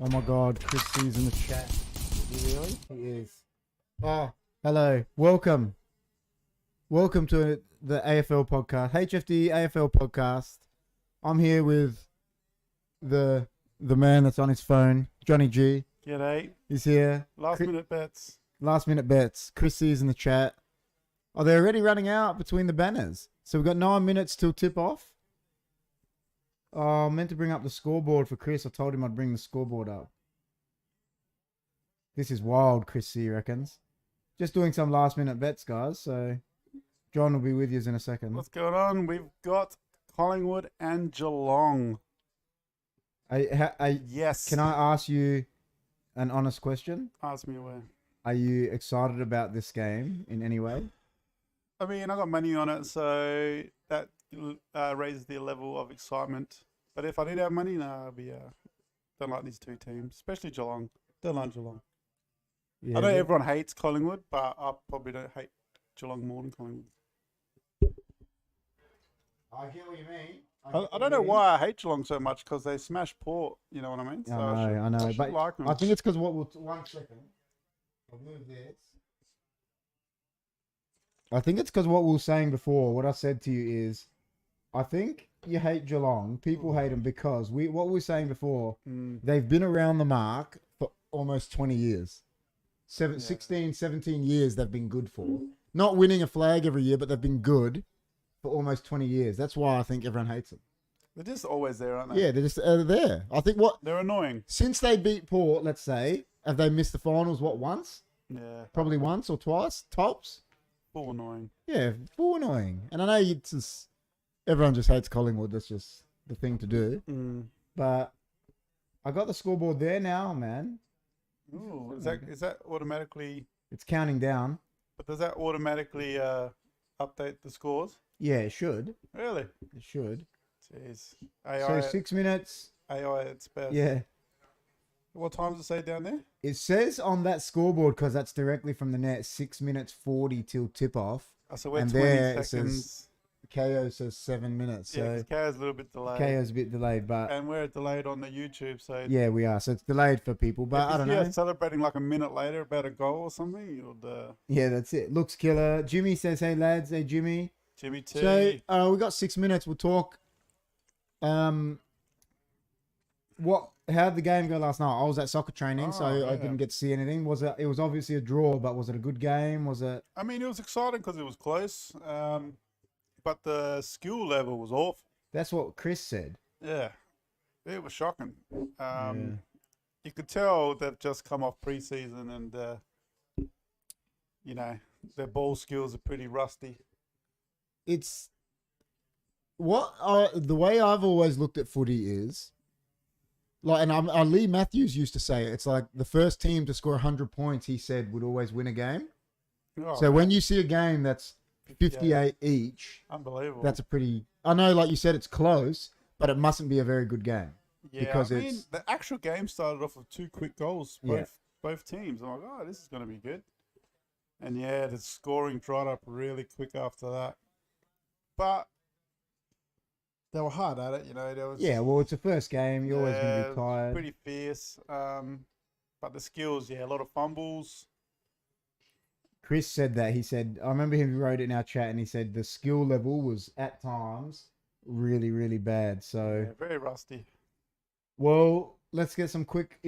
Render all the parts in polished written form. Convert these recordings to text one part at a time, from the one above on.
Oh my God, Chris C's in the chat. Is he really? He is. Oh, hello. Welcome. Welcome to the AFL podcast, HFD AFL podcast. I'm here with the man that's on his phone, Johnny G. G'day. He's here. Last minute bets. Last minute bets. Chris C's in the chat. Oh, they're already running out between the banners. So we've got 9 minutes till tip off. Oh, I meant to bring up the scoreboard for Chris. I told him I'd bring the scoreboard up. This is wild, Chris C reckons. Just doing some last minute bets, guys. So John will be with you in a second. What's going on? We've got Collingwood and Geelong. Yes. Can I ask you an honest question? Ask me away. Are you excited about this game in any way? I mean, I got money on it, so that raises the level of excitement. But if I did have money, no, I'd be don't like these two teams, especially Geelong. Don't like Geelong. Yeah, I know everyone hates Collingwood, but I probably don't hate Geelong more than Collingwood. I get what you mean. I don't know why I hate Geelong so much, because they smash Port, you know what I mean? So I know. But like them. I think it's because what we'll... 1 second. I'll move this. I think it's because what we were saying before, what I said to you is, I think you hate Geelong. People hate them because what we were saying before, they've been around the mark for almost 20 years. 16, 17 years they've been good for. Not winning a flag every year, but they've been good for almost 20 years. That's why I think everyone hates them. They're just always there, aren't they? Yeah, they're just there. I think they're annoying. since they beat Port, let's say, have they missed the finals, once? Yeah. Probably once or twice, tops. Full annoying. Yeah, full annoying. And I know it's just, everyone just hates Collingwood. That's just the thing to do. But I got the scoreboard there now, man. Ooh, is that automatically? It's counting down. But does that automatically update the scores? Yeah, it should. Really? It should. Jeez. So 6 minutes. AI at its best. Yeah. What time does it say down there? It says on that scoreboard, because that's directly from the net, 6 minutes 40 till tip off. Oh, so we're And 20 there it seconds. KO says 7 minutes. Yeah, So because KO's a little bit delayed. KO's a bit delayed, but And we're delayed on the YouTube, so yeah, we are. So it's delayed for people, but I don't know. Celebrating like a minute later about a goal or something, you'd Yeah, that's it. Looks killer. Jimmy says, "Hey lads, hey Jimmy." Jimmy T. So we got 6 minutes. We'll talk. How'd the game go last night? I was at soccer training, so I didn't get to see anything. It was obviously a draw, but was it a good game? Was it? I mean, it was exciting because it was close, but the skill level was awful. That's what Chris said. Yeah, it was shocking. You could tell they've just come off pre-season and, their ball skills are pretty rusty. It's the way I've always looked at footy is, like, and Lee Matthews used to say it's like the first team to score 100 points, he said, would always win a game. Oh, so when you see a game that's 58 each, unbelievable. that's a pretty... I know, like you said, it's close, but it mustn't be a very good game. Yeah, because I mean, the actual game started off with 2 quick goals, both teams. I'm like, oh, this is going to be good. And yeah, the scoring dried up really quick after that. But they were hard at it, There was, well, it's the first game. You're always going to be tired. Pretty fierce. But the skills, a lot of fumbles. Chris said that. He said, I remember him wrote it in our chat, and he said the skill level was at times really, really bad. So very rusty. Well, let's get some quick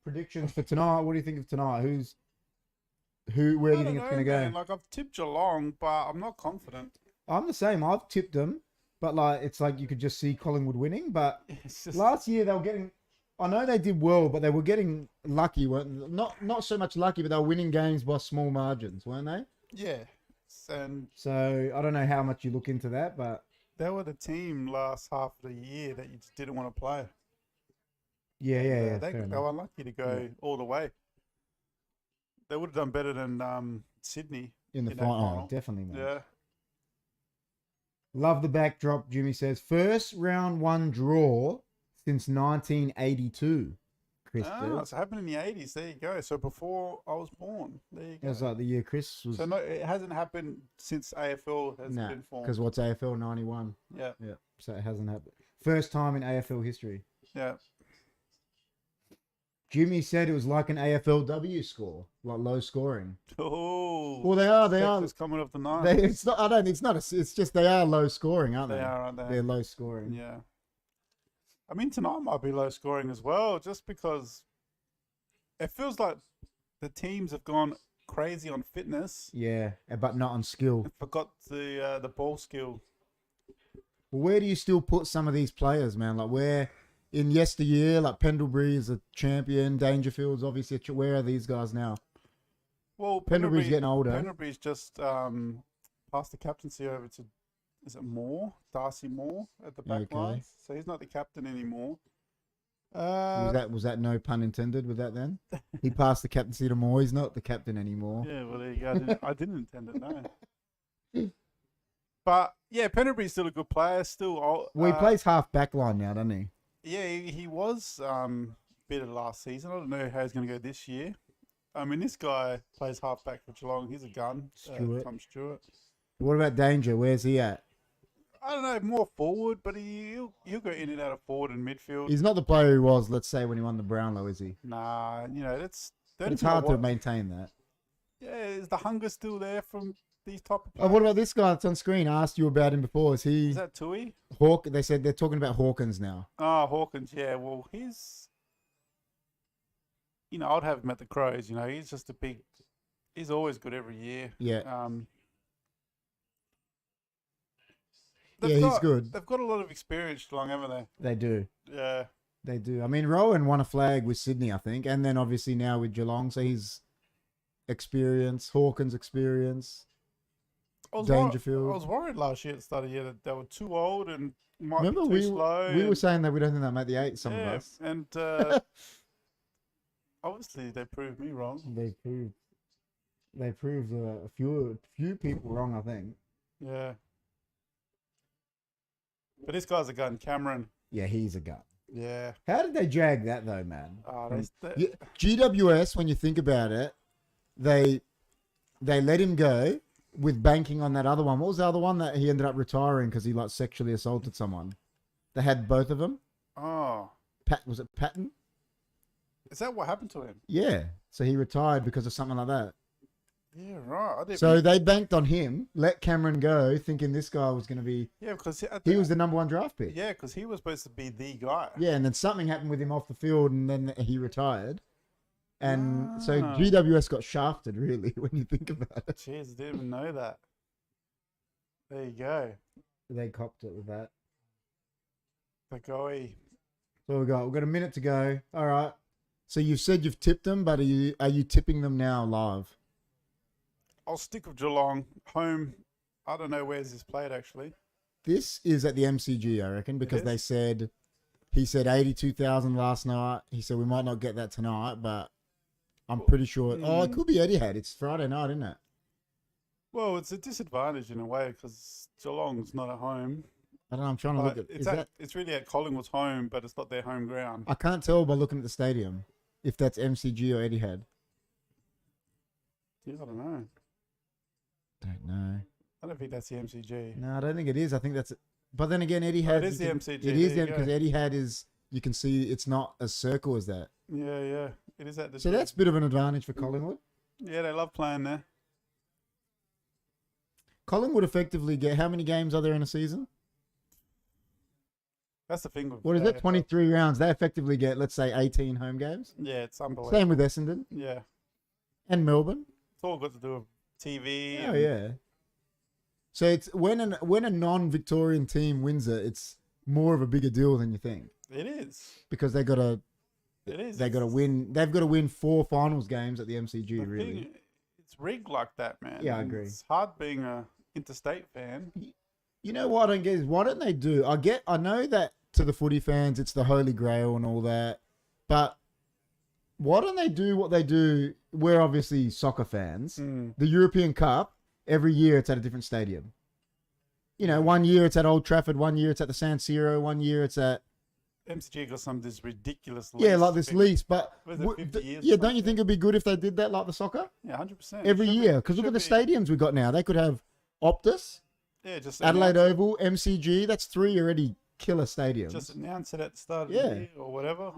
predictions for tonight. What do you think of tonight? Where do you think it's going to go? Like, I've tipped Geelong, but I'm not confident. I'm the same. I've tipped them, but it's like you could just see Collingwood winning. But last year they were getting, I know they did well, but they were getting lucky. Not so much lucky, but they were winning games by small margins, weren't they? Yeah. And so I don't know how much you look into that, but they were the team last half of the year that you just didn't want to play. Yeah. They were unlucky to go all the way. They would have done better than Sydney in the final. Definitely, man. Yeah. Love the backdrop, Jimmy says. First round 1 draw since 1982. Chris it's happened in the 80s. There you go. So before I was born. There you go. It was like the year Chris was... So no, it hasn't happened since AFL has been formed. Because what's AFL 91? Yeah. So it hasn't happened. First time in AFL history. Yeah. Jimmy said it was like an AFLW score, like low scoring. Oh, Well, they are. They are. Texas coming off the night. It's not. I don't. It's not. It's just they are low scoring, aren't they? They are, aren't they? They're low scoring. Yeah. I mean, tonight might be low scoring as well, just because it feels like the teams have gone crazy on fitness. Yeah, but not on skill. And forgot the ball skill. Well, where do you still put some of these players, man? Like where in yesteryear, like Pendlebury is a champion, Dangerfield's obviously. Where are these guys now? Well, Pendlebury's getting older. Pendlebury's just passed the captaincy over to, is it Moore? Darcy Moore at the back line. So he's not the captain anymore. Was that no pun intended with that then? He passed the captaincy to Moore. He's not the captain anymore. Yeah, well, there you go. I didn't intend it, no. But, yeah, Pendlebury's still a good player. Still, well, he plays half back line now, doesn't he? Yeah, he was better last season. I don't know how he's going to go this year. I mean, this guy plays half back for Geelong. He's a gun. Tom Stewart. What about Danger? Where's he at? I don't know, more forward, but he'll go in and out of forward and midfield. He's not the player he was, let's say, when he won the Brownlow, is he? Nah, that's... It's hard to maintain that. Yeah, is the hunger still there from these type of Oh, players? what about this guy that's on screen? I asked you about him before. Is that Tui? They said they're talking about Hawkins now. Oh, Hawkins, yeah. Well, he's... I'd have him at the Crows. He's just a big... He's always good every year. Yeah. He's good. They've got a lot of experience, Geelong, haven't they? They do. Yeah. They do. I mean, Rowan won a flag with Sydney, I think, and then obviously now with Geelong, so he's experience, Hawkins experience, Dangerfield. I was worried last year at the start of the year that they were too old and might Remember be too slow. We were saying that we don't think they'll make the 8, some of us. And obviously they proved me wrong. They proved a few people wrong, I think. Yeah. But this guy's a gun, Cameron. Yeah, he's a gun. Yeah. How did they drag that though, man? GWS, when you think about it, they let him go with banking on that other one. What was the other one that he ended up retiring because he like sexually assaulted someone? They had both of them. Oh. Was it Patton? Is that what happened to him? Yeah. So he retired because of something like that. Yeah, right. So they banked on him, let Cameron go, thinking this guy was going to be... Yeah, because... He was the number 1 draft pick. Yeah, because he was supposed to be the guy. Yeah, and then something happened with him off the field, and then he retired. And so GWS got shafted, really, when you think about it. Jeez, I didn't even know that. There you go. They copped it with that. The goy. So we've got a minute to go. All right. So you've said you've tipped them, but are you tipping them now live? I'll stick with Geelong. Home. I don't know where's this played, actually. This is at the MCG, I reckon, because he said 82,000 last night. He said we might not get that tonight, but I'm pretty sure. Oh, it could be Etihad. It's Friday night, isn't it? Well, it's a disadvantage in a way because Geelong's not at home. I don't know. I'm trying to look at. It's really at Collingwood's home, but it's not their home ground. I can't tell by looking at the stadium if that's MCG or Etihad. Yeah, I don't know. Don't know. I don't think that's the MCG. No, I don't think it is. I think that's it. But then again, Etihad. It is the MCG. It is because Etihad is. You can see it's not as circle as that. Yeah. It is at the. So that's a bit of an advantage for Collingwood. Yeah, they love playing there. Collingwood effectively get how many games are there in a season? That's the thing. What is it? 23 rounds. They effectively get, let's say, 18 home games. Yeah, it's unbelievable. Same with Essendon. Yeah. And Melbourne. It's all got to do with TV. Oh, yeah. So it's when a non-Victorian team wins it, it's more of a bigger deal than you think. It is. Because they got to. It is. They got to win. They've got to win 4 finals games at the MCG. Really. It's rigged like that, man. Yeah, I agree. It's hard being a interstate fan. You know what I don't get is why don't they do? I know that to the footy fans it's the holy grail and all that, but why don't they do what they do? We're obviously soccer fans. The European Cup every year it's at a different stadium. You know, one year it's at Old Trafford, one year it's at the San Siro, one year it's at MCG got some of this ridiculous lease. Yeah, like this lease. But don't you think it'd be good if they did that like the soccer? Yeah, 100%. Every year. Because look at the stadiums we've got now. They could have Optus, just Adelaide Oval, MCG. That's 3 already killer stadiums. Just announce it at the start of the year or whatever.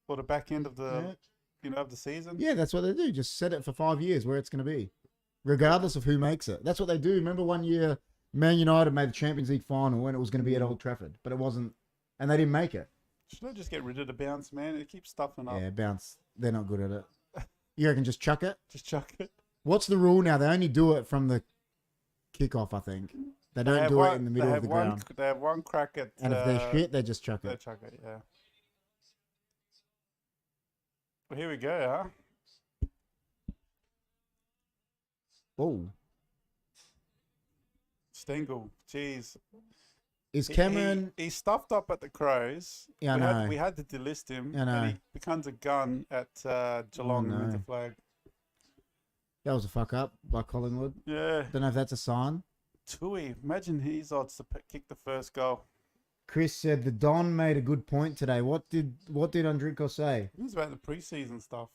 For the back end of Yeah. the of the season. Yeah, that's what they do. Just set it for 5 years where it's going to be, regardless of who makes it. That's what they do. Remember one year, Man United made the Champions League final when it was going to be at Old Trafford, but it wasn't, and they didn't make it. Should I just get rid of the bounce, man? It keeps stuffing up. Yeah, bounce. They're not good at it. You reckon just chuck it? Just chuck it. What's the rule now? They only do it from the kickoff, I think. They don't do it in the middle of the ground. They have one crack at. And if they're shit, they just chuck they it. chuck it. Yeah. Well, here we go, huh? Oh, Stengel, jeez. is Cameron? He stuffed up at the Crows. Yeah, I know. We had to delist him. I know. And he becomes a gun at Geelong Oh, no. with the flag. That was a fuck up by Collingwood. Yeah. Don't know if that's a sign. Tui, imagine his odds to kick the first goal. Chris said the Don made a good point today. What did Andrico say? It was about the preseason stuff.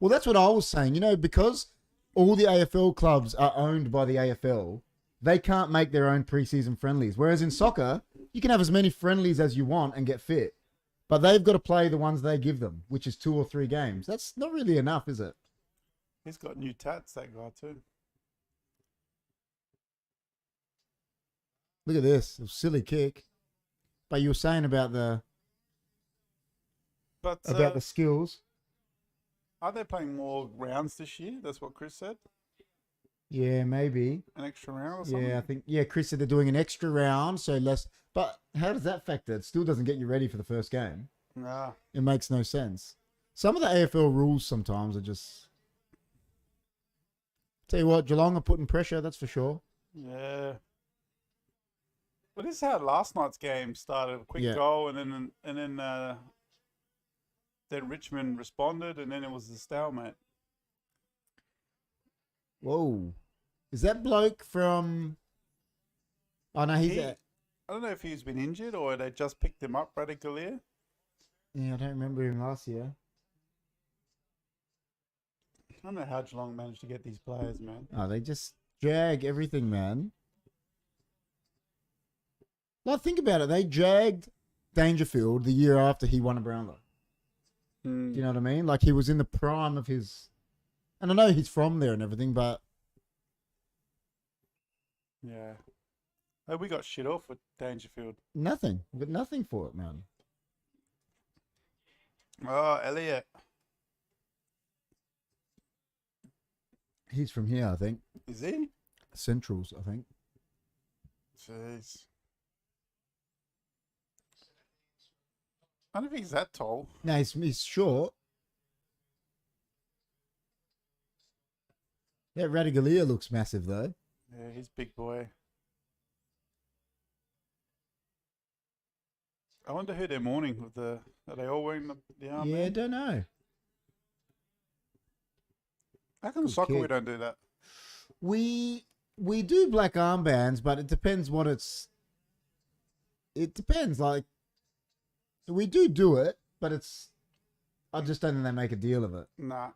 Well, that's what I was saying. You know, because all the AFL clubs are owned by the AFL, they can't make their own preseason friendlies. Whereas in soccer, you can have as many friendlies as you want and get fit. But they've got to play the ones they give them, which is 2 or 3 games. That's not really enough, is it? He's got new tats, that guy, too. Look at this. A silly kick. But you were saying about the skills. Are they playing more rounds this year? That's what Chris said. Yeah, maybe. An extra round or something? Yeah, I think. Yeah, Chris said they're doing an extra round, so less. But how does that factor? It still doesn't get you ready for the first game. Nah. It makes no sense. Some of the AFL rules sometimes are just. Tell you what, Geelong are putting pressure. That's for sure. Yeah. Well, this is how last night's game started. A quick goal, and then Richmond responded, and then it was the stalemate. Whoa. Is that bloke from... Oh, no, he's... I don't know if he's been injured or they just picked him up, Brady Galea. Yeah, I don't remember him last year. I don't know how Geelong managed to get these players, man. Oh, they just jag everything, man. Like, think about it. They jagged Dangerfield the year after he won a Brownlow. Do you know what I mean? Like, he was in the prime of his... And I know he's from there and everything, but... Yeah. Hey, we got shit off with Dangerfield. Nothing. We got nothing for it, man. Oh, Elliot. He's from here, I think. Is he? Centrals, I think. Jeez. I don't think he's that tall. No, he's short. That Radigalia looks massive, though. Yeah, he's a big boy. I wonder who they're mourning with the... Are they all wearing the armband? Yeah, I don't know. How come soccer we don't do that? We do black armbands, but it depends what it's... It depends, like... We do it, but it's... I just don't think they make a deal of it. Nah.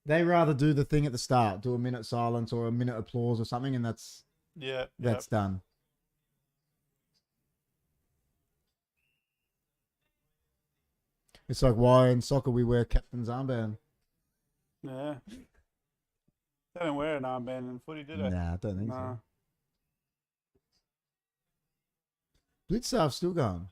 They rather do the thing at the start, do a minute silence or a minute applause or something, and that's done. It's like why in soccer we wear captain's armband. Yeah. They don't wear an armband in footy, do they? Nah, I don't think Nah. so. Blitzar's still going.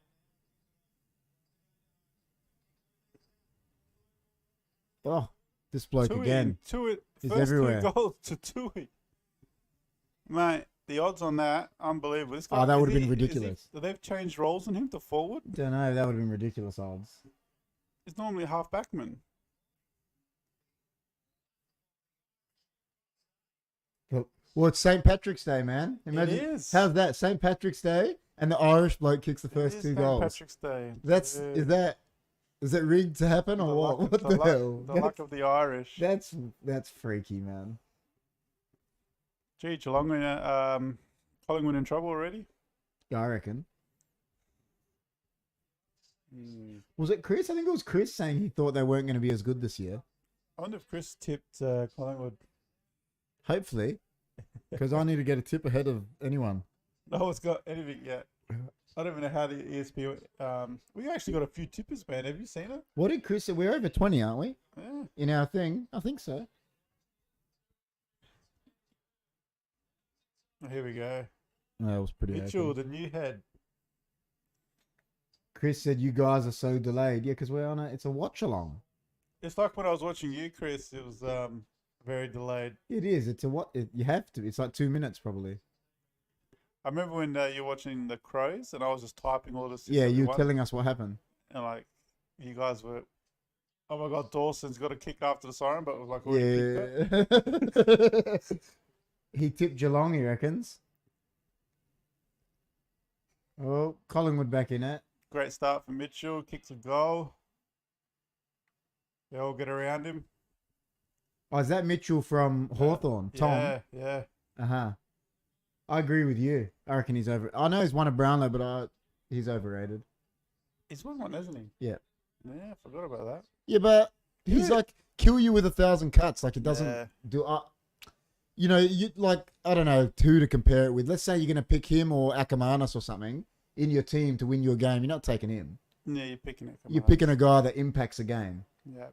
Oh, this bloke Tui, again. Tui, He's first everywhere. 2 goals to Tui. Mate, the odds on that, unbelievable. This guy, Oh, that would have been ridiculous. They've changed roles on him to forward. Don't know. That would have been ridiculous odds. He's normally a half backman. Well, it's St. Patrick's Day, man. Imagine, It is. How's that? St. Patrick's Day, and the Irish bloke kicks the first 2 goals. St. Patrick's Day. Is that rigged to happen or what? What the hell? The luck of the Irish. That's freaky, man. Gee, Geelong in Collingwood in trouble already? I reckon. Was it Chris? I think it was Chris saying he thought they weren't going to be as good this year. I wonder if Chris tipped Collingwood. Hopefully, because I need to get a tip ahead of anyone. No one's got anything yet. I don't even know how the ESP. We actually got a few tippers, man. Have you seen it? What did Chris say? We're over 20, aren't we? Yeah. In our thing? I think so. Here we go. That was pretty Mitchell, open. the new head. Chris said you guys are so delayed. Yeah, because we're on it's a watch along. It's like when I was watching you, Chris. It was very delayed. It is. It's a what? You have to. It's like 2 minutes probably. I remember when you're watching the Crows, and I was just typing all this. Yeah, you were telling us what happened. And like, you guys were, oh my God, Dawson's got a kick after the siren, but it was like already kicked it. He tipped Geelong, he reckons. Oh, Collingwood back in it. Great start for Mitchell. Kicks a goal. They all get around him. Oh, is that Mitchell from Hawthorn? Tom? Yeah, yeah. Uh-huh. I agree with you. I reckon he's over. I know he's won a Brownlow, but he's overrated. He's won one, hasn't he? Yeah. Yeah, I forgot about that. Yeah, but he's like kill you with 1,000 cuts. Like it doesn't do. You know, you like I don't know who to compare it with. Let's say you're gonna pick him or Akamanis or something in your team to win your game. You're not taking him. Yeah, you're picking Akamanis. You're picking a guy that impacts a game. Yeah.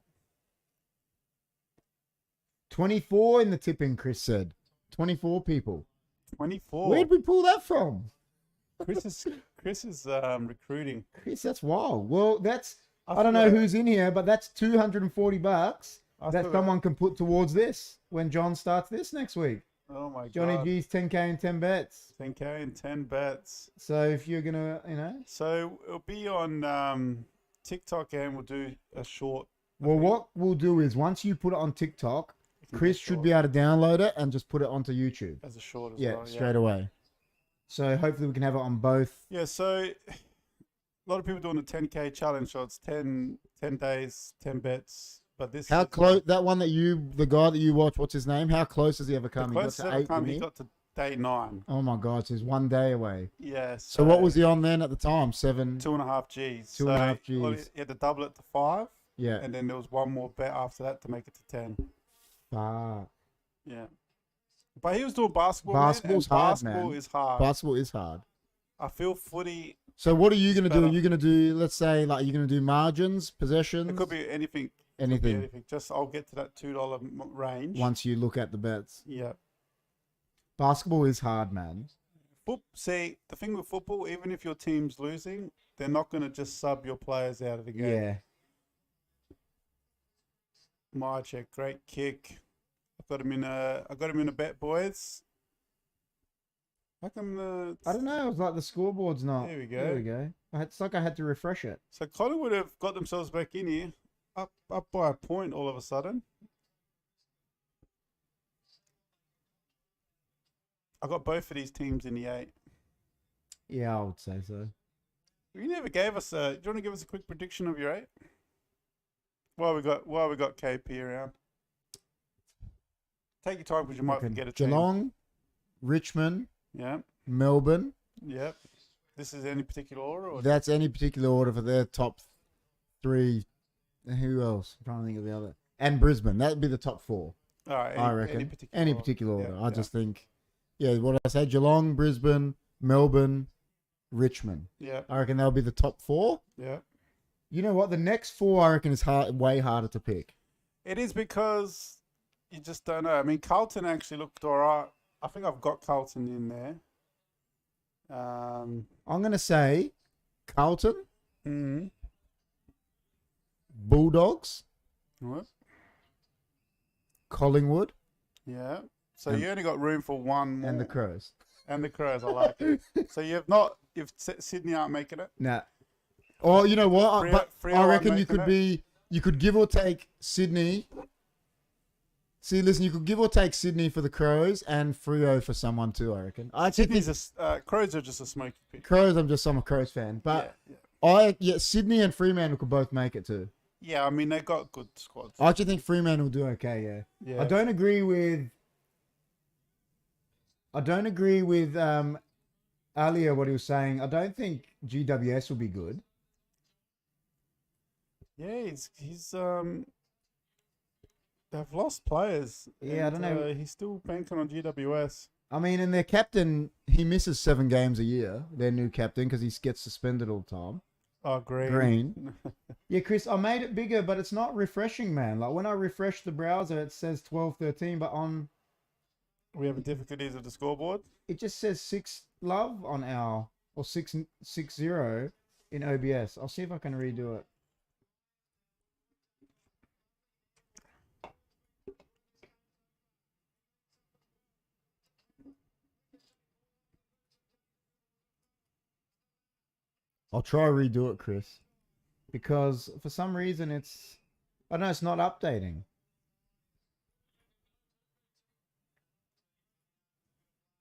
24 in the tipping, Chris said. 24 people. 24. Where'd we pull that from? Chris is recruiting. Chris, that's wild. Well, that's I don't know who's in here, but that's $240 that someone can put towards this when John starts this next week. Oh my God. Johnny G's 10K and 10 bets. 10K and 10 bets. So if you're gonna, So it'll be on TikTok, and we'll do a short. Well, what we'll do is once you put it on TikTok, Chris should be able to download it and just put it onto YouTube. As a short as well. Yeah, straight away. So hopefully we can have it on both. Yeah, so a lot of people doing the 10K challenge. So it's 10 days, 10 bets. But this how close that one the guy that you watch, what's his name? How close has he ever come? He got to day 9. Oh my God, so he's 1 day away. Yeah. So what was he on then at the time? 7. 2.5 Gs. 2.5 Gs. Well, he had to double it to 5. Yeah. And then there was one more bet after that to make it to 10. Yeah. But he was doing basketball. Basketball's hard, basketball man. is hard. Basketball is hard. I feel footy. So what are you gonna do? You're gonna do, let's say, like you're gonna do margins, possessions. It could be anything. Anything. Just I'll get to that $2 range once you look at the bets. Yeah. Basketball is hard, man. See, the thing with football, even if your team's losing, they're not gonna just sub your players out of the game. Yeah. My check, great kick. I got him in a bet, boys. How come I don't know. It was like the scoreboard's not. There we go. There we go. It's like I had to refresh it. So Collingwood have got themselves back in here, up by a point all of a sudden. I got both of these teams in the 8. Yeah, I would say so. You never gave us a. Do you want to give us a quick prediction of your 8? While we got KP around. Take your time because you might forget a team. Geelong, Richmond, Yeah. Melbourne. Yep. This is any particular order? Or That's any particular order for their top 3. Who else? I'm trying to think of the other. And Brisbane. That would be the top 4. all right, I reckon. Any particular order. Yeah, I just think, what did I say? Geelong, Brisbane, Melbourne, Richmond. Yeah. I reckon that'll be the top 4. Yeah. You know what? The next 4 I reckon is way harder to pick. It is because you just don't know. I mean, Carlton actually looked all right. I think I've got Carlton in there. I'm going to say Carlton, Mm-hmm. Bulldogs, What? Collingwood, Yeah. So you only got room for one more. and the Crows. And the Crows, I like it. So if Sydney aren't making it. Nah. Oh, you know what? Freo I reckon aren't you could give or take Sydney. See, listen, you could give or take Sydney for the Crows and Freo for someone too, I reckon. Crows are just a smoky pick. Crows, I'm a Crows fan. But Sydney and Fremantle could both make it too. Yeah, I mean, they got good squads. I actually think Fremantle will do okay, yeah. I don't agree with Alia, what he was saying. I don't think GWS will be good. Yeah, he's they've lost players. Yeah, I don't know. He's still banking on GWS. I mean, and their captain, he misses 7 games a year. Their new captain, because he gets suspended all the time. Oh, Green. Green. Yeah, Chris, I made it bigger, but it's not refreshing, man. Like when I refresh the browser, it says 12-13, but on We having difficulties with the scoreboard. it just says 6 love on our or 660 in OBS. I'll see if I can redo it. I'll try redo it, Chris, because for some reason I don't know, it's not updating.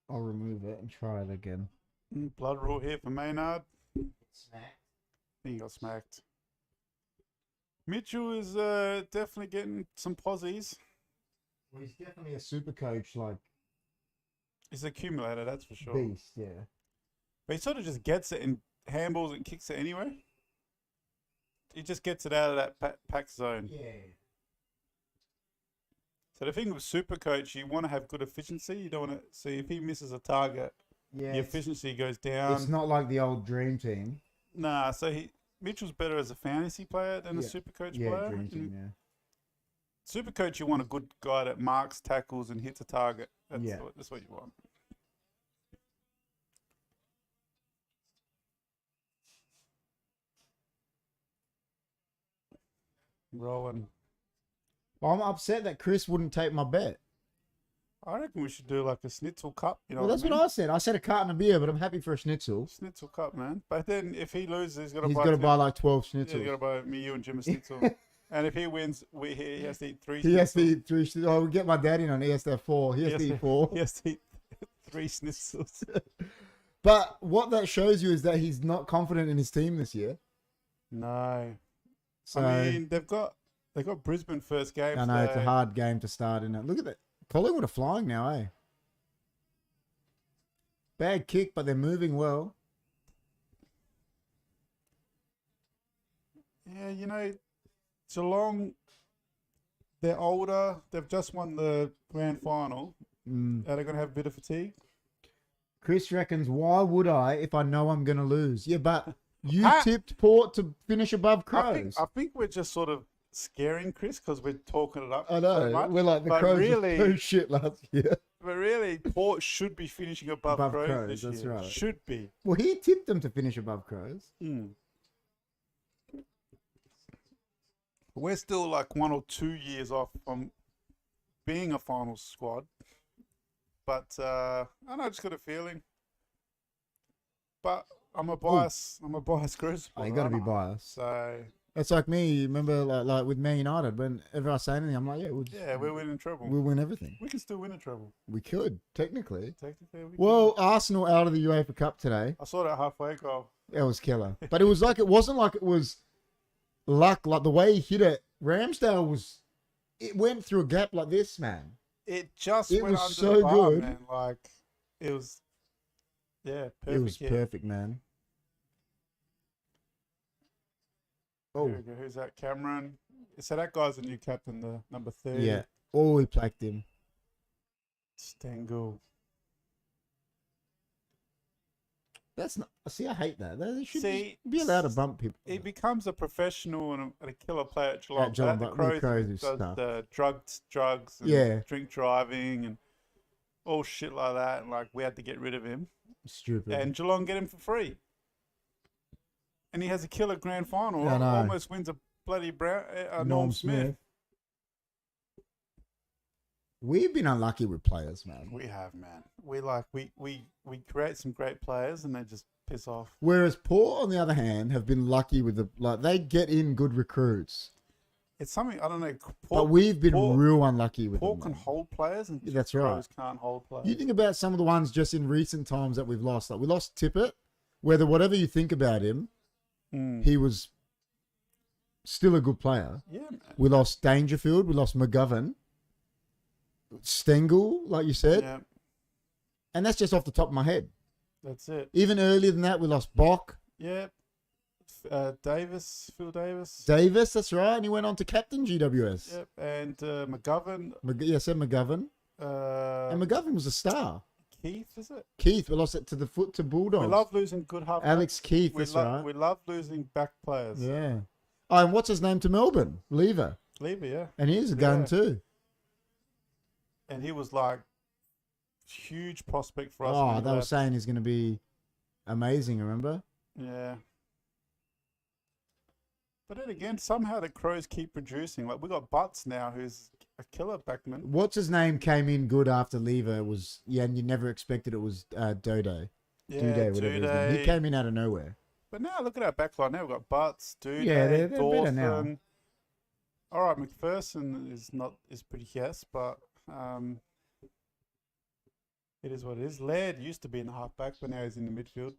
I'll remove it and try it again. Blood rule here for Maynard. Smack. He got smacked. Mitchell is definitely getting some posies. Well, he's definitely a super coach, like He's an accumulator, that's for sure. beast, yeah. But he sort of just gets it and handballs and kicks it anyway. He just gets it out of that pack zone. Yeah. So the thing with super coach, you want to have good efficiency. You don't want to see if he misses a target, Yeah. the efficiency goes down. It's not like the old dream team. Nah, so Mitchell's better as a fantasy player than a Yeah. super coach Yeah, player. dream team, yeah. Super coach, you want a good guy that marks, tackles, and hits a target. That's Yeah. that's what you want. Rolling. Well, I'm upset that Chris wouldn't take my bet. I reckon we should do like a Schnitzel Cup. You know Well, that's I mean? what I said. I said a carton of beer, but I'm happy for a schnitzel. Schnitzel Cup, man. But then if he loses, he's got to He's buy. got to buy like 12 Yeah, schnitzels. he's got to buy me, you, and Jim a schnitzel. And if he wins, he has to eat 3. He has to schnitzels. eat 3 schnitzels. Oh, we'll get my dad in on ESF4. He has to eat 4. He has to eat 3 schnitzels. But what that shows you is that he's not confident in his team this year. No. So, I mean, they've got Brisbane first game. I know it's a today. hard game to start in it. Look at that. Collingwood are flying now, eh? Bad kick, but they're moving well. Yeah, you know, Geelong, they're older. They've just won the grand final. Mm. Are they going to have a bit of fatigue? Chris reckons, why would I if I know I'm going to lose? Yeah, but you Ah! tipped Port to finish above I Crows. think we're just sort of scaring Chris because we're talking it up I so know. much. We're like, the But Crows really- were so shit last year. But really, Port should be finishing above Crows, Crows, this that's year. right. Should be. Well, he tipped them to finish above Crows. We're still like 1 or 2 years off from being a finals squad. But I don't know, I just got a feeling. But I'm a bias. I'm a biased Chris. Oh, you got to be biased. So It's like me. Remember, like with Man United, whenever I say anything, I'm like, yeah, we're winning treble. we'll win everything. We can still win a treble. We could technically. Technically, we Well, can. Arsenal out of the UEFA Cup today. I saw that halfway goal. It was killer, but it was like it wasn't like it was luck. Like the way he hit it, Ramsdale was. It went through a gap like this, man. It just It went was under so the bar, good. man. Like it was. Yeah, perfect. It was hit. perfect, man. Oh, There we go. Who's that? Cameron. So that guy's the new captain, the number 30. yeah. Oh, he placked him. Stengel. That's not. See, I hate that. They should See, be allowed to bump people. He becomes a professional and a killer player at Geelong. At Geelong, But but the Crows is does stuff. the drugs and Yeah. drink driving and all shit like that. And like we had to get rid of him. Stupid. And Geelong get him for free. And he has a killer grand final. I know. Almost wins a bloody Norm Smith. We've been unlucky with players, man. We have, man. We create some great players and they just piss off. Whereas Port, on the other hand, have been lucky with they get in good recruits. It's something I don't know. But we've been Port- real unlucky with Port them. can man. hold players and That's Crows right. can't hold players. You think about some of the ones just in recent times that we've lost. Like we lost Tippett. Whether whatever you think about him, he was still a good player. Yeah, man. We lost Dangerfield. We lost McGovern. Stengel, like you said. Yeah, And that's just off the top of my head. that's it. Even earlier than that, we lost Bock. Yeah. Phil Davis. Davis, that's right. And he went on to captain GWS. Yep. And McGovern. I said McGovern. Uh, And McGovern was a star. Keith, is it? Keith, we lost it to the Bulldogs. We love losing good half. Alex Keith, that's right. We love losing back players. Yeah. Oh, and what's his name to Melbourne? Lever. Lever, yeah. And he's a gun too. And he was like huge prospect for us. Oh, they were saying he's going to be amazing, remember? Yeah. But then again, somehow the Crows keep producing. Like, we got Butts now, who's a killer backman. What's his name came in good after Lever was, and you never expected it was Dodo. Yeah, Duday, whatever his name. He came in out of nowhere. But now look at our backline. Now we've got Butts, Duday, Yeah, they're better now. Dawson. All right, McPherson is pretty yes, but it is what it is. Laird used to be in the halfback, but now he's in the midfield.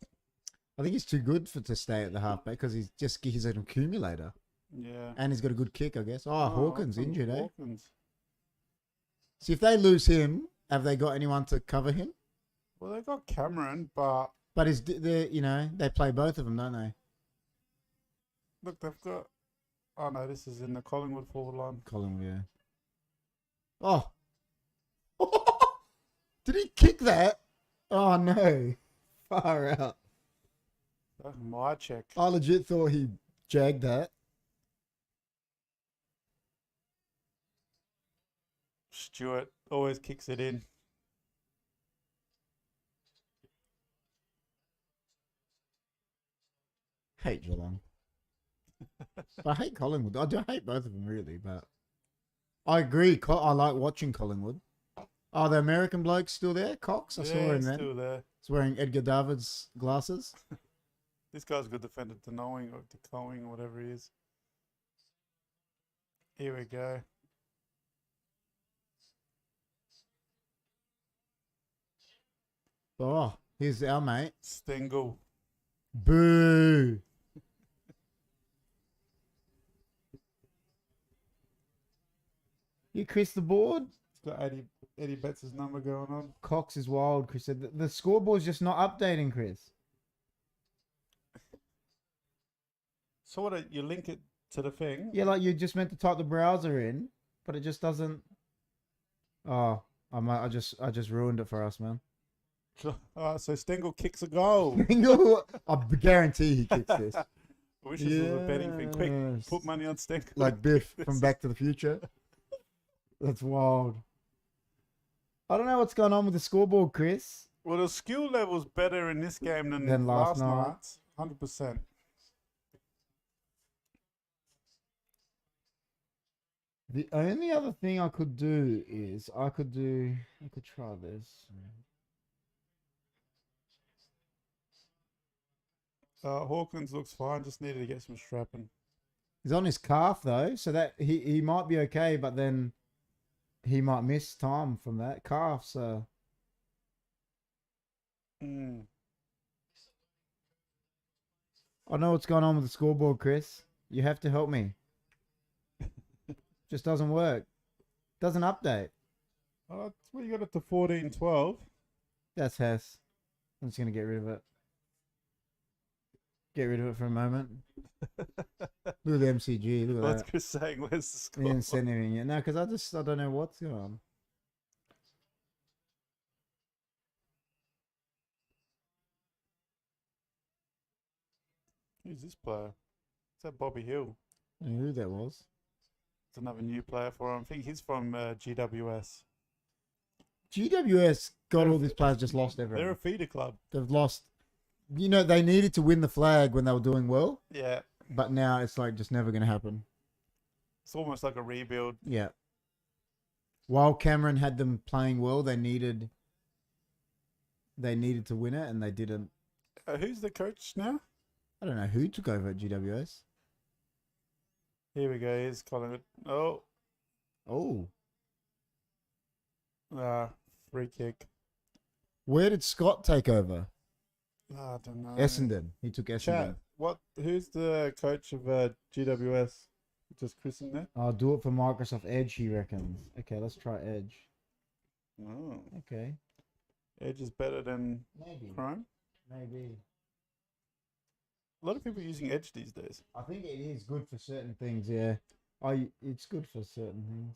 I think he's too good to stay at the halfback because he's an accumulator. Yeah. And he's got a good kick, I guess. Oh, Hawkins injured, Hawkins. See, if they lose him, have they got anyone to cover him? Well, they got Cameron, but they play both of them, don't they? look, they've got. Oh no, this is in the Collingwood forward line. Collingwood, yeah. Oh, did he kick that? Oh no, far out. That's my check. I legit thought he jagged that. Stewart always kicks it in. Hate Geelong. But I hate Collingwood. I do hate both of them, really, but I agree. I like watching Collingwood. Oh, the American bloke's still there? Cox? I saw him then. Still there. He's wearing Edgar Davids glasses. This guy's a good defender, Decoing or whatever he is. Here we go. Oh, here's our mate. Stengel. Boo. You Chris the board? It's got Eddie Betts' number going on. Cox is wild, Chris said. The scoreboard's just not updating, Chris. So what? You link it to the thing? Yeah, like you just meant to type the browser in, but it just doesn't. Oh, I just ruined it for us, man. So Stengel kicks a goal. I guarantee he kicks this. I wish this was a betting thing. Quick, put money on Stengel. Like Biff from Back to the Future. That's wild. I don't know what's going on with the scoreboard, Chris. Well, the skill level's better in this game than last night. 100%. The only other thing I could do is I could try this. Hawkins looks fine. Just needed to get some strapping. He's on his calf though, so that he might be okay, but then he might miss time from that calf. So I know what's going on with the scoreboard, Chris. You have to help me. Just doesn't work. Doesn't update. Well, you got it to 14-12. That's Hess. I'm just gonna get rid of it. Get rid of it for a moment. Look at the MCG. Look at What's that. Chris saying? Where's the score? He didn't send anything yet. No, because I don't know what's going on. Who's this player? Is that Bobby Hill? I don't know who that was. It's another new player for him. I think he's from GWS. GWS got all these players just lost everything. They're a feeder club. They've lost. You know, they needed to win the flag when they were doing well. Yeah. But now it's like just never going to happen. It's almost like a rebuild. Yeah. While Cameron had them playing well, they needed to win it, and they didn't. Who's the coach now? I don't know who took over at GWS. Here we go. Here's Collingwood. Oh. Free kick. Where did Scott take over? I don't know. Essendon. He took Essendon. Chat. Who's the coach of GWS? Just Chris in there? I'll do it for Microsoft Edge, he reckons. Okay, let's try Edge. Oh. Okay. Edge is better than Chrome? Maybe. A lot of people are using Edge these days. I think it is good for certain things, yeah. It's good for certain things.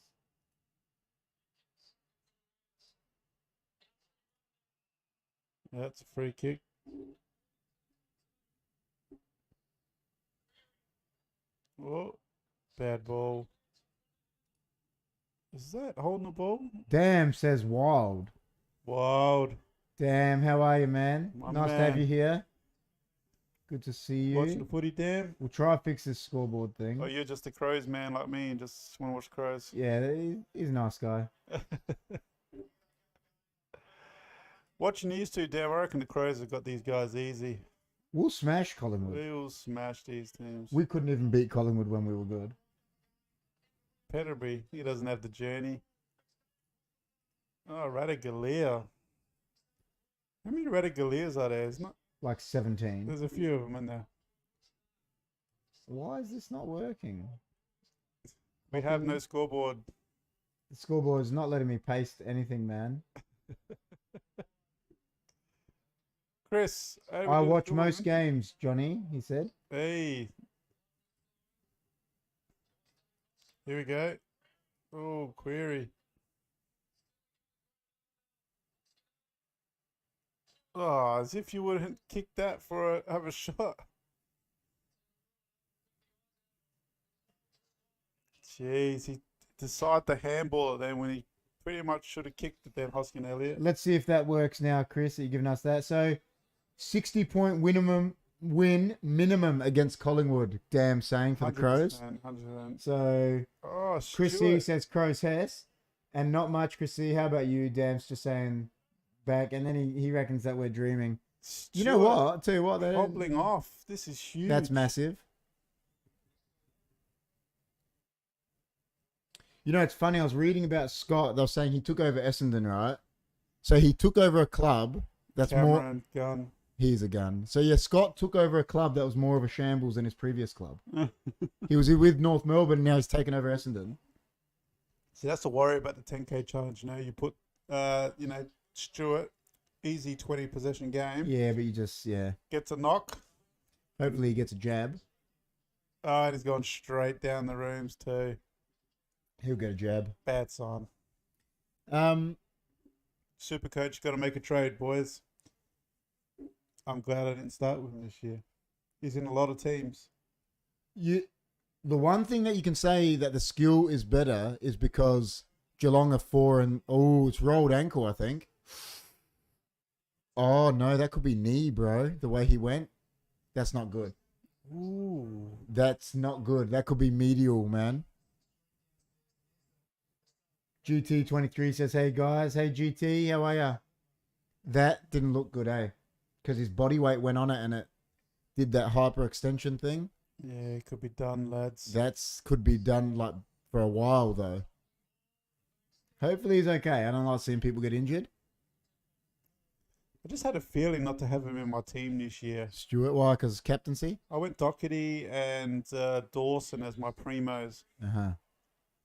Yeah, it's a free kick. Oh, bad ball. Is that holding the ball? Damn, says Wild. Wild. Damn, how are you, man? My Nice to have man. you here. Good to see Watching the you. footy, damn. We'll try to fix this scoreboard Oh, thing. you're just a Crows man like me and just want to watch Crows. Yeah, he's a nice guy. Watching these two, damn, I reckon the Crows have got these guys easy. We'll smash Collingwood. We will smash these teams. We couldn't even beat Collingwood when we were good. Petterbury, he doesn't have the journey. Oh, Radaglia. How many Radagalias are there? It's not. Like 17. There's a few of them in there. Why is this not working? We have no scoreboard. The scoreboard is not letting me paste anything, man. Chris, I watch most games, Johnny, he said. Hey. Here we go. Oh, query. Oh, as if you wouldn't kick that for have a shot. Jeez, he decided to handball it then when he pretty much should have kicked it then, Hoskin Elliott. Let's see if that works now, Chris. Are you giving us that? So, 60-point win minimum against Collingwood. Damn saying for the Crows. 100%. So, Oh, Chris C Stewart. says Crows Hess. And not much, Chris C. How about you? Dam's just saying back. And then he reckons that we're dreaming. You know Stewart what? I'll tell you what. hobbling off. This is huge. That's massive. You know, it's funny. I was reading about Scott. They were saying he took over Essendon, right? So he took over a club that's more. Cameron gun. He's a gun. So yeah, Scott took over a club that was more of a shambles than his previous club. He was with North Melbourne, and now he's taken over Essendon. See, that's the worry about the 10K challenge. You know, you put, Stewart, easy 20 possession game. Yeah, but you just Gets a knock. Hopefully he gets a jab. Oh, and he's gone straight down the rooms too. He'll get a jab. Bad sign. Super coach, got to make a trade, boys. I'm glad I didn't start with him this year. He's in a lot of teams. The one thing that you can say that the skill is better is because Geelong are 4 and it's rolled ankle, I think. Oh no, that could be knee, bro. The way he went, that's not good. Ooh, That's not good. That could be medial, man. GT23 says, "Hey guys, hey GT, how are ya?" That didn't look good, eh? Because his body weight went on it and it did that hyperextension thing. yeah, it could be done, lads. That's could be done like for a while though. Hopefully he's okay. I don't like seeing people get injured. I just had a feeling not to have him in my team this year. Stewart, why? Because captaincy. I went Doherty and Dawson as my primos.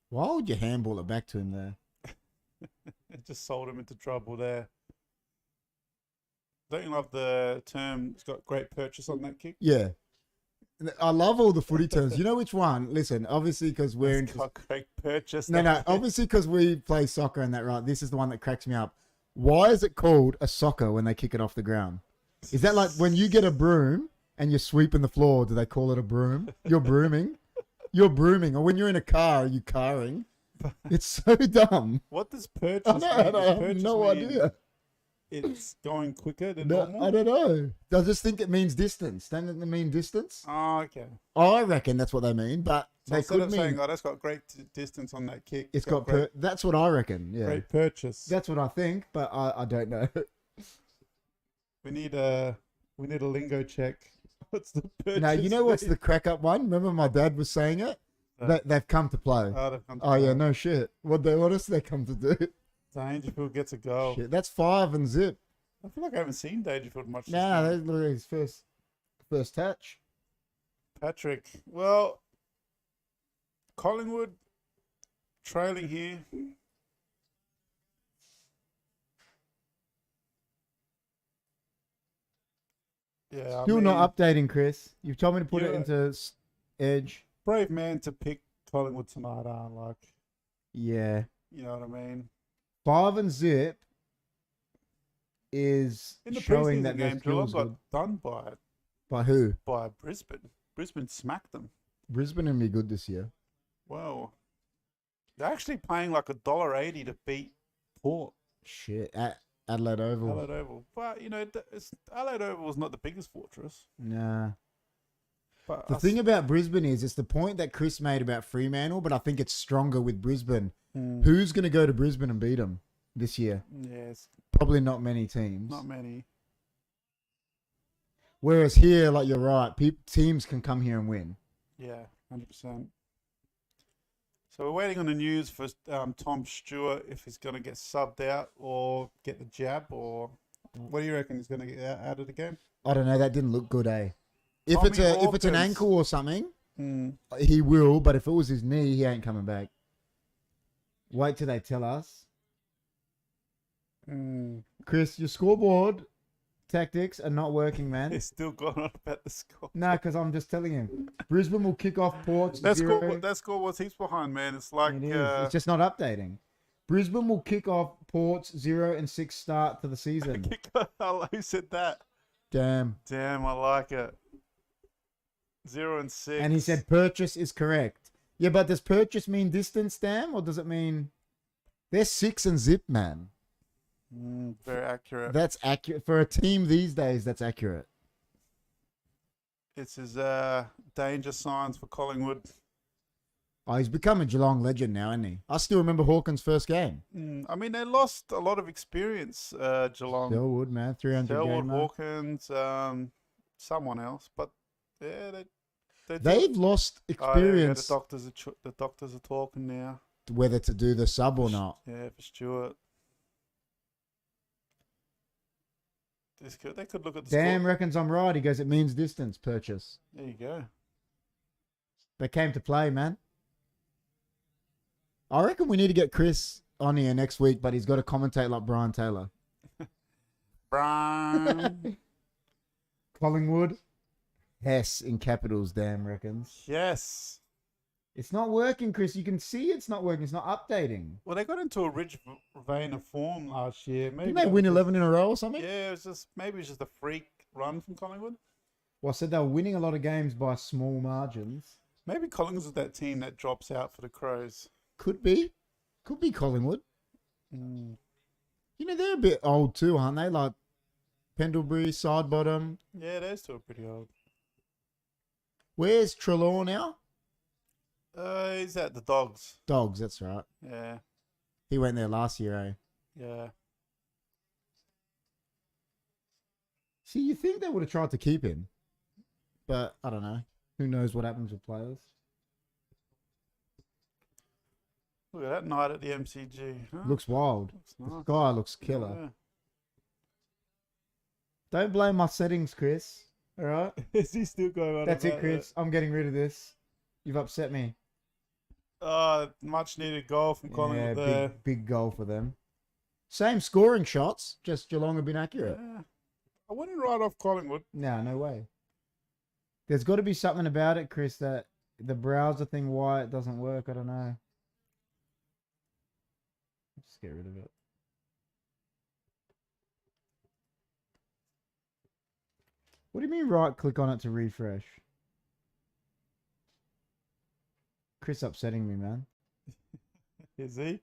Why would you handball it back to him there? It just sold him into trouble there. Don't you love the term? It's got great purchase on that kick. Yeah. I love all the footy terms. You know which one? Listen, obviously because we're It's got great purchase. No, obviously because we play soccer and that, right? This is the one that cracks me up. Why is it called a soccer when they kick it off the ground? Is that like when you get a broom and you're sweeping the floor, do they call it a broom? You're brooming. You're brooming. Or when you're in a car, are you carring? It's so dumb. What does purchase I mean? have Does purchase no mean idea. It's going quicker than No, normal? I don't know. I just think it means distance. Don't it mean distance? Oh, okay. I reckon that's what they mean, but So they instead could of mean saying, oh, that's got great distance on that kick. it's got that's what I reckon. Yeah, great purchase. that's what I think, but I don't know. We need a lingo check. What's the purchase? Now you know what's mean? the crack up one? Remember my dad was saying it. They've come to play. Oh yeah, no shit. What else they come to do? Dangerfield gets a goal. Shit, that's 5 and zip. I feel like I haven't seen Dangerfield much. Nah, this that's look at his first touch. Patrick. Well, Collingwood trailing here. Yeah, Still not updating, Chris. You've told me to put it into edge. brave man to pick Collingwood tonight, like, Yeah, you know what I mean? 5 and zip is In the showing preseason that their game, Geelong skills got good. done by By who? Brisbane. Brisbane smacked them. Brisbane will be good this year. Well, they're actually paying like $1.80 to beat Port. Shit. At Adelaide Oval. Adelaide Oval. But, Adelaide Oval was not the biggest fortress. Nah. But The thing about Brisbane is, it's the point that Chris made about Fremantle, but I think it's stronger with Brisbane. Who's going to go to Brisbane and beat them this year? Yes. Probably not many teams. Not many. Whereas here, like you're right, teams can come here and win. Yeah, 100%. So we're waiting on the news for Tom Stewart, if he's going to get subbed out or get the jab, or what do you reckon he's going to get out of the game? I don't know. That didn't look good, eh? If Tommy it's an Hawkins. ankle or something, he will. But if it was his knee, he ain't coming back. Wait till they tell us. Chris, your scoreboard tactics are not working, man. He's still going on about the score. No, because I'm just telling him. Brisbane will kick off Ports. That 0. score was heaps behind, man. It's like It is. It's just not updating. Brisbane will kick off Ports 0-6 start to the season. Who said that? Damn. Damn, I like it. 0-6. And he said purchase is correct. Yeah, but does purchase mean distance, damn? Or does it mean... They're 6 and zip, man. Very accurate. That's accurate. For a team these days, that's accurate. This is danger signs for Collingwood. Oh, he's become a Geelong legend now, isn't he? I still remember Hawkins' first game. I mean, they lost a lot of experience, Geelong. Selwood, man. 300 Selwood, gamer. Hawkins, someone else. But, yeah, They've lost experience. the doctors are talking now. Whether to do the sub or not. Yeah, for Stewart. They could look at the Dan score. reckons I'm right. He goes, it means distance purchase. There you go. They came to play, man. I reckon we need to get Chris on here next week, but he's got to commentate like Brian Taylor. Brian. Collingwood. Hess in capitals, Dan reckons. Yes. It's not working, Chris. You can see it's not working. It's not updating. Well, they got into a rich vein of form last year. Maybe Didn't they win 11 in a row or something? Yeah, maybe it's just a freak run from Collingwood. Well, I said they were winning a lot of games by small margins. Maybe Collingwood is that team that drops out for the Crows. Could be. Could be Collingwood. You know, they're a bit old too, aren't they? Like Pendlebury, Sidebottom. Yeah, those two are pretty old. Where's Trelaw now? He's at the Dogs. Dogs, that's right. Yeah. He went there last year, eh? Yeah. See, you think they would have tried to keep him. But, I don't know. Who knows what happens with players. Look at that night at the MCG. Huh? Looks wild. Looks nice. The guy looks killer. Yeah. Don't blame my settings, Chris. All right? Is he still going on? That's it, about Chris. I'm getting rid of this. You've upset me. Much needed goal from Collingwood there. Big goal for them. Same scoring shots, just Geelong have been accurate. Yeah. I wouldn't write off Collingwood. No way. There's got to be something about it, Chris, that the browser thing, why it doesn't work, I don't know. Just get rid of it. What do you mean right click on it to refresh? Chris upsetting me, man. Is he?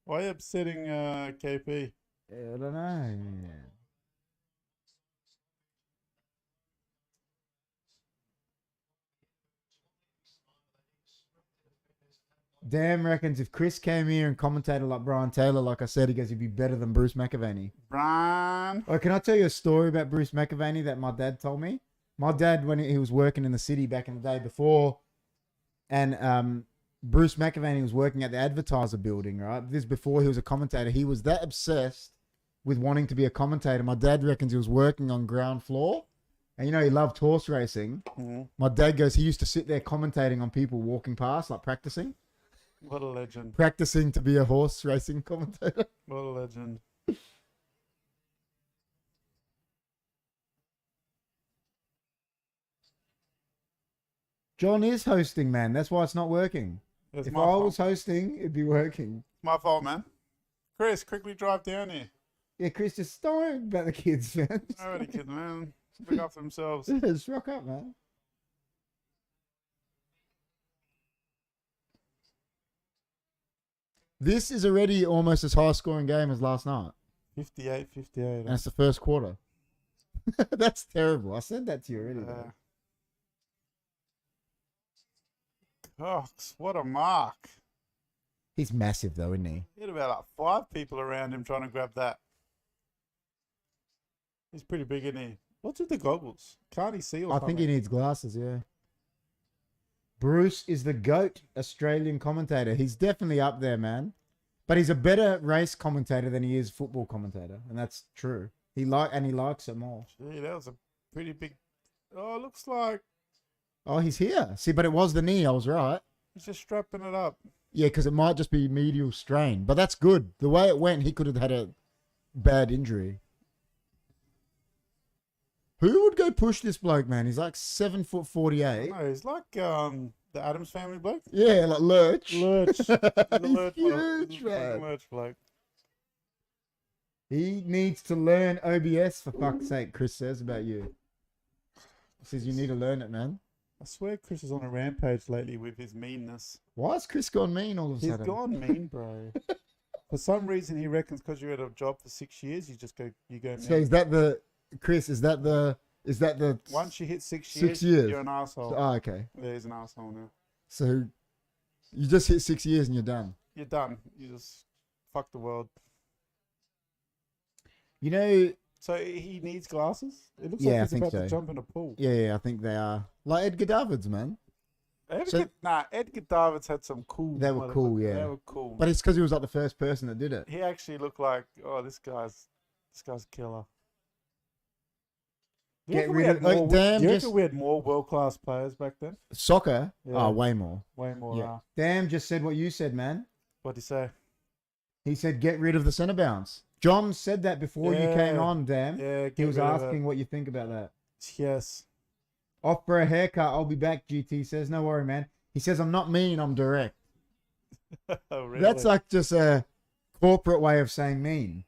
Why are you upsetting KP? I don't know. Yeah. Dan reckons if Chris came here and commentated like Brian Taylor, like I said, he goes, he'd be better than Bruce McAvaney. Brian. Oh, can I tell you a story about Bruce McAvaney that my dad told me? My dad, when he was working in the city back in the day before, and Bruce McAvaney was working at the Advertiser building, right? This is before he was a commentator. He was that obsessed with wanting to be a commentator. My dad reckons he was working on ground floor. And, you know, he loved horse racing. Mm-hmm. My dad goes, he used to sit there commentating on people walking past, like practicing. What a legend. Practicing to be a horse racing commentator. What a legend. John is hosting, man. That's why it's not working. It's If my I fault. was hosting, it'd be working. My fault, man. Chris, quickly drive down here. Yeah, Chris, just don't worry about the kids, man. Alrighty, kids, man. Look after themselves. Just rock up, man. This is already almost as high scoring game as last night. 58-58. And it's the first quarter. That's terrible. I said that to you already. Cox, what a mark. He's massive though, isn't he? He had about like 5 people around him trying to grab that. He's pretty big, isn't he? What's with the goggles? Can't he see or I something? think he needs glasses, yeah. Bruce is the GOAT Australian commentator. He's definitely up there, man. But he's a better race commentator than he is football commentator, and that's true. He likes it more. Gee, that was a pretty big. Oh, it looks like Oh, he's here. See, but it was the knee. I was right. he's just strapping it up. Yeah, because it might just be medial strain, but that's good. The way it went, he could have had a bad injury. Who would go push this bloke, man? He's like 7'48". No, he's like the Adams Family bloke. Yeah, like Lurch. Lurch. He's He's huge, man. Lurch bloke. He needs to learn OBS, for fuck's sake, Chris says about you. He says you need to learn it, man. I swear Chris is on a rampage lately with his meanness. Why has Chris gone mean all of a He's sudden? gone mean, bro. For some reason, he reckons because you're at a job for 6 years, you go mean. So is that the Chris? Is that the Once you hit 6 6 years, years. you're an asshole. Oh, okay. Yeah, he's an asshole now. So you just hit 6 years and you're done. You're done. You just fuck the world. You know, So he needs glasses? It looks Yeah, I like he's think about so. to jump in a pool. yeah, I think they are like Edgar Davids, man. Edgar Davids had some cool. They were cool, yeah. They were cool. But it's because he was like the first person that did it. He actually looked like, oh, this guy's a killer. Get rid of like, damn. Do you Just reckon we had more world-class players back then? soccer. Yeah. Oh, way more. Way more. Yeah. Damn just said what you said, man. What'd he say? He said get rid of the centre bounce. John said that before you came Yeah. on, damn. Yeah, He was rid of asking what you think about that. it. Yes. Off for a haircut. I'll be back, GT says. No worry, man. He says, I'm not mean, I'm direct. Oh, really? That's like just a corporate way of saying mean.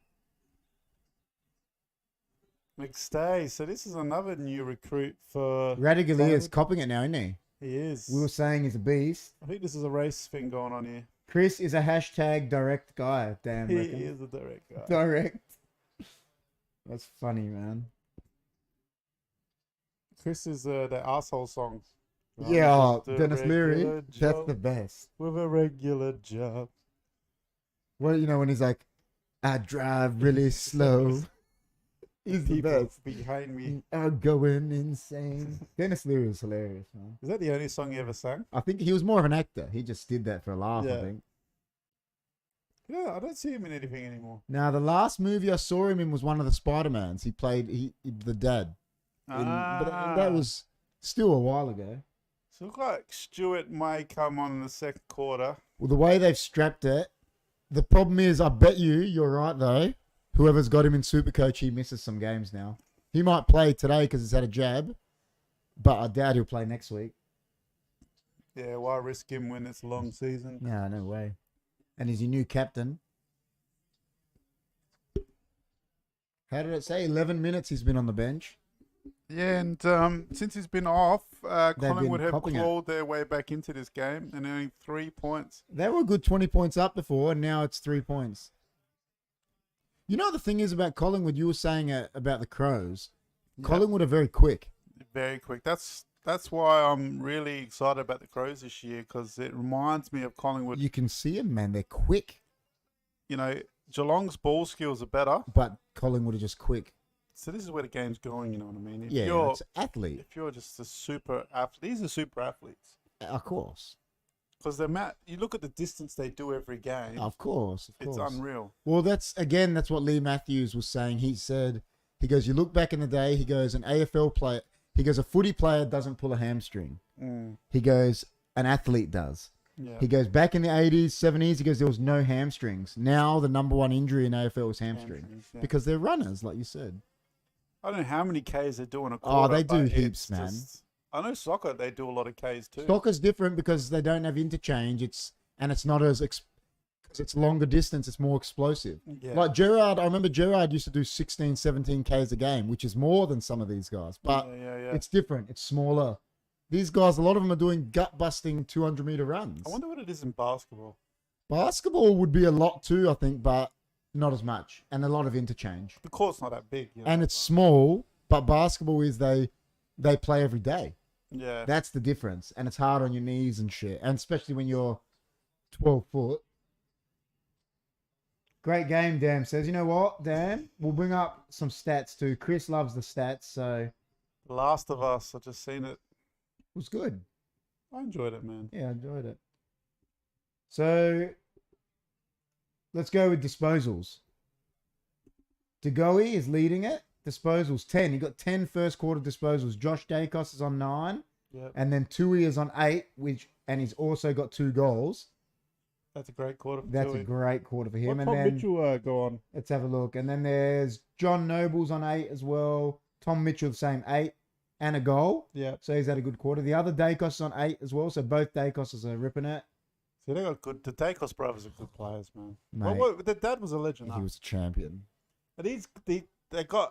McStay. So this is another new recruit for. Radical is Collingwood. copping it now, isn't he? He is. We were saying he's a beast. I think this is a race thing going on here. Chris is a hashtag direct guy. Damn, He reckon. is a direct guy. Direct. That's funny, man. Chris is the asshole song. Yeah, I'm just a Dennis Leary. regular That's Joe the best. with a regular job. Well, you know when he's like, I drive really slow. He's the People best. behind me. I'm going insane. Dennis Leary is hilarious, man. Is that the only song you ever sang? I think he was more of an actor. He just did that for a laugh, I Yeah. think. Yeah, I don't see him in anything anymore. Now, the last movie I saw him in was one of the Spider-Mans. He played the dad. But that was still a while ago. So it look like Stewart may come on in the second quarter. Well, the way they've strapped it, the problem is, I bet you're right though. Whoever's got him in Supercoach, he misses some games now. He might play today because he's had a jab, but I doubt he'll play next week. Yeah, why risk him when it's a long season? No, no way. And he's your new captain. How did it say? 11 minutes he's been on the bench. Yeah, and since he's been off, Collingwood been have copping it. clawed their way back into this game and earning 3 points. They were a good 20 points up before, and now it's 3 points. You know the thing is about Collingwood, you were saying about the Crows. Yep. Collingwood are very quick. Very quick. That's why I'm really excited about the Crows this year, because it reminds me of Collingwood. You can see them, man. They're quick. You know, Geelong's ball skills are better. But Collingwood are just quick. So this is where the game's going, you know what I mean? Yeah, it's athlete. If you're just a super athlete, these are super athletes. Of course. Because you look at the distance they do every game, Of course. it's unreal. Well, that's what Lee Matthews was saying. He said, he goes, you look back in the day, he goes, an AFL player, he goes, a footy player doesn't pull a hamstring. He goes, an athlete does. Yeah. He goes, back in the 80s, 70s, he goes, there was no hamstrings. Now the number one injury in AFL is hamstring. Yeah. Because they're runners, like you said. I don't know how many Ks they do in a Oh, quarter. they do but heaps, it's man. I know soccer, they do a lot of Ks too. Soccer's different because they don't have interchange. It's not as because it's longer distance. It's more explosive. Yeah. Like Gerard, I remember Gerard used to do 16, 17 Ks a game, which is more than some of these guys. But it's different. It's smaller. These guys, a lot of them are doing gut-busting 200-meter runs. I wonder what it is in basketball. Basketball would be a lot too, I think, but not as much. And a lot of interchange. The court's not that big. You know, and it's small, but basketball is they play every day. Yeah. That's the difference. And it's hard on your knees and shit. And especially when you're 12 foot. Great game, Dan says. You know what, Dan? We'll bring up some stats too. Chris loves the stats, so... Last of Us, I've just seen it. It was good. I enjoyed it, man. Yeah, I enjoyed it. So, let's go with disposals. DeGoey is leading it. Disposals, 10. He got 10 first quarter disposals. Josh Dacos is on 9. Yep. And then Tui is on 8, and he's also got 2 goals. That's a great quarter for That's Tui. a great quarter for him. What And Tom then Mitchell go on? let's have a look. And then there's John Noble's on 8 as well. Tom Mitchell, the same 8 and a goal. Yeah. So he's had a good quarter. The other Dacos is on 8 as well. So both Dacos are ripping it. See, they got good. The Dacos brothers are good players, man. Mate, Well, the dad was a legend. he was a champion. And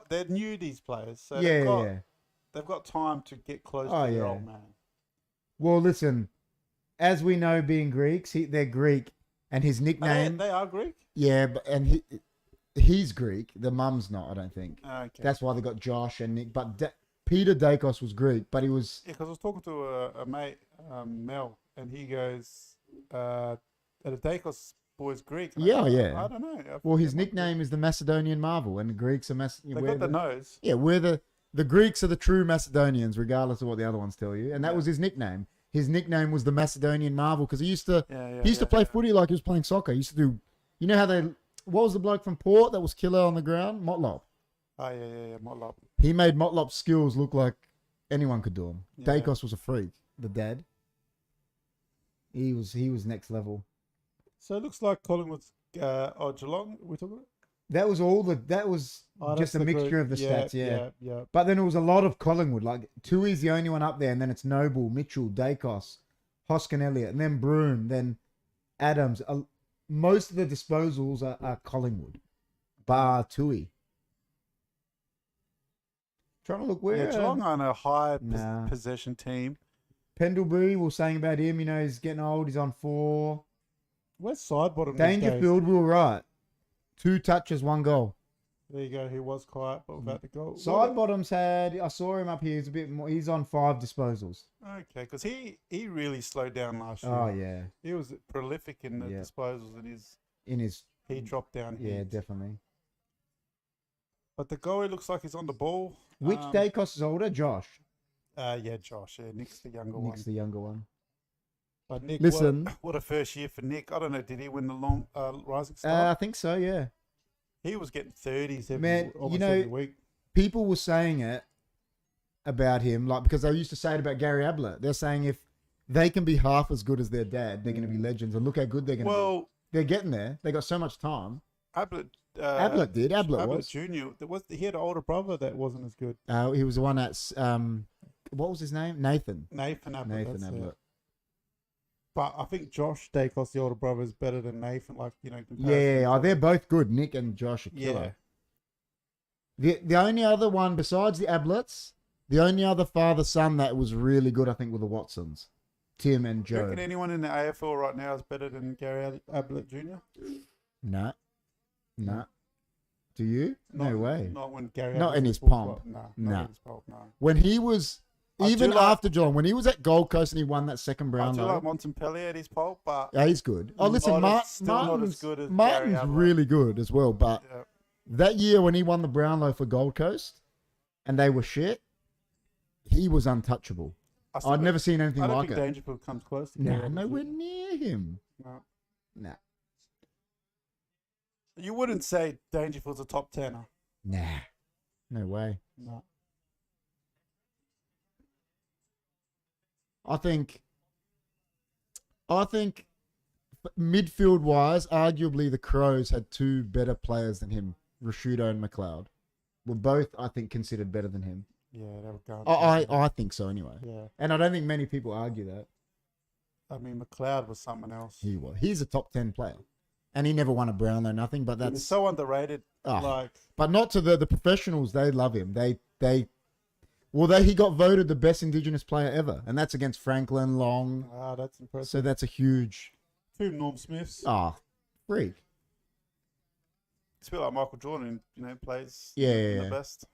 they're new, these players. So Yeah. they've got time to get close Oh, to their yeah. old man. Well, listen, as we know, being Greeks, they're Greek, and his nickname. They are Greek? Yeah, and he's Greek. The mum's not, I don't think. Okay. That's why they got Josh and Nick. But Peter Dacos was Greek, but he was. Yeah, because I was talking to a mate, Mel, and he goes, "Are the Dacos boys Greek?" And Yeah, I go, yeah. I don't know. Well, his nickname is the Macedonian Marvel, and the Greeks are They got the nose. Yeah, we're the Greeks are the true Macedonians, regardless of what the other ones tell you. And that was his nickname. His nickname was the Macedonian Marvel because he used to play footy like he was playing soccer. He used to do, you know how what was the bloke from Port that was killer on the ground? Motlop. Oh, yeah, Motlop. He made Motlop's skills look like anyone could do them. Yeah. Dacos was a freak, the dad. He was next level. So it looks like Collingwood's, Geelong, we're talking about? That was just a mixture of the stats, Yeah. But then it was a lot of Collingwood. Like Tui's the only one up there, and then it's Noble, Mitchell, Dacos, Hoskin Elliott, and then Broome, then Adams. Most of the disposals are Collingwood, bar Tui. Trying to look where. Yeah, Geelong on a high Nah. possession team. Pendlebury, we were saying about him, he's getting old, he's on 4. Where's Sidebottom these days? Dangerfield, we were right. 2 touches, 1 goal. There you go. He was quiet, but without the goal. Sidebottom's I saw him up here, he's a bit more, he's on 5 disposals. Okay, because he really slowed down last year. Oh, yeah. He was prolific in the disposals, and he dropped down. Yeah, definitely. But the goalie looks like he's on the ball. Which Dacos is older? Josh. Yeah, Josh. Yeah, Nick's the younger one. Nick's the younger one. But Nick, Listen. what a first year for Nick. I don't know, did he win the long Rising Star? I think so, yeah. He was getting 30s Man, every week. People were saying it about him, like because they used to say it about Gary Ablett. They're saying if they can be half as good as their dad, they're going to be legends. And look how good they're going to be. They're getting there. They got so much time. Ablett did. Ablett was. Junior. He had an older brother that wasn't as good. He was the one that's what was his name? Nathan Ablett. Ablett. But I think Josh Dacos, the older brother, is better than Nathan. Yeah, they're both good. Nick and Josh are killer. The only other one besides the Abletts, the only other father-son that was really good, I think, were the Watsons, Tim and Do you Joe. reckon anyone in the AFL right now is better than Gary Ablett Jr.? Nah. Do you? No way. Not when Gary. Not Ablett in his was pomp. Not Nah. in his pomp, no. When he was, even after Geelong, when he was at Gold Coast and he won that second I Brownlow. do like Montempellier at his pomp, but Yeah, he's good. Oh, listen, still not as good as Gary Martin's Ablett. really good as well. But Yeah. that year when he won the Brownlow for Gold Coast and they were shit, he was untouchable. I'd never seen anything I don't like think it. Dangerfield comes close to Gary Nah, Ablett nowhere Jr. near him. No. Nah. You wouldn't say Dangerfield's a top 10er. Nah. No way. No. I think midfield wise, arguably the Crows had 2 better players than him, Rashudo and McLeod. Were both, I think, considered better than him. Yeah, they were going. I think so anyway. Yeah. And I don't think many people argue that. I mean, McLeod was something else. He was. He's a top 10 player. And he never won a Brownlow, nothing. But He's that's so underrated. but not to the professionals. They love him. He got voted the best Indigenous player ever, and that's against Franklin Long. That's impressive. So that's a huge. 2 Norm Smiths. Freak. It's a bit like Michael Jordan, plays the best.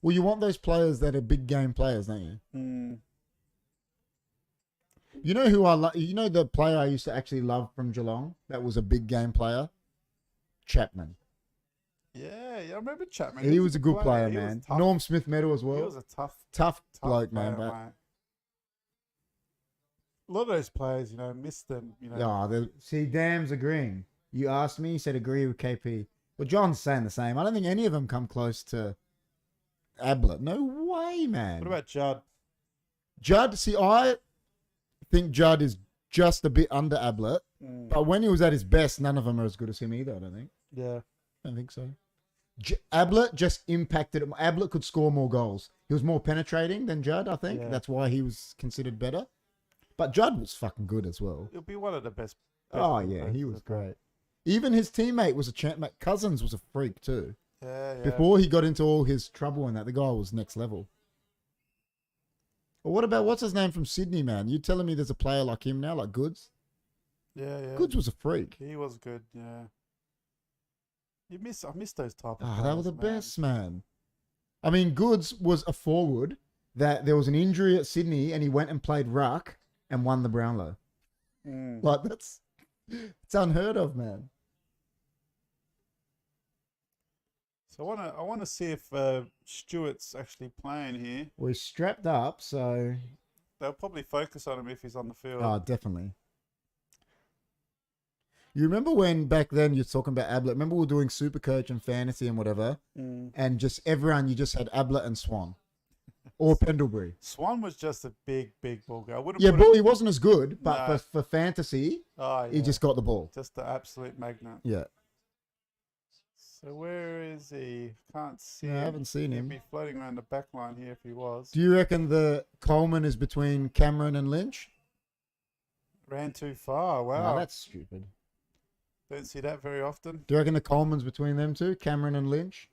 Well, you want those players that are big game players, don't you? You know who I love? You know the player I used to actually love from Geelong that was a big game player? Chapman. Yeah, I remember Chapman. He was a good player, man. Norm Smith medal as well. He was a tough bloke, player, man. But a lot of those players, missed them. See, Dam's agreeing. You asked me, he said agree with KP. Well, John's saying the same. I don't think any of them come close to Ablett. No way, man. What about Judd? Judd, see, I think Judd is just a bit under Ablett. But when he was at his best, none of them are as good as him either, I don't think. Yeah. I don't think so. Ablett just impacted him. Ablett could score more goals. He was more penetrating than Judd, I think. Yeah. That's why he was considered better. But Judd was fucking good as well. He'll be one of the best. Oh, yeah, he was great. Even his teammate was a champ. Cousins was a freak too. Yeah. Before he got into all his trouble and that, the guy was next level. Well, what about, what's his name from Sydney, man? You telling me there's a player like him now, like Goods? Yeah. Goods was a freak. He was good, yeah. I miss those type of players, they were the best, man. I mean, Goods was a forward that there was an injury at Sydney and he went and played ruck and won the Brownlow. Like, it's unheard of, man. So I want to see if Stewart's actually playing here. Well, he's strapped up, so They'll probably focus on him if he's on the field. Oh, definitely. You remember when back then you're talking about Ablett? Remember we were doing Supercoach and Fantasy and whatever, and just everyone, you just had Ablett and Swan, or Pendlebury. Swan was just a big ball guy. He wasn't as good, but for Fantasy, he just got the ball. Just the absolute magnet. Yeah. So where is he? Can't see him. I haven't seen him. He'd be floating around the back line here if he was. Do you reckon the Coleman is between Cameron and Lynch? Ran too far. Wow. No, that's stupid. Don't see that very often. Do you reckon the Coleman's between them two, Cameron and Lynch?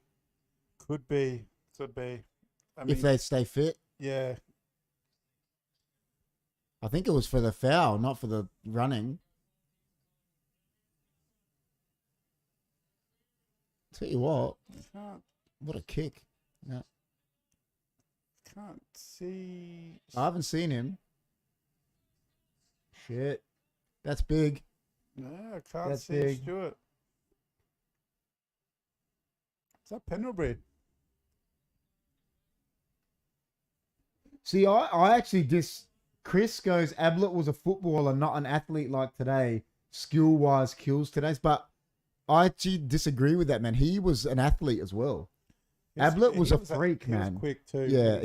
Could be. I mean, if they stay fit? Yeah. I think it was for the foul, not for the running. Tell you what. What a kick. Yeah. Can't see. I haven't seen him. Shit. That's big. No, I can't see big. Stewart. Is that Pendlebury? See, I actually Chris goes, Ablett was a footballer, not an athlete like today. Skill-wise kills today's. But I actually disagree with that, man. He was an athlete as well. Ablett was a freak, man. He was quick too. Yeah,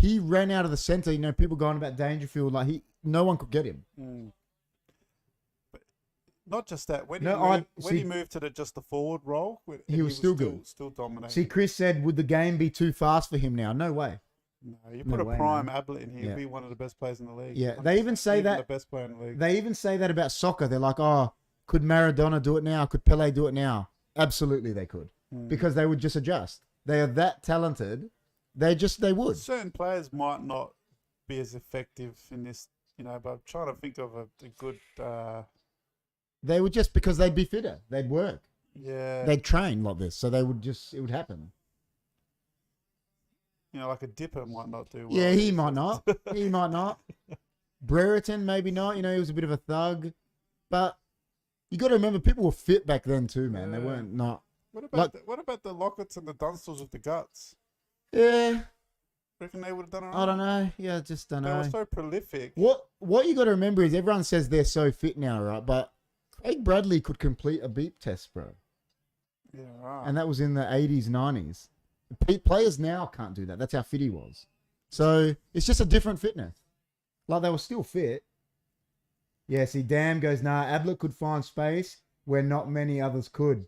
he ran out of the centre. You know, people going about Dangerfield, like no one could get him. But not just that. When he moved to just the forward role, he was still good. Still dominating. See, Chris said, would the game be too fast for him now? No way. No, you put prime Ablett in here, he'd be one of the best players in the league. Yeah, they even say that. The best player in the league. They even say that about soccer. They're like, oh, could Maradona do it now? Could Pele do it now? Absolutely, they could, because they would just adjust. They are that talented. They would. Certain players might not be as effective in this, but I'm trying to think of a good. They would just, because they'd be fitter. They'd work. Yeah. They'd train like this, so it would happen. Like a Dipper might not do well. Yeah, he might not. He might not. Brereton, maybe not. He was a bit of a thug. But you got to remember, people were fit back then too, man. They weren't not. What about the Locketts and the Dunstals with the guts? Yeah. Reckon they would have done it right? I don't know. Yeah, just don't know. They were so prolific. What you got to remember is everyone says they're so fit now, right? But Craig Bradley could complete a beep test, bro. Yeah, right. And that was in the 80s, 90s. Players now can't do that. That's how fit he was. So it's just a different fitness. Like, they were still fit. Yeah, see, Dam goes, nah, Ablett could find space where not many others could.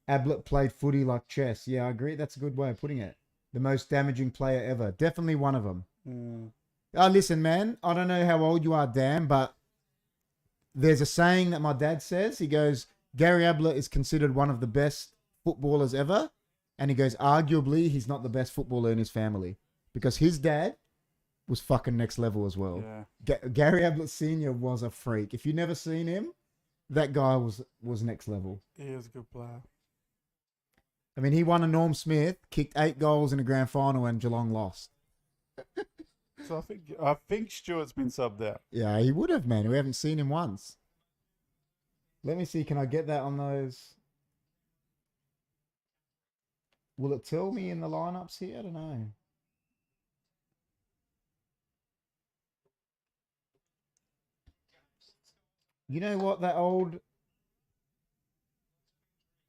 Ablett played footy like chess. Yeah, I agree. That's a good way of putting it. The most damaging player ever. Definitely one of them. Listen, man, I don't know how old you are, Dam, but there's a saying that my dad says. He goes, Gary Ablett is considered one of the best footballers ever. And he goes, arguably, he's not the best footballer in his family. Because his dad was fucking next level as well. Yeah. Gary Ablett Sr. was a freak. If you've never seen him, that guy was next level. He was a good player. I mean, he won a Norm Smith, kicked 8 goals in a grand final, and Geelong lost. So I think Stewart's been subbed out. Yeah, he would have, man. We haven't seen him once. Let me see. Can I get that on those? Will it tell me in the lineups here? I don't know. You know what?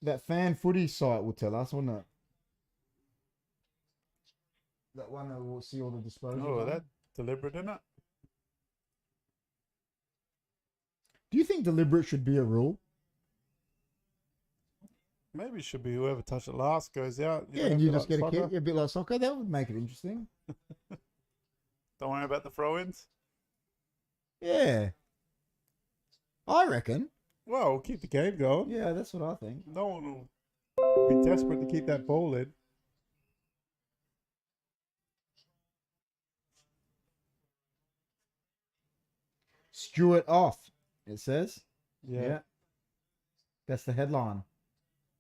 That fan footy site will tell us, wouldn't it? That one that will see all the disposals. Oh, on. that deliberate, isn't it? Do you think deliberate should be a rule? Maybe it should be whoever touched it last goes out. Yeah, and you just get a kick. A bit like soccer. That would make it interesting. Don't worry about the throw-ins. Yeah. I reckon. Well, we'll keep the game going. Yeah, that's what I think. No one will be desperate to keep that ball in. Stewart off, it says. Yeah. That's the headline.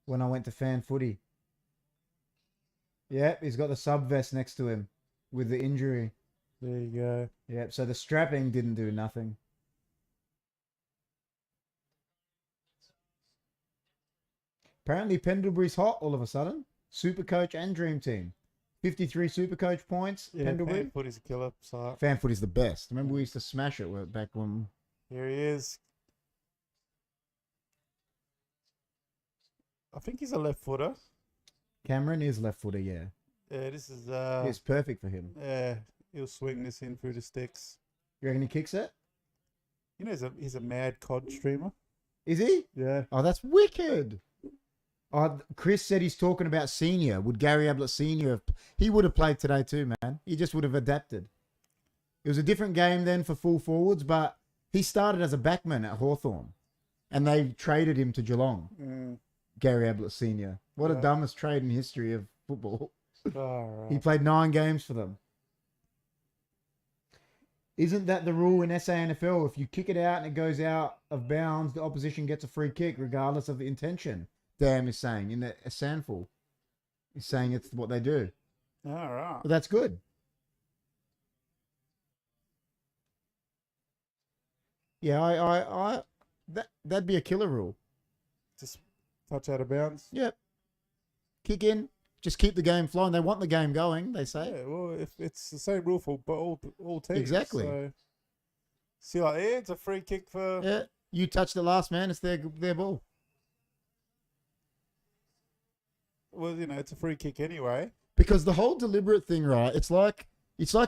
When I went to fan footy. Yep, he's got the sub vest next to him with the injury. There you go. Yep, so the strapping didn't do nothing. Apparently Pendlebury's hot all of a sudden. Supercoach and Dream Team. 53 Supercoach points. Yeah, Pendlebury. fan footy's a killer. So Fan footy's the best. Remember we used to smash it back when... here he is. I think he's a left footer. Cameron is left footer, yeah. Yeah, this is It's perfect for him. yeah, he'll swing this in through the sticks. You reckon he kicks it? You know, he's a mad COD streamer. Is he? Yeah. Oh, that's wicked. Chris said he's talking about senior. Would Gary Ablett Senior have... He would have played today too, man. He just would have adapted. It was a different game then for full forwards, but he started as a backman at Hawthorn, and they traded him to Geelong. Gary Ablett Senior. What a dumbest trade in history of football. Right. He played 9 games for them. Isn't that the rule in SANFL? If you kick it out and it goes out of bounds, the opposition gets a free kick regardless of the intention. Damn is saying in a Sandful. He's saying it's what they do. All right. Well, that's good. Yeah, that'd be a killer rule. Just touch out of bounds. Yep. Kick in. Just keep the game flowing. They want the game going, they say. Yeah, well, if it's the same rule for all teams. Exactly. So, see, like, yeah, it's a free kick for... Yeah. You touched it last, man. It's their ball. Well, you know, it's a free kick anyway. Because the whole deliberate thing, right? It's like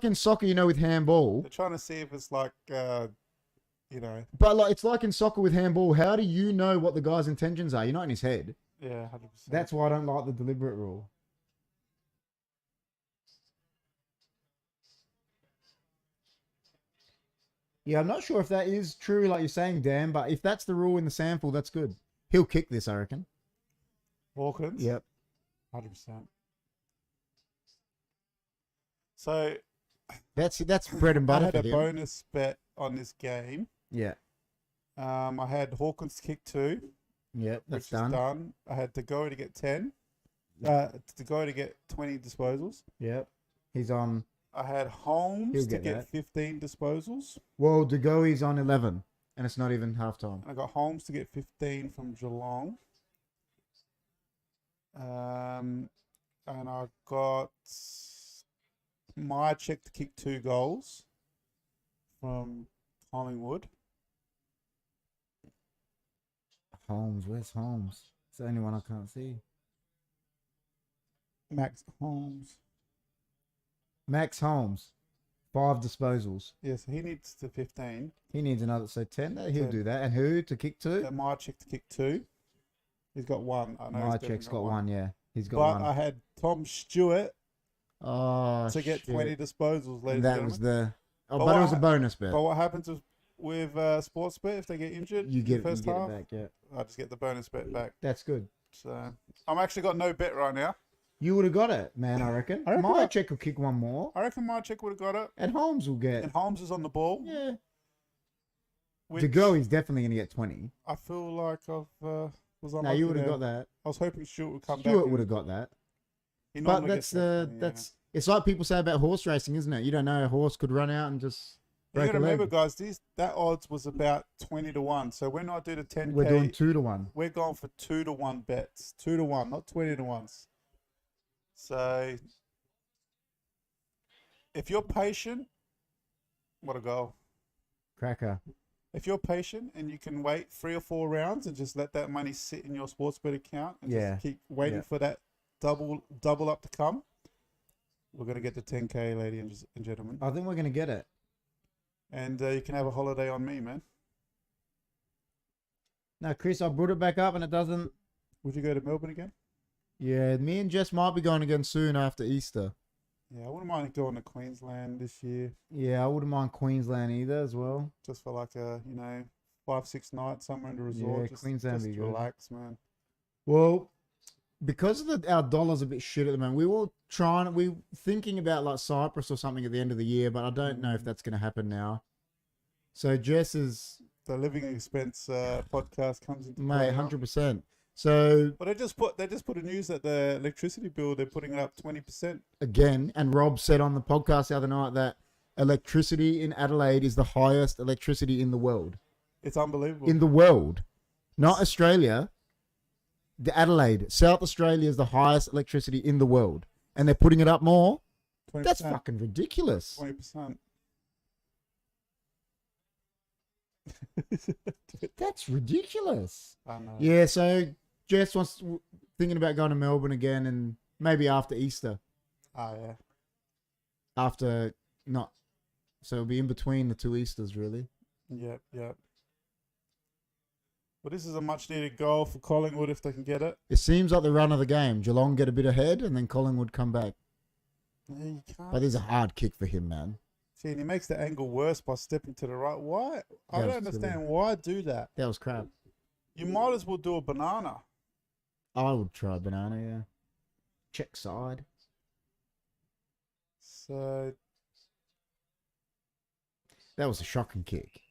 in soccer, you know, with handball. They're trying to see if it's like, you know... But like it's like in soccer with handball. How do you know what the guy's intentions are? You're not in his head. Yeah, 100%. That's why I don't like the deliberate rule. Yeah, I'm not sure if that is true, like you're saying, Dan, but if that's the rule in the sample, that's good. He'll kick this, I reckon. Hawkins? Yep. 100%. So... That's bread and butter I had for a him. bonus bet on this game. Yeah. I had Hawkins to kick 2. Yep, that's which is done. I had to go to get 10. To go to get 20 disposals. Yep. He's on... I had Holmes to get 15 disposals. Well, Degoe's on 11, and it's not even halftime. I got Holmes to get 15 from Geelong. And I got my check to kick 2 goals from Collingwood. Holmes, where's Holmes? It's the only one I can't see. Max Holmes. Max Holmes, 5 disposals. Yes, he needs to 15. He needs another, so 10. He'll 10. do that. And who to kick 2? My check to kick 2. He's got 1. I know. My check's got 1. Yeah, he's got but 1. I had Tom Stewart Oh, to get 20 disposals. Ladies that and was gentlemen. the. Oh, but it was a bonus bet. But what happens is with Sportsbet if they get injured You in get the first it half. back. Yeah, I just get the bonus bet back. that's good. So I'm actually got no bet right now. You would have got it, man. I reckon. I reckon My I- check will kick one more, I reckon my chick would have got it. and Holmes will get. And Holmes is on the ball. Yeah, Which the girl is definitely going to get 20. I feel like I've was on. No, you would have got that. I was hoping Stuart would come back. Stuart and would have got that. he But normally that's gets that 20, that's it's like people say about horse racing, isn't it? You don't know a horse could run out and just You break gotta a leg. remember, guys, that odds was about 20 to 1. So when I do the 10K, We're doing 2 to 1. we're going for 2 to 1 bets. 2 to 1, not 20 to 1s. So if you're patient, what a goal. Cracker. If you're patient and you can wait 3 or 4 rounds and just let that money sit in your sportsbet account and Yeah. just keep waiting Yeah. for that double up to come, we're going to get the 10K, ladies and gentlemen. I think we're going to get it. And you can have a holiday on me, man. No, Chris, I brought it back up and it doesn't. Would you go to Melbourne again? Yeah, me and Jess might be going again soon after Easter. Yeah, I wouldn't mind going to Queensland this year, Yeah, I wouldn't mind Queensland either as well. just for like a 5-6 nights somewhere in the resort. Yeah, just, Queensland just would be good. relax, man. Well, because of our dollar's a bit shit at the moment, we were thinking about like Cyprus or something at the end of the year, but I don't know if that's going to happen now. So Jess is, The living expense podcast comes into mate, play now. 100%. So Well, they just put a news that the electricity bill, they're putting it up 20%. again, and Rob said on the podcast the other night that electricity in Adelaide is the highest electricity in the world. It's unbelievable. In the world, not Australia. The Adelaide, South Australia is the highest electricity in the world, and they're putting it up more. 20%. That's fucking ridiculous. 20%. That's ridiculous. I know. Yeah, so Jess wants thinking about going to Melbourne again, and maybe after Easter. Oh, yeah. After not, so it'll be in between the 2 Easters, really. Yep. Well, this is a much needed goal for Collingwood if they can get it. It seems like the run of the game. Geelong get a bit ahead, and then Collingwood come back. Yeah, you can't. But there's a hard kick for him, man. See, and he makes the angle worse by stepping to the right. Why? I That don't was understand. silly. Why do that? That was crap. You might as well do a banana. I would try banana, yeah. Check side. So, That was a shocking kick.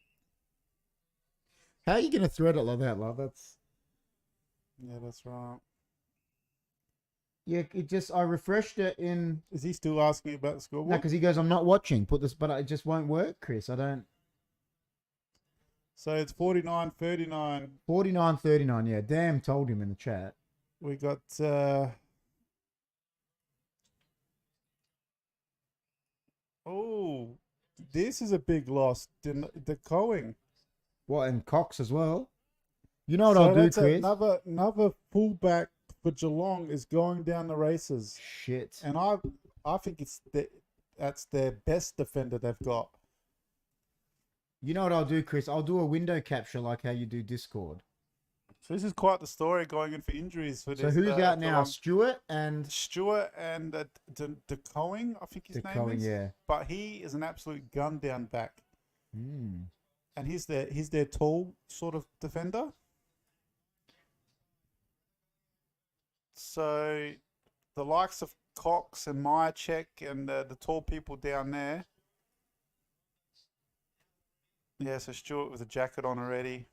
How are you going to thread it like that, love? That's... yeah, that's right. Yeah, it just... I refreshed it in... Is he still asking about the No, scoreboard? because he goes, I'm not watching. Put this... But it just won't work, Chris. I don't... So it's 49-39. 49-39, yeah. Damn told him in the chat. We got oh, this is a big loss. The Coing. What, and Cox as well? You know what So I'll do, that's Chris? another fullback for Geelong is going down the races, Shit. and I think that's their best defender they've got. You know what I'll do, Chris? I'll do a window capture like how you do Discord. So this is quite the story going in for injuries for So this. who's out now? Geelong. Stewart and... Stuart and De Coing, I think his name Cohen, is. yeah. But he is an absolute gun down back. Mm. And he's their tall sort of defender. So the likes of Cox and Myercheck and the tall people down there. Yeah, so Stuart with a jacket on already.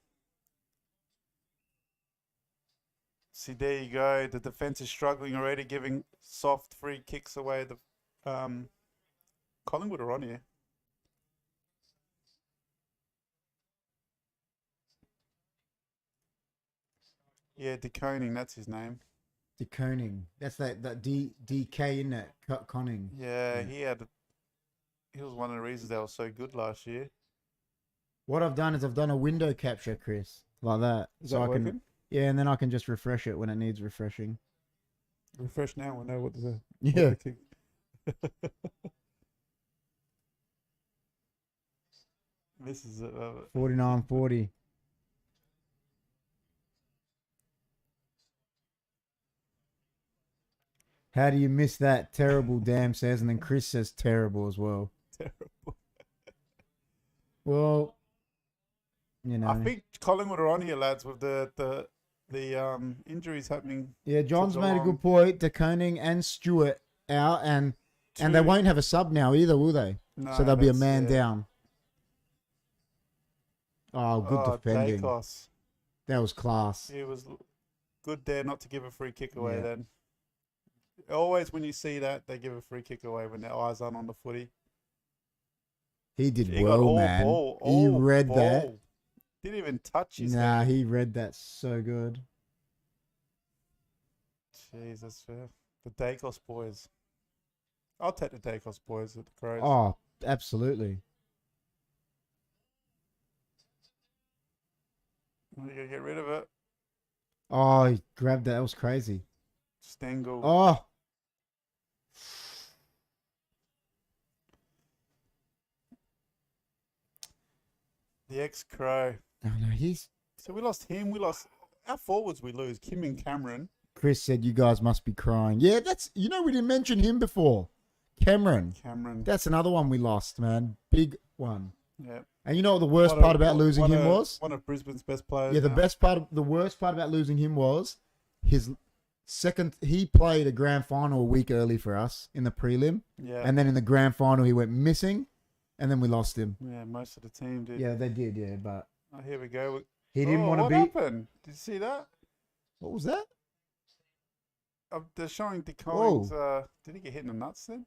See, there you go. The defense is struggling already, giving soft free kicks away. The Collingwood are on here. Yeah, DeConing, that's his name. DeConing. That's that DK, isn't it? Conning. Yeah, Yeah. he was one of the reasons they were so good last year. What I've done is I've done a window capture, Chris. Like that. Is So that I working? can... Yeah, and then I can just refresh it when it needs refreshing. Refresh now, we know what the Yeah. what the kick. This is 49-40. How do you miss that? Terrible, damn says, and then Chris says terrible as well. terrible. Well, You know. I think Collingwood are on here, lads, with the injuries happening. Yeah, John's made a Geelong. good point. De Koning and Stewart out, and they Two- won't have a sub now either, will they? No, So there'll be a that's- man yeah. down. Oh, good defending. Dacos. That was class. He was good there not to give a free kick away Yeah. then. Always when you see that, they give a free kick away when their eyes aren't on the footy. He did He got well, all man. ball, He all read ball. that. Didn't even touch his Nah, head. he read that so good. Jeez, that's fair. The Dacos boys. I'll take the Dacos boys at the Crows. Oh, absolutely. You gotta get rid of it. Oh, he grabbed that. That was crazy. Stengel. Oh, The ex-Crow. oh no, he's. So we lost him. We lost our forwards. We lose Kim and Cameron. Chris said you guys must be crying. Yeah, that's. You know, we didn't mention him before. Cameron. That's another one we lost, man. Big one. Yeah. And you know what the worst part about losing him was? One of Brisbane's best players. Yeah, the now. worst part about losing him was his second. He played a grand final a week early for us in the prelim, Yeah. and then in the grand final he went missing, and then we lost him. Yeah, most of the team did. Yeah, they did. Yeah, but Oh, here we go. he didn't want to What be. happened? Did you see that? What was that? They're showing De Collins. Did he get hit in the nuts then?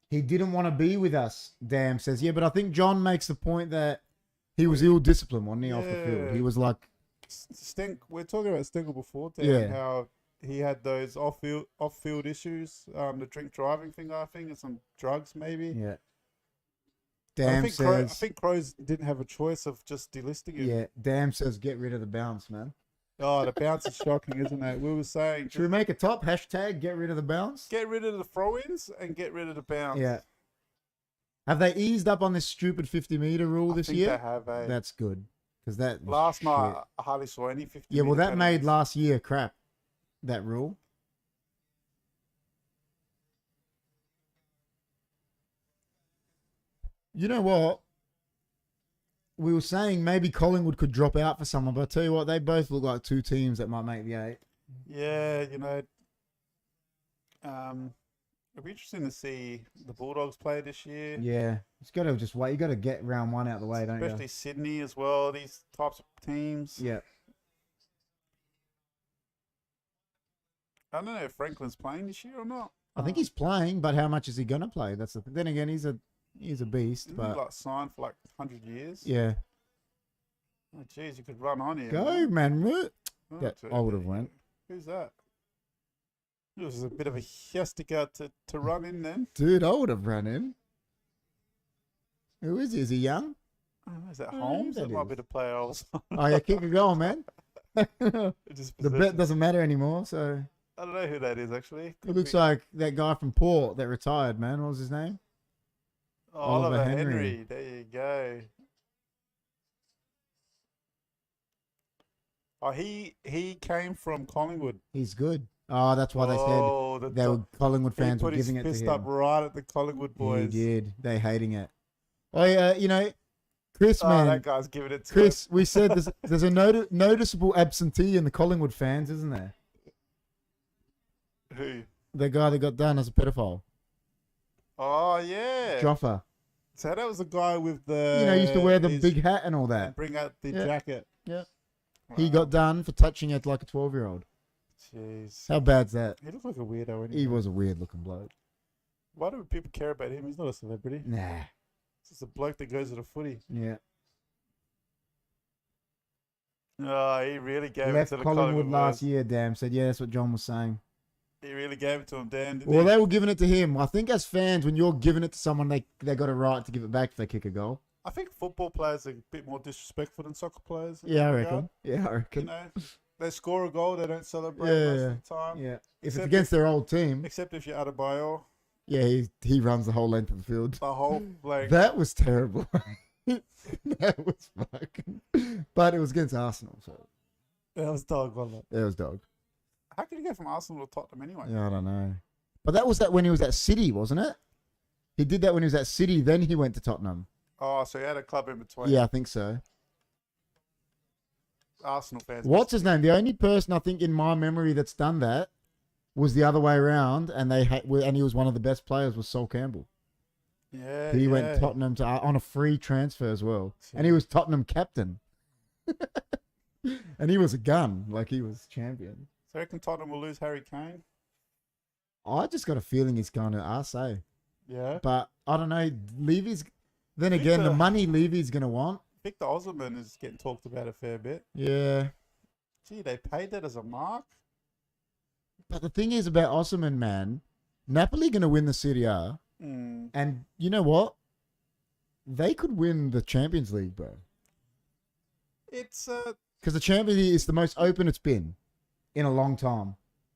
He didn't want to be with us. Damn says yeah, but I think John makes the point that he was ill-disciplined, wasn't he, off the field? Yeah. He was like, We're talking about Stengel before, Dan, Yeah. how he had those off-field issues, the drink driving thing, I think, and some drugs maybe. yeah. I Damn think, says, I think Crows didn't have a choice of just delisting him. yeah. Damn says, get rid of the bounce, man. Oh, the bounce is shocking, isn't it? We were saying, Should we make a top hashtag? Get rid of the bounce. get rid of the throw-ins and get rid of the bounce. Yeah. Have they eased up on this stupid 50-meter rule this I think year? they have, eh? That's good because that was Last shit. night, I hardly saw any 50. Yeah, well, metre that made penalties. last year crap. That rule. You know what? We were saying maybe Collingwood could drop out for someone, but I tell you what, they both look like two teams that might make the 8. Yeah, you know, it'll be interesting to see the Bulldogs play this year. Yeah, it's got to just wait. You got to get round 1 out of the way, don't Especially Sydney as well, these types of teams. you? Yeah. I don't know if Franklin's playing this year or not. I think he's playing, but how much is he gonna play? That's the then again, he's a beast. Isn't But he like signed for like 100 years? yeah, Oh, jeez, you could run on here. go man. Oh, Yeah, I would have went. Who's that? It was a bit of a hiastica to run in then. Dude, I would have run in. Who is he? Is he young? Oh, is that Oh, Holmes? that That might is. be the player I was on. Oh yeah, keep it going, man. The Just bet possession. doesn't matter anymore. So I don't know who that is actually. it looks like that guy from Port that retired. Man, what was his name? Oh, Oliver Oliver Henry. Henry. There you go. Oh, he came from Collingwood. He's good. Oh, that's why they said Oh, the they were Collingwood he fans were put his giving it to fist him. up right at the Collingwood boys. He did. They hating it. Oh yeah, you know, Chris, Oh, man. that guy's giving it to Chris, we said there's a noticeable absentee in the Collingwood fans, isn't there? us. Who? The guy that got done as a pedophile, Oh yeah. Joffa. So that was the guy with the. You know, used to wear the his- big hat and all and that. bring out the Yeah. jacket. Yeah. He Wow. got done for touching it like a 12-year-old. Jeez. How bad's that? He looked like a weirdo. Anyway. He was a weird-looking bloke. Why do people care about him? He's not a celebrity. Nah. It's just a bloke that goes to the footy. Yeah. Oh, he really gave Left it to the Collingwood last boys. year, damn. Said, yeah, that's what John was saying. He really gave it to him, Dan. Didn't Well, he? they were giving it to him. I think as fans, when you're giving it to someone, they got a right to give it back if they kick a goal. I think football players are a bit more disrespectful than soccer players. in Yeah, I that reckon. regard. Yeah, I You reckon. know, they score a goal, they don't celebrate Yeah, most yeah, of the time. Yeah. If it's Except against their old team, Except if you're Adebayo, yeah, he runs the whole length of the field. the whole like. That was terrible. That was fucking. But it was against Arsenal, so That was dog, wasn't it? it was dog. How can you go from Arsenal to Tottenham anyway? Yeah, I don't know. But that was when he was at City, wasn't it? He did that when he was at City. Then he went to Tottenham. Oh, so he had a club in between. Yeah, I think so. Arsenal fans. What's his name? The only person I think in my memory that's done that was the other way around, and he was one of the best players. Was Sol Campbell. Yeah, He went Tottenham on a free transfer as well, and he was Tottenham captain. And he was a gun, like he was champion. So I reckon Tottenham will lose Harry Kane. I just got a feeling he's going to RSA. Yeah. But I don't know. Levy's. Then again, the money Levy's going to want. Victor Osimhen is getting talked about a fair bit. Yeah. Gee, they paid that as a mark. But the thing is about Osimhen, man, Napoli going to win the Serie A. And you know what? They could win the Champions League, bro. It's because the Champions League is the most open it's been in a long time.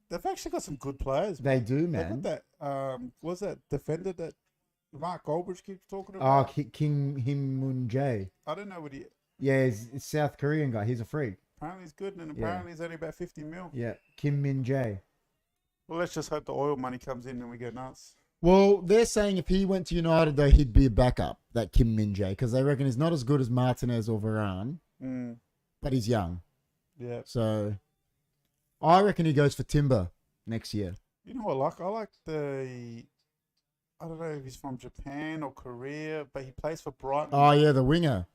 They've actually got some good players. They do, man. That was that defender that Mark Goldbridge keeps talking about? Oh, Kim Him-moon Jae. I don't know what he. Yeah, he's a South Korean guy. He's a freak. Apparently he's good, and apparently he's only about 50 mil. Yeah, Kim Min Jae. Well, let's just hope the oil money comes in and we get nuts. Well, they're saying if he went to United, though, he'd be a backup, that Kim Min Jae, because they reckon he's not as good as Martinez or Varane, but he's young. Yeah. So, I reckon he goes for Timber next year. You know what I like I don't know if he's from Japan or Korea, but he plays for Brighton. Oh, yeah, the winger.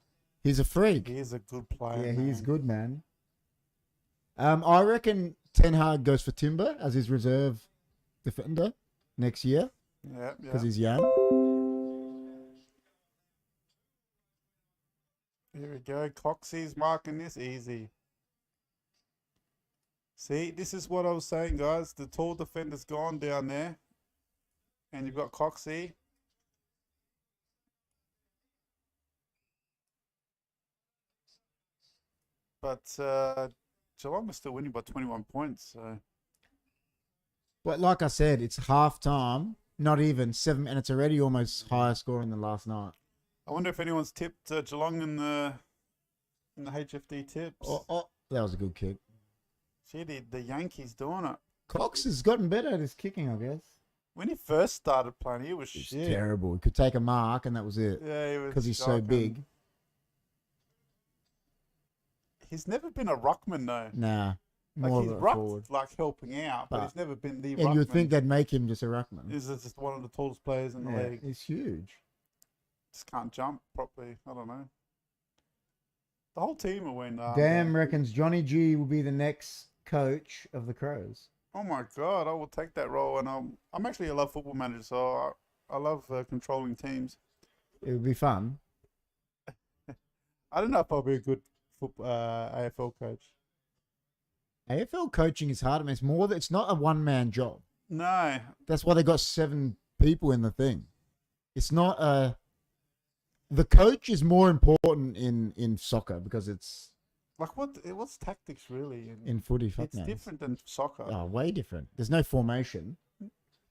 He's a freak. He is a good player. Yeah, he's good, man. I reckon Ten Hag goes for Timber as his reserve defender next year. Yeah. Because he's young. Here we go. Coxie's marking this easy. See, this is what I was saying, guys. The tall defender's gone down there. And you've got Coxie. But Geelong is still winning by 21 points. So. But like I said, it's half time, not even 7, and it's already almost higher scoring than last night. I wonder if anyone's tipped Geelong in the HFD tips. Oh, that was a good kick. Gee, the Yankees doing it. Cox has gotten better at his kicking, I guess. When he first started playing, he was terrible. He could take a mark, and that was it. Yeah, he was. Because he's so big. He's never been a ruckman, though. Nah. Like he's rucked, like helping out, but he's never been the ruckman. And you'd think they'd make him just a ruckman. He's just one of the tallest players in the league. He's huge. Just can't jump properly. I don't know. The whole team will win. Dan reckons Johnny G will be the next coach of the Crows. Oh my God, I will take that role, and I'm actually a love football manager, so I love controlling teams. It would be fun. I don't know if I'll be a good AFL coach. AFL coaching is hard. I mean, it's not a one-man job. No. That's why they got 7 people in the thing. It's not the coach is more important in soccer because it's like what's tactics really in footy. It's different than soccer. Oh, way different. There's no formation.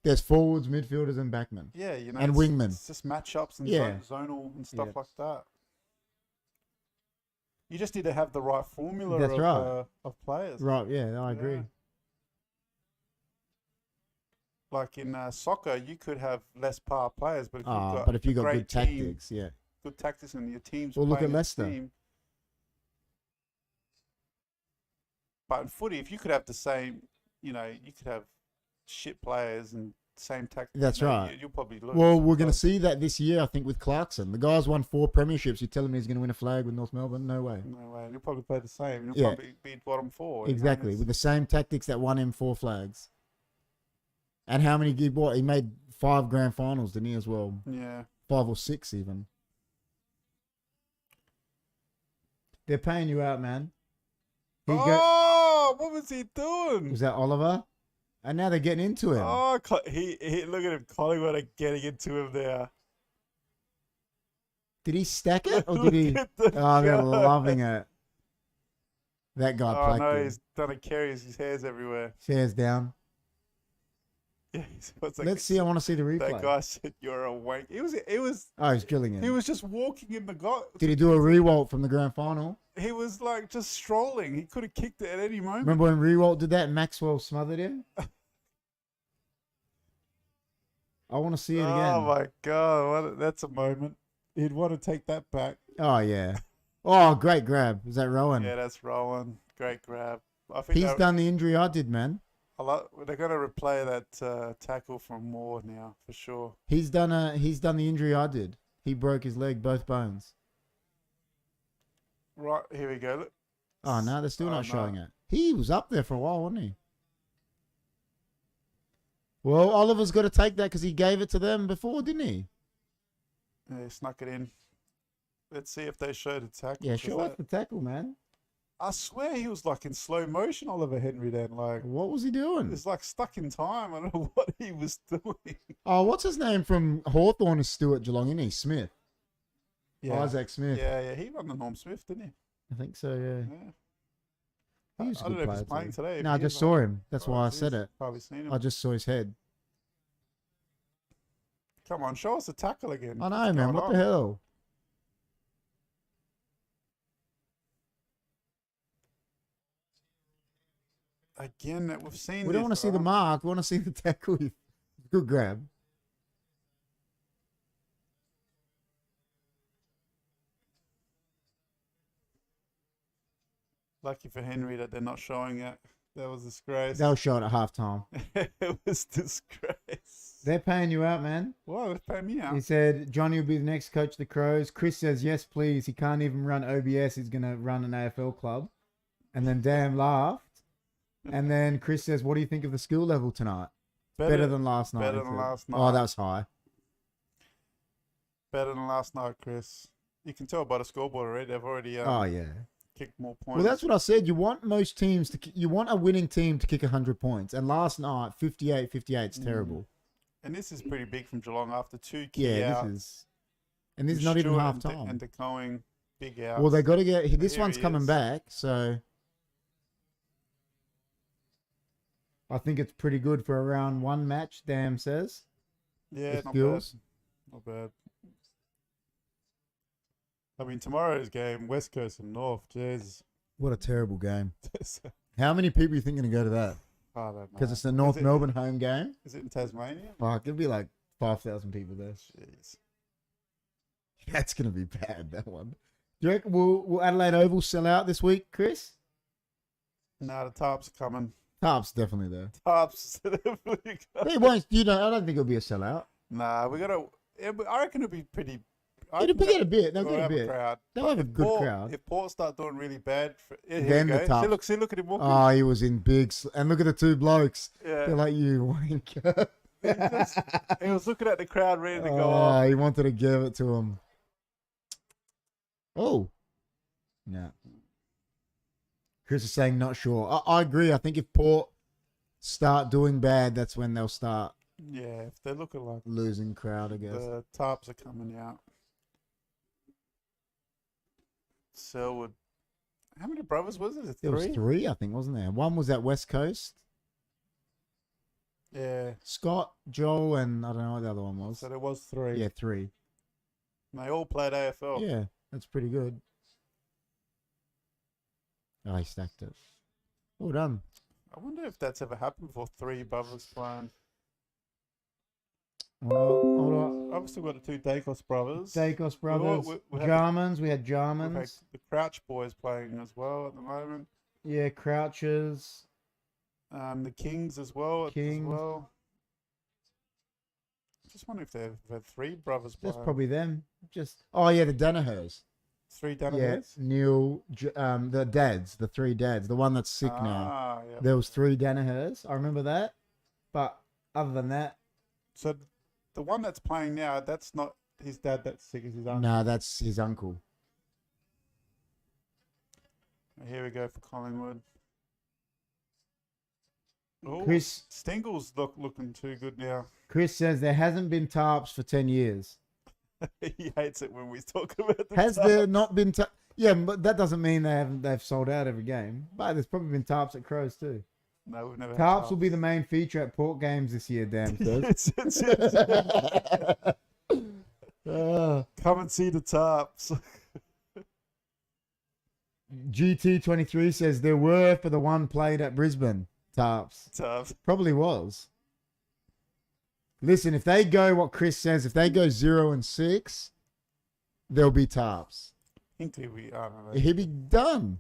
There's forwards, midfielders, and backmen. Yeah, and wingmen. It's just matchups and zonal and stuff like that. You just need to have the right formula of players. Right, yeah, I agree. Like in soccer, you could have less power players, but if you've got good team, tactics, good tactics, and your team's well, look at playing as a Leicester. team. But in footy, if you could have the same, you could have shit players and same tactics. That's right. You'll probably lose. Well, we're going to see that this year, I think, with Clarkson. The guy's won 4 premierships. You tell him he's going to win a flag with North Melbourne? No way. No way. You'll probably play the same. You'll probably be bottom 4. Exactly. With the same tactics that won him 4 flags. And how many he bought? He made 5 grand finals, didn't he, as well? Yeah. 5 or 6 even. They're paying you out, man. What was he doing? Was that Oliver? And now they're getting into him. Oh, he look at him. Collingwood are getting into him there. Did he stack it or did he? Oh, they're loving it. That guy planked no, he's done a carry. His hair's everywhere. His hair's down. Yeah, let's see. I want to see the replay. That guy said, "You're a wank." It was. Oh, he's drilling him. He was just walking in the goal. Did he do a Rewalt from the grand final? He was like just strolling. He could have kicked it at any moment. Remember when Rewalt did that and Maxwell smothered him? I want to see it again. Oh my God, that's a moment. He'd want to take that back. Oh yeah. Oh, great grab. Is that Rowan? Yeah, that's Rowan. Great grab. I think He's done the injury I did, man. they're going to replay that tackle from Moore now, for sure. He's done the injury I did. He broke his leg, both bones. Right, here we go. Look. Oh, no, they're still not showing it. He was up there for a while, wasn't he? Well, Oliver's got to take that because he gave it to them before, didn't he? Yeah, he snuck it in. Let's see if they show the tackle. Yeah, show us the tackle, man. I swear he was like in slow motion, Oliver Henry, then. Like, what was he doing? He was like stuck in time. I don't know what he was doing. Oh, what's his name from Hawthorn is still at Geelong, isn't he? Smith. Yeah. Isaac Smith. Yeah, he won the Norm Smith, didn't he? I think so, yeah. I don't know if he's playing today. No, I just saw him. That's why I said it. Probably seen him. I just saw his head. Come on, show us the tackle again. I know, man. What the hell? Again, we've seen. We don't want to see the mark. We want to see the tackle. Good grab. Lucky for Henry that they're not showing it. That was disgrace. They'll show it at halftime. It was disgrace. They're paying you out, man. Well, they're paying me out. He said Johnny will be the next coach of the Crows. Chris says, yes, please. He can't even run OBS. He's going to run an AFL club. And then Dan laughed. And then Chris says, what do you think of the skill level tonight? Better than last night. Better than last night. Oh, that's high. Better than last night, Chris. You can tell by the scoreboard already. They've already oh, yeah. kicked more points. Well, that's what I said. You want most teams to... You want a winning team to kick 100 points. And last night, 58-58 is terrible. And this is pretty big from Geelong after 2 key outs. This is... And this is not even half time. And going big outs. Well, they got to get... This one's coming back, so... I think it's pretty good for a round one match, Dam says. Yeah, not bad. Not bad. I mean, tomorrow's game, West Coast and North, jeez. What a terrible game. How many people do you think are going to go to that? I don't know. Because it's the North Melbourne home game? Is it in Tasmania? Fuck, it'll be like 5,000 people there. Jeez. That's going to be bad, that one. Do you reckon will Adelaide Oval sell out this week, Chris? No, the Tarps are coming. Tarps definitely there. Tarps definitely coming. They won't, I don't think it'll be a sellout. Nah, we got to... I reckon it'll be pretty... It'll get a bit. They'll get a bit. They'll have a good crowd. If Port start doing really bad... Then the top. See, look at him walking. Oh, he was in big... And look at the two blokes. Yeah. They're like, you wanker. He was looking at the crowd ready to go off. off. He wanted to give it to him. Oh. No. Chris is saying not sure. I agree. I think if Port start doing bad, that's when they'll start... Yeah, if they're looking like... Losing crowd, I guess. The Tarps are coming out. Selwood. How many brothers was it? There was 3, I think, wasn't there? One was at West Coast. Yeah. Scott, Joel, and I don't know what the other one was. So there was 3. Yeah, 3. And they all played AFL. Yeah, that's pretty good. Oh, he stacked it. Well done. I wonder if that's ever happened before, 3 brothers playing. Well, hold on. I've still got the 2 Dacos brothers. Dacos brothers. We Jarmans. We had Jarmans. We've had the Crouch boys playing as well at the moment. Yeah, Crouchers. The Kings as well. Kings. Just wonder if they've had 3 brothers playing. That's probably them. Oh yeah, the Danahers. 3 Danahers? Yeah, Neil, the dads, the 3 dads. The one that's sick now. Yeah. There was 3 Danahers. I remember that. But other than that. So the one that's playing now, that's not his dad that's sick, is his uncle? No, that's his uncle. Here we go for Collingwood. Oh, Chris Stengel's looking too good now. Chris says there hasn't been Tarps for 10 years. He hates it when we talk about the Has Tarps. there not been... Yeah, but that doesn't mean they've sold out every game. But there's probably been Tarps at Crows too. No, we've never had Tarps will be the main feature at Port games this year, Dan says. Come and see the Tarps. GT23 says there were for the one played at Brisbane. Tarps. Probably was. Listen, if they go what Chris says, if they go 0-6, there'll be Tarps. Hinkley, I don't know. He'd be done.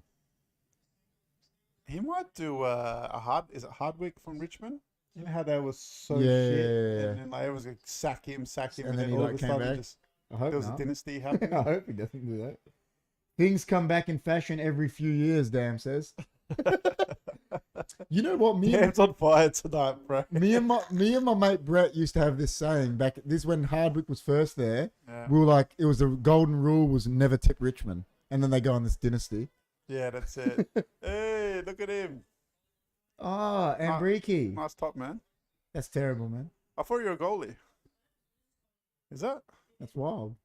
He might do is it Hardwick from Richmond? You know how they were so Yeah, shit, yeah, yeah. and then like everyone's like sack him, And then he, all like, of a came sudden back? just I hope there was not. a dynasty I happening. hope he doesn't do that. Things come back in fashion every few years, Damn says. You know what? Damn's on fire tonight, bro. Me and my mate Brett used to have this saying back. This when Hardwick was first there. Yeah. We were like, it was the golden rule was never tip Richmond, and then they go on this dynasty. Yeah, that's it. Hey, look at him. Oh, Ambriki. Nice top, man. That's terrible, man. I thought you were a goalie. Is that? That's wild.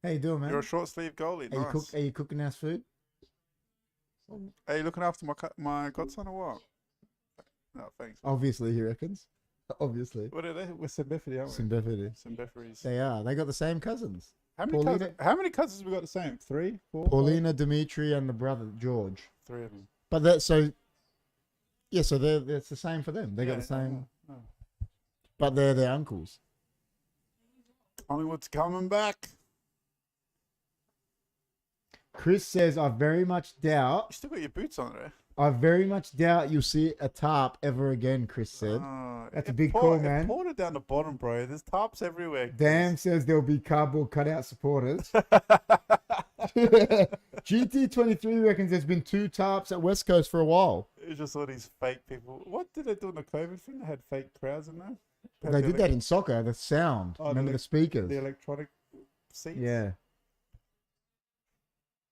How you doing, man? You're a short sleeve goalie. Nice. Are you cooking us food? Are you looking after my godson or what? No, thanks. Obviously, he reckons. Obviously. What are they? We're Symbifity, aren't we? Symbifity. They are. They got the same cousins. How many cousins have we got the same? 3, 4? Paulina, Dimitri, and the brother George. 3 of them. But that so. Yeah, so it's the same for them. They got the same. No. But they're their uncles. Collingwood's coming back. Chris says, I very much doubt. You still got your boots on there. I very much doubt you'll see a tarp ever again, Chris said. That's a big call, man. Poured it down the bottom, bro. There's tarps everywhere. Dan says there'll be cardboard cutout supporters. GT23 reckons there's been 2 tarps at West Coast for a while. It's just all these fake people. What did they do in the COVID thing? They had fake crowds in there. They did that in soccer, the sound. Remember the speakers? The electronic seats? Yeah.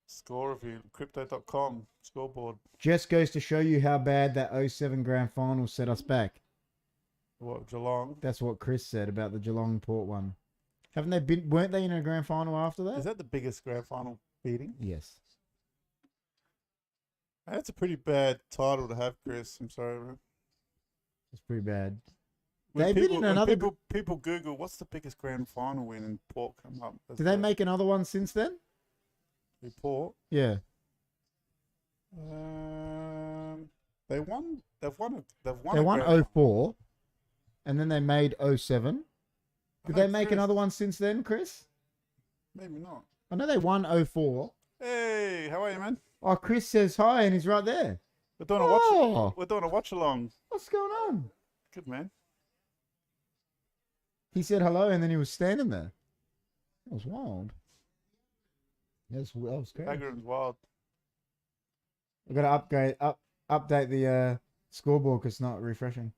Score review, crypto.com, scoreboard. Just goes to show you how bad that 07 grand final set us back. What, Geelong? That's what Chris said about the Geelong Port one. Weren't they in a grand final after that? Is that the biggest grand final beating? Yes. That's a pretty bad title to have, Chris. I'm sorry, man. It's pretty bad. When people Google what's the biggest grand final win in Port come up. Did they make another one since then? Port? Yeah. They won. They've won. They won 04, and then they made 07. Did they make another one since then, Chris? Maybe not. I know they won 04. Hey, how are you, man? Oh, Chris says hi, and he's right there. We're doing a watch. We're doing a watch along. What's going on? Good, man. He said hello, and then he was standing there. That was wild. That was great. Bagram's wild. I got to update the scoreboard because it's not refreshing.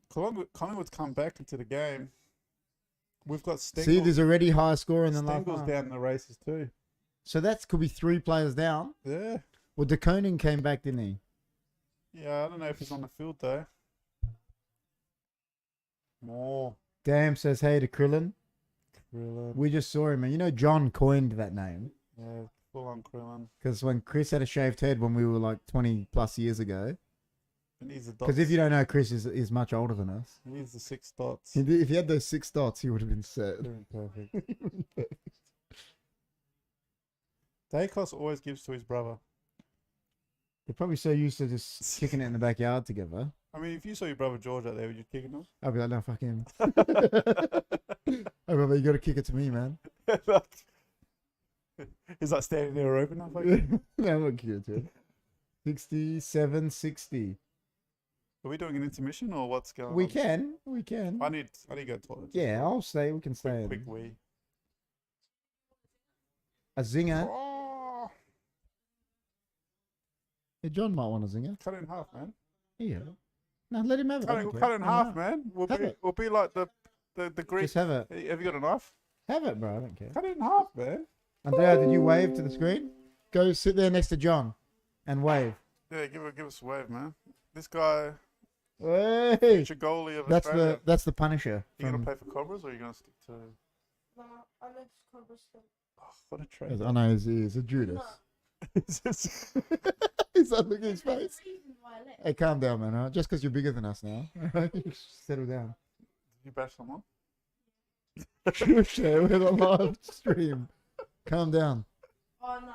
Collingwood's come back into the game. We've got Stengel. See, there's already higher score in the last Stengel's half. down in the races too. So that could be 3 players down. Yeah. Well, De Koning came back, didn't he? Yeah, I don't know if he's on the field though. More. Damn says hey to Krillin. Krillin. We just saw him, man. You know, John coined that name. Yeah, full on Krillin. Because when Chris had a shaved head when we were like 20 plus years ago. Because if you don't know, Chris is much older than us. He needs the 6 dots. If he had those 6 dots, he would have been set. Perfect. Dacos always gives to his brother. They're probably so used to just kicking it in the backyard together. I mean, if you saw your brother George out there, would you kick him? I'd be like, no, fuck him. Hey, brother, you got to kick it to me, man. He's like standing there open. I'm like, no, I'm not kicking it to him. 67-60. Are we doing an intermission or what's going on? We can. I need to go to the toilet. Yeah, I'll stay. We can stay. Quick wee. A zinger. Oh, Yeah, John might want a zinger. cut it in half, man. Yeah. No, let him have it. We'll cut it in half, man. We'll be like the Greek. Just have it. Have you got a knife? Have it, bro. I don't care. Cut it in half, man. Andrea, did you wave to the screen? Go sit there next to John and wave. Yeah, give us a wave, man. This guy, Hey, future goalie of Australia. that's the Punisher. You gonna play for Cobras or are you gonna stick to? No, I left Cobras still. Oh, what a trade! I know he's a Judas. He's not looking at his face. Hey, calm down, man. All right? Just because you're bigger than us now. Settle down. Did you bash someone? Shush, we're on live stream. Calm down. Oh no.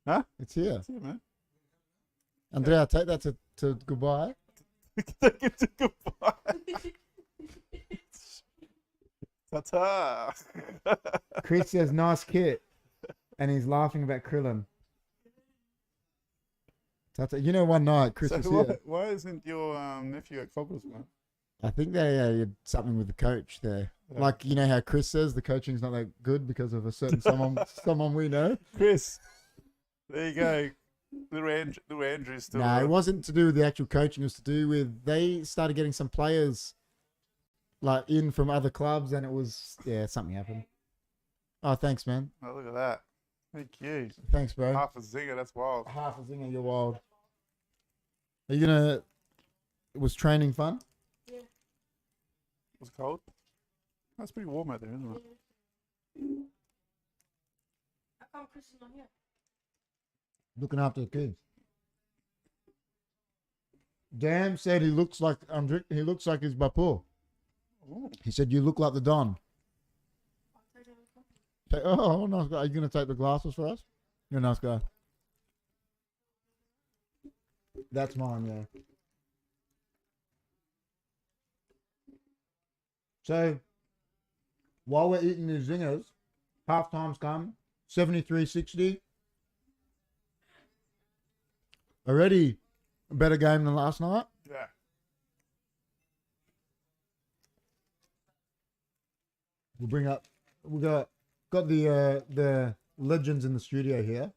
Huh? It's here. That's it, man. Andrea, take that to goodbye. Take it to goodbye. Ta-ta. Chris says, nice kit. And he's laughing about Krillin. You know, one night Chris was here. Why isn't your nephew at Cobbers, man? I think they had something with the coach there. Yeah. Like, you know how Chris says the coaching's not that good because of a certain someone we know? Chris, there you go. Little Andrew's still. No, it wasn't to do with the actual coaching. It was to do with they started getting some players like in from other clubs, and it was something happened. Oh, thanks, man. Oh, look at that. Thank you. Thanks, bro. Half a zinger. That's wild. Half a zinger, you're wild. Are you gonna? Was training fun? Yeah. Was it cold? That's pretty warm out there, isn't it? How come Chris is not here? Looking after the kids. Dan said he looks like his Bapu. Ooh. He said you look like the Don. I'll take it with him. Oh, nice guy. Are you gonna take the glasses for us? You're a nice guy. That's mine, yeah. So while we're eating these zingers, half time's come. 73-60. Already a better game than last night. Yeah. We got the legends in the studio here.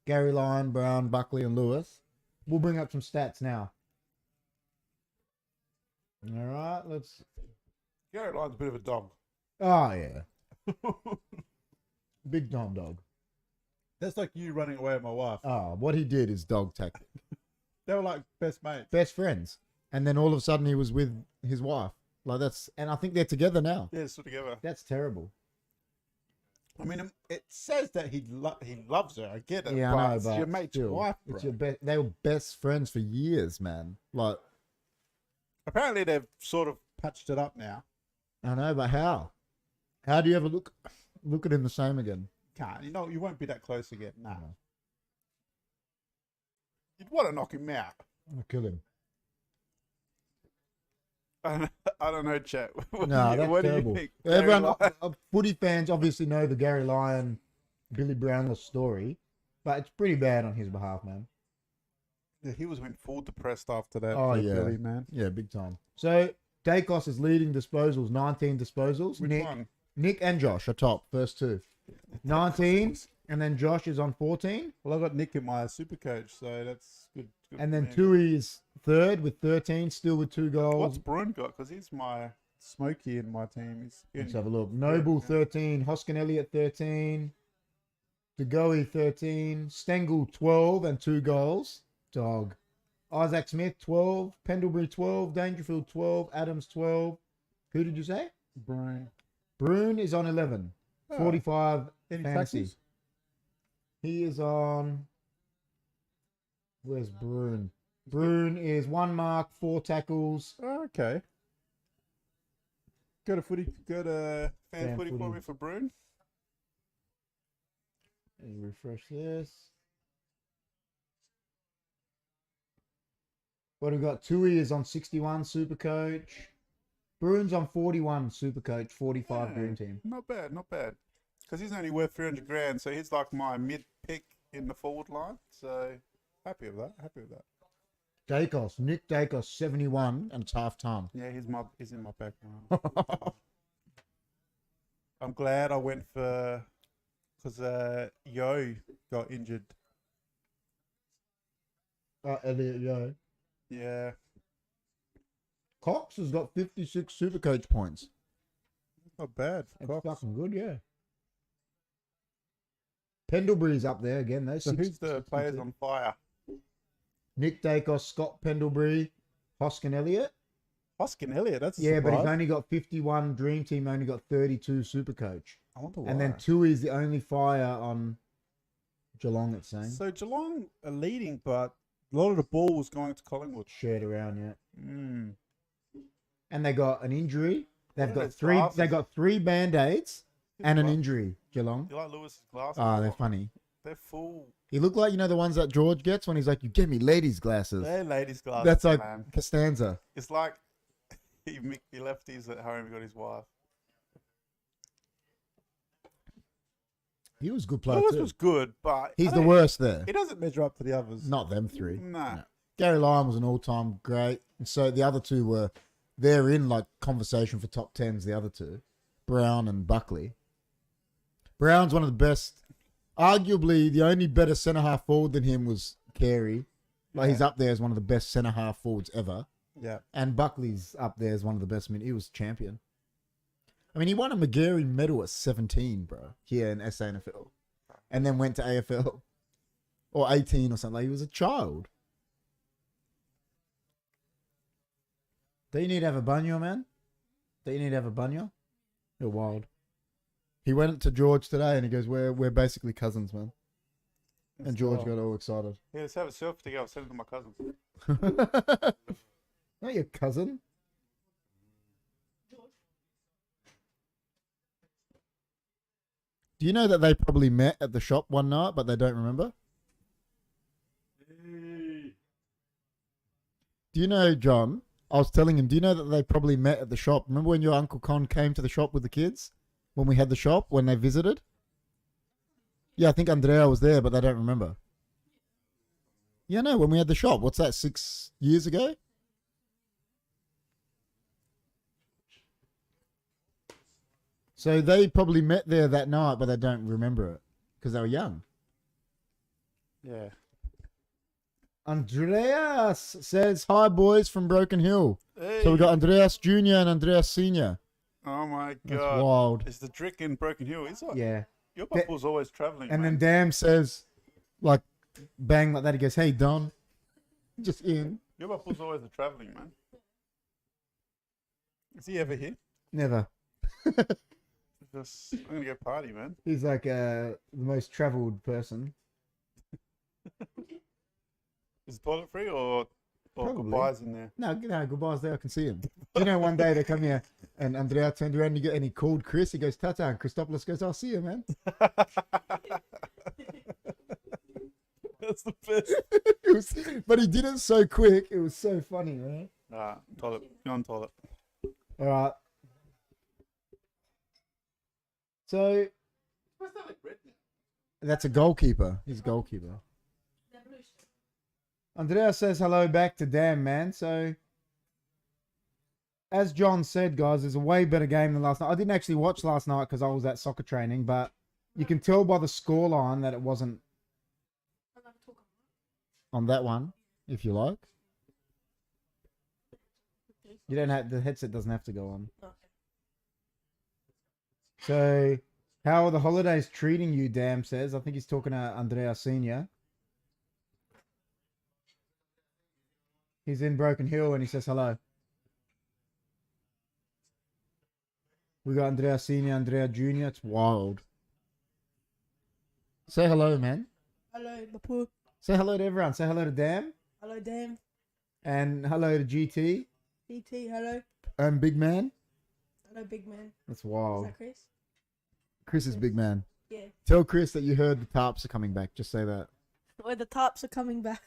Gary Lyon, Brown, Buckley, and Lewis. We'll bring up some stats now. All right, let's. Garrett Lyon's a bit of a dog. Oh yeah, big time dog. That's like you running away with my wife. Oh, what he did is dog tactic. They were like best mates. Best friends, and then all of a sudden he was with his wife. Like and I think they're together now. Yeah, still together. That's terrible. I mean, it says that he loves her. I get it. Yeah, but I know, it's but your mate's still, wife, bro. it's your they were best friends for years, man. Like, Apparently, they've sort of patched it up now. I know, but how? How do you ever look at him the same again? Can't. You know, you won't be that close again. Nah. No. You'd want to knock him out. I'll kill him. I don't know, chat. What No, do you, that's what terrible. do you think? Everyone, Gary Lyon? footy fans obviously know the Gary Lyon, Billy Brownless story, but it's pretty bad on his behalf, man. Yeah, he went full depressed after that. Oh, for yeah. Billy, man. Yeah, big time. So Dacos is leading disposals, 19 disposals. Which one? Nick and Josh are top, first two. 19, and then Josh is on 14. Well, I got Nick in my super coach, so that's good. And then man. Tui is third with 13, still with 2 goals. What's Bruin got? Because he's my Smokey in my team. Let's have a look. Noble 13, Hoskin Elliott 13, DeGoey 13, Stengel 12 and 2 goals. Dog. Isaac Smith 12, Pendlebury 12, Dangerfield 12, Adams 12. Who did you say? Brian. Bruin is on 11, Oh. 45 Any fantasy. tackles? He is on. Where's Bruin? Bruin is 1 mark, 4 tackles. Oh, okay. Go to fan Fan footy for footy. me for Bruin. Let me refresh this. What have we got? Tui is on 61 super coach. Bruin's on 41 super coach, 45 dream team. Not bad, not bad. Because he's only worth 300 grand, so he's like my mid pick in the forward line. So happy with that. Happy with that. Dacos, Nick Dacos, 71, and it's half time. Yeah, he's in my background. I'm glad I went for because Yo got injured. Elliot, yo. Yeah, Cox has got 56 super coach points. not bad. That's Cox. fucking good, yeah. Pendlebury's up there again, though. So who's the players 62. on fire? Nick Dacos, Scott Pendlebury, Hoskin Elliott. Hoskin Elliott. That's a Yeah, but surprise. he's only got 51 dream team, only got 32 super coach. I wonder why. And then Tui's the only fire on Geelong, it's saying. So Geelong are leading, but a lot of the ball was going to Collingwood. Shared around, yeah. Mm. And they got an injury. They've What are got those three. glasses? They got 3 band-aids and an Gla- injury. Geelong. You like Lewis's glasses? Oh, they're funny. They're full. He looked like, you know, the ones that George gets when he's like, "You give me ladies' glasses." They're ladies' glasses. That's like man. Costanza. It's like he left his at home. He got his wife. He was a good player Lewis too. was good, but He's the worst there. He doesn't measure up to the others. Not them three. Nah. No. Gary Lyon was an all-time great. And so the other two they're in like conversation for top 10s, the other two. Brown and Buckley. Brown's one of the best. Arguably, the only better centre-half forward than him was Carey. Like, he's up there as one of the best centre-half forwards ever. Yeah. And Buckley's up there as one of the best. He was champion. I mean, he won a McGarry medal at 17, bro, here in SANFL. And then went to AFL. Or 18 or something. Like, he was a child. Do you need to have a banyo, man? Do you need to have a banyo? You're wild. He went to George today and he goes, we're basically cousins, man. And George got all excited. Yeah, let's have a selfie together. I'll send it to my cousins. Not your cousin. Do you know that they probably met at the shop one night, but they don't remember? Do you know, John? I was telling him, do you know that they probably met at the shop? Remember when your Uncle Con came to the shop with the kids? When we had the shop, when they visited? Yeah, I think Andrea was there, but they don't remember. Yeah, no, when we had the shop. What's that, 6 years ago? So they probably met there that night, but they don't remember it because they were young. Yeah. Andreas says, hi, boys from Broken Hill. Hey. So we got Andreas Jr. and Andreas Sr. Oh my That's god. wild. It's the trick in Broken Hill. He's like, Yeah. your bubble's always travelling. And man. then Dam says, like, bang like that. He goes, hey, Don. Just in. Your bubble's always the travelling, man. Is he ever here? Never. Just, I'm gonna go party, man. He's like the most travelled person. Is the toilet free or Probably. goodbyes in there? No, goodbyes there. I can see him. Do you know one day they come here and Andrea turned around and he called Chris. He goes, Tata. And Christopoulos goes, I'll see you, man. That's the best. But he did it so quick. It was so funny, man. Toilet. You're on toilet. All right. So What's that like red now? that's a goalkeeper. He's a goalkeeper. Andrea says hello back to Dan, man. So, as John said, guys, it's a way better game than last night. I didn't actually watch last night because I was at soccer training, but you can tell by the scoreline that it wasn't on that one, if you like. You don't have the headset doesn't have to go on. So, how are the holidays treating you? Dam says. I think he's talking to Andrea Senior. He's in Broken Hill and he says hello. We got Andrea Senior, Andrea Junior. It's wild. Say hello, man. Hello, Bapu. Say hello to everyone. Say hello to Dam. Hello, Dan. And hello to GT. DT, hello. And Big Man. Hello, big man. That's Is wild. that Chris? Chris is Big Man. Yeah. Tell Chris that you heard the tarps are coming back. Just say that. Where the tarps are coming back.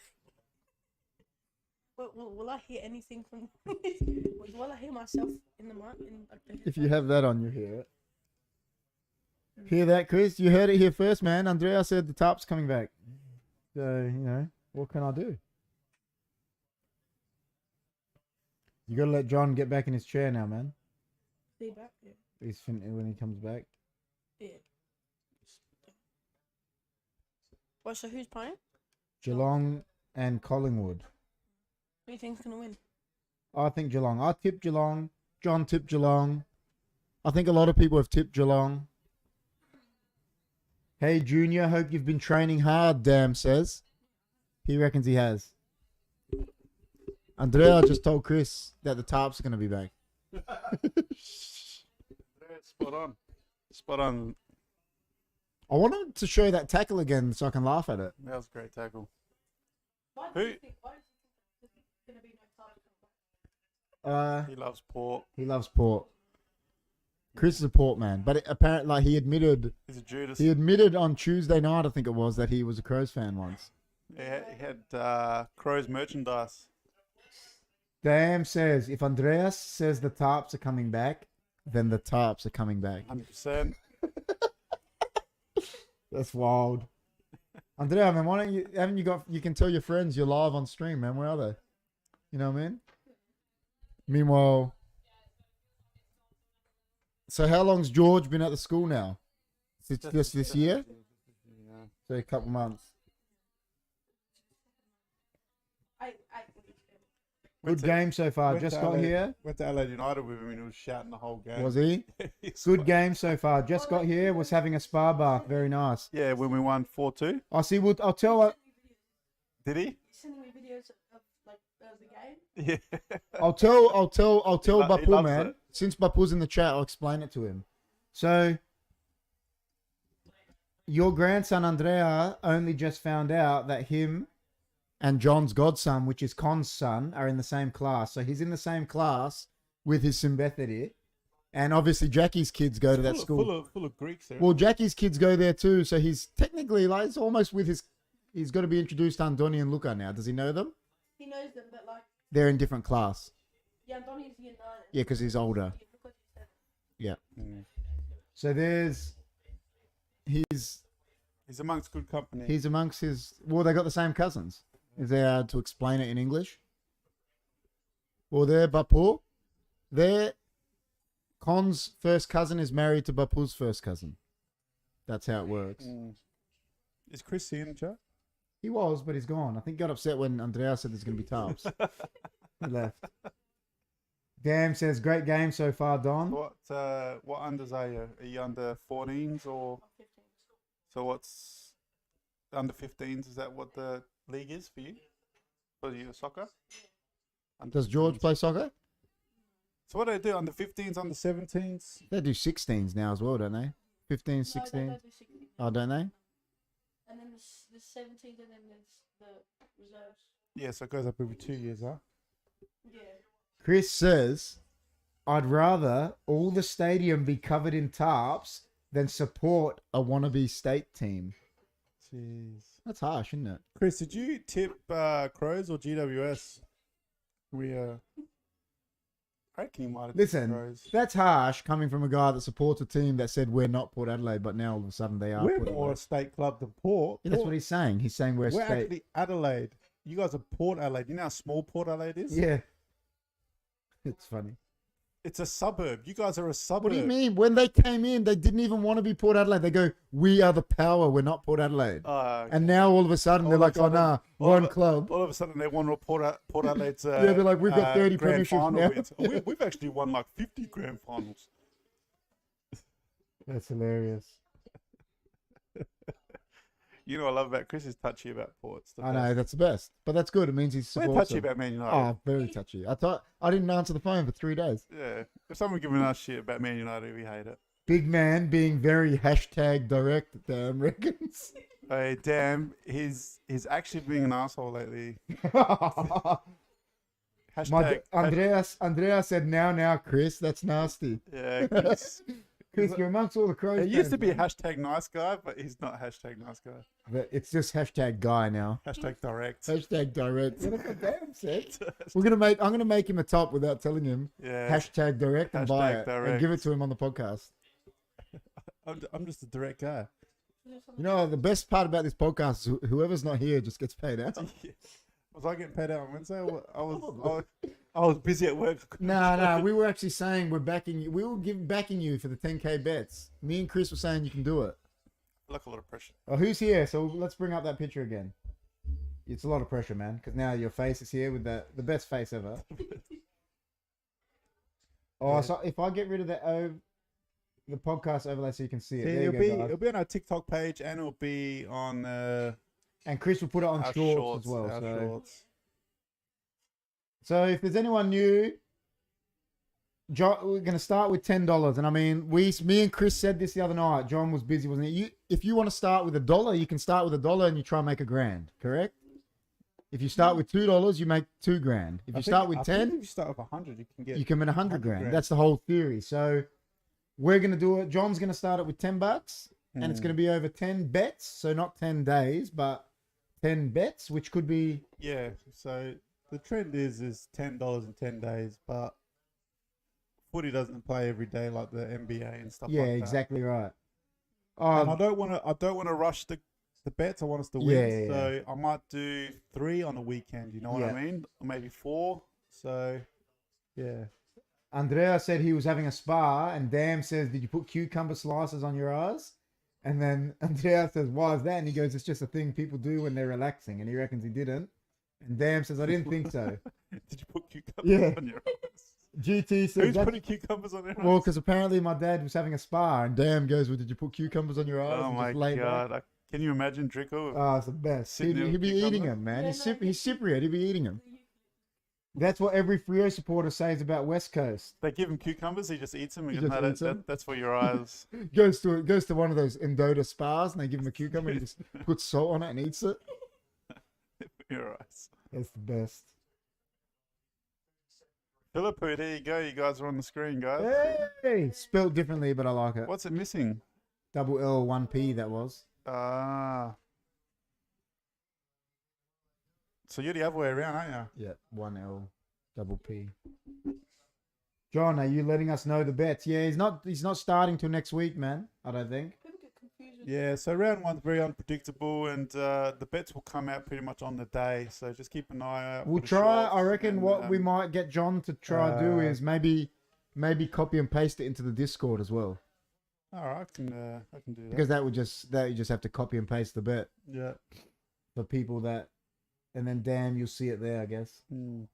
Will I hear anything from? Will I hear myself in the mic? If you have that on, you hear it. Hear that, Chris? You heard it here first, man. Andrea said the tarps coming back. So, you know, what can I do? You got to let John get back in his chair now, man. See back? Yeah. When he comes back. Yeah. Well, so who's playing? Geelong and Collingwood. Who do you think's gonna win? I think Geelong. I tipped Geelong. John tipped Geelong. I think a lot of people have tipped Geelong. Hey, Junior, hope you've been training hard, Dam says. He reckons he has. Andrea just told Chris that the tarps are going to be back. Spot on. Spot on. I wanted to show that tackle again so I can laugh at it. That was a great tackle. Why do you think there's gonna be no tarps? He loves pork. He loves Port. Chris is a Port man, but apparently, like, he admitted He's a Judas. on Tuesday night, I think it was, that he was a Crows fan once. Yeah, he had Crows merchandise. Dam says, if Andreas says the tarps are coming back, then the tarps are coming back. 100%. That's wild. Andrea, man, why don't you? Haven't you got? You can tell your friends you're live on stream, man. Where are they? You know what I mean? Meanwhile, so how long's George been at the school now? Since just this year? Yeah. So a couple months. Good game so far. went Just to got LA here. Went to LA United with him and he was shouting the whole game. Was he? He's Good like- game so far. Just got here. Was having a spa bath. Very nice. Yeah, when we won 4-2. I see. I'll tell. Did he? Sending me videos of like the game. Yeah. I'll tell He Bapu, loves man. it. Since Bapu's in the chat, I'll explain it to him. So, your grandson Andrea only just found out that him and John's godson, which is Con's son, are in the same class. So he's in the same class with his Simbethity. And obviously Jackie's kids go to that school. Full of Greeks there. Well, Jackie's kids go there too. So he's technically like it's almost with his. He's got to be introduced to Andoni and Luca now. Does he know them? He knows them, but like, They're in different class. yeah, Donnie's year 9. Yeah, because he's older. Because he's 7. Yeah. Mm. So there's he's Amongst good company. he's amongst his. Well, they got the same cousins. Is there how to explain it in English? Well, they're Bapu. Their Con's first cousin is married to Bapu's first cousin. That's how it works. Mm. Is Chris here in the chat? He was, but he's gone. I think he got upset when Andrea said there's going to be tarps. He left. Damn says, great game so far, Don. What unders are you? Are you under 14s or 15. so? What's under 15s? Is that what the league is for you? For your soccer? Under Does George 15s. play soccer? So what do they do? Under 15s, under 17s? They do 16s now as well, don't they? 15, No, 16. they don't do 16. Oh, don't they? And then the 17th, and then there's the reserves. Yeah, so it goes up every 2 years, huh? Yeah. Chris says, I'd rather all the stadium be covered in tarps than support a wannabe state team. Jeez. That's harsh, isn't it? Chris, did you tip Crows or GWS? I reckon you might have tipped Listen, Crows. that's harsh coming from a guy that supports a team that said we're not Port Adelaide, but now all of a sudden they are We're Port more a Adelaide. state club than Port. Yeah, that's Port- what he's saying. He's saying we're We're state. actually Adelaide. You guys are Port Adelaide. You know how small Port Adelaide is? Yeah. It's funny. It's a suburb. You guys are a suburb. What do you mean? When they came in, they didn't even want to be Port Adelaide. They go, we are the power. We're not Port Adelaide. And now all of a sudden they're All like, of a oh, sudden- nah, all one of a- club. All of a sudden, they won Port Adelaide's. Yeah, they're like, we've got 30 grand premierships final now. wins. We've actually won like 50 grand finals. That's hilarious. You know what I love about Chris is touchy about Port. It's the I know, best. that's the best. But that's good. It means he's We're supports touchy them. about Man United. Oh, very touchy. I didn't answer the phone for 3 days. Yeah. If someone giving us shit about Man United, we hate it. Big man being very hashtag direct, damn reckons. Hey, damn, he's actually being an asshole lately. Andrea said now, Chris. That's nasty. Yeah, Chris. Chris, you're amongst all the Crows. He used to fans, be man. hashtag nice guy, but he's not hashtag nice guy. But it's just hashtag guy now. Hashtag direct. Hashtag direct. What have I damn said? I'm gonna make him a top without telling him. Yeah. Hashtag direct and buy Hashtag it direct. and give it to him on the podcast. I'm just a direct guy. You know the best part about this podcast is whoever's not here just gets paid out. Was I getting paid out on Wednesday? I was busy at work. No, we were actually saying we're backing you. We were backing you for the 10K bets. Me and Chris were saying you can do it. Like a lot of pressure. Oh, who's here? So let's bring up that picture again. It's a lot of pressure, man, because now your face is here with the best face ever. Oh, Yeah. so if I get rid of the podcast overlay so you can see it. Yeah, There you go, guys. it'll be on our TikTok page and it'll be on And Chris will put it on our shorts, as well. our So. shorts. So if there's anyone new, John, we're going to start with $10. And I mean, me and Chris said this the other night. John was busy, wasn't he? If you want to start with $1, you can start with $1 and you try and make $1,000, correct? If you start with $2, you make $2,000. If you start with I think 10, if you start with 100, you can get. you can win 100 100 grand. grand. That's the whole theory. So we're going to do it. John's going to start it with $10 and it's going to be over 10 bets. So not 10 days, but 10 bets, which could be, Yeah, so the trend is $10 in 10 days, but footy doesn't play every day like the NBA and stuff yeah, like that. exactly right. and I Oh, don't want to rush the bets. I want us to win. Yeah, yeah, So I might do 3 on the weekend. You know what I Yeah. mean? Or maybe 4. So yeah. Andrea said he was having a spa, and Dam says, "Did you put cucumber slices on your eyes?" And then Andrea says, "Why is that?" And he goes, "It's just a thing people do when they're relaxing." And he reckons he didn't. And Dam says, "I didn't think so." Did you put cucumbers Yeah. on your eyes? GT says, Who's "That's putting cucumbers on their eyes? well, because apparently my dad was having a spa, and Dam goes, "Well, did you put cucumbers on your eyes?" Oh and my just lay back? god! Can you imagine Draco? Oh, it's the best. Sitting there He'd with be eating cucumber? them, man. Yeah, He's no, he's Cypriot. He'd be eating them. That's what every Freo supporter says about West Coast. They give him cucumbers. He just eats them. He He goes, just no, eats them? that's for your eyes. Goes to one of those Endota spas, and they give him a cucumber, and he just puts salt on it and eats it. Your eyes. That's the best. Philippo, there you go. You guys are on the screen, guys. Hey, spelled differently, but I like it. What's it missing? Double L, 1P. That was. Ah. So you're the other way around, aren't you? Yeah, 1L, double P. John, are you letting us know the bets? Yeah, he's not starting till next week, man. I don't think. People get confused. Yeah, so round 1's very unpredictable, and the bets will come out pretty much on the day. So just keep an eye out. We'll for the try. shorts I reckon and, what we might get John to try do is maybe copy and paste it into the Discord as well, All right, I can do that. because that you just have to copy and paste the bet Yeah. for people that, and then damn, you'll see it there, I guess. Mm.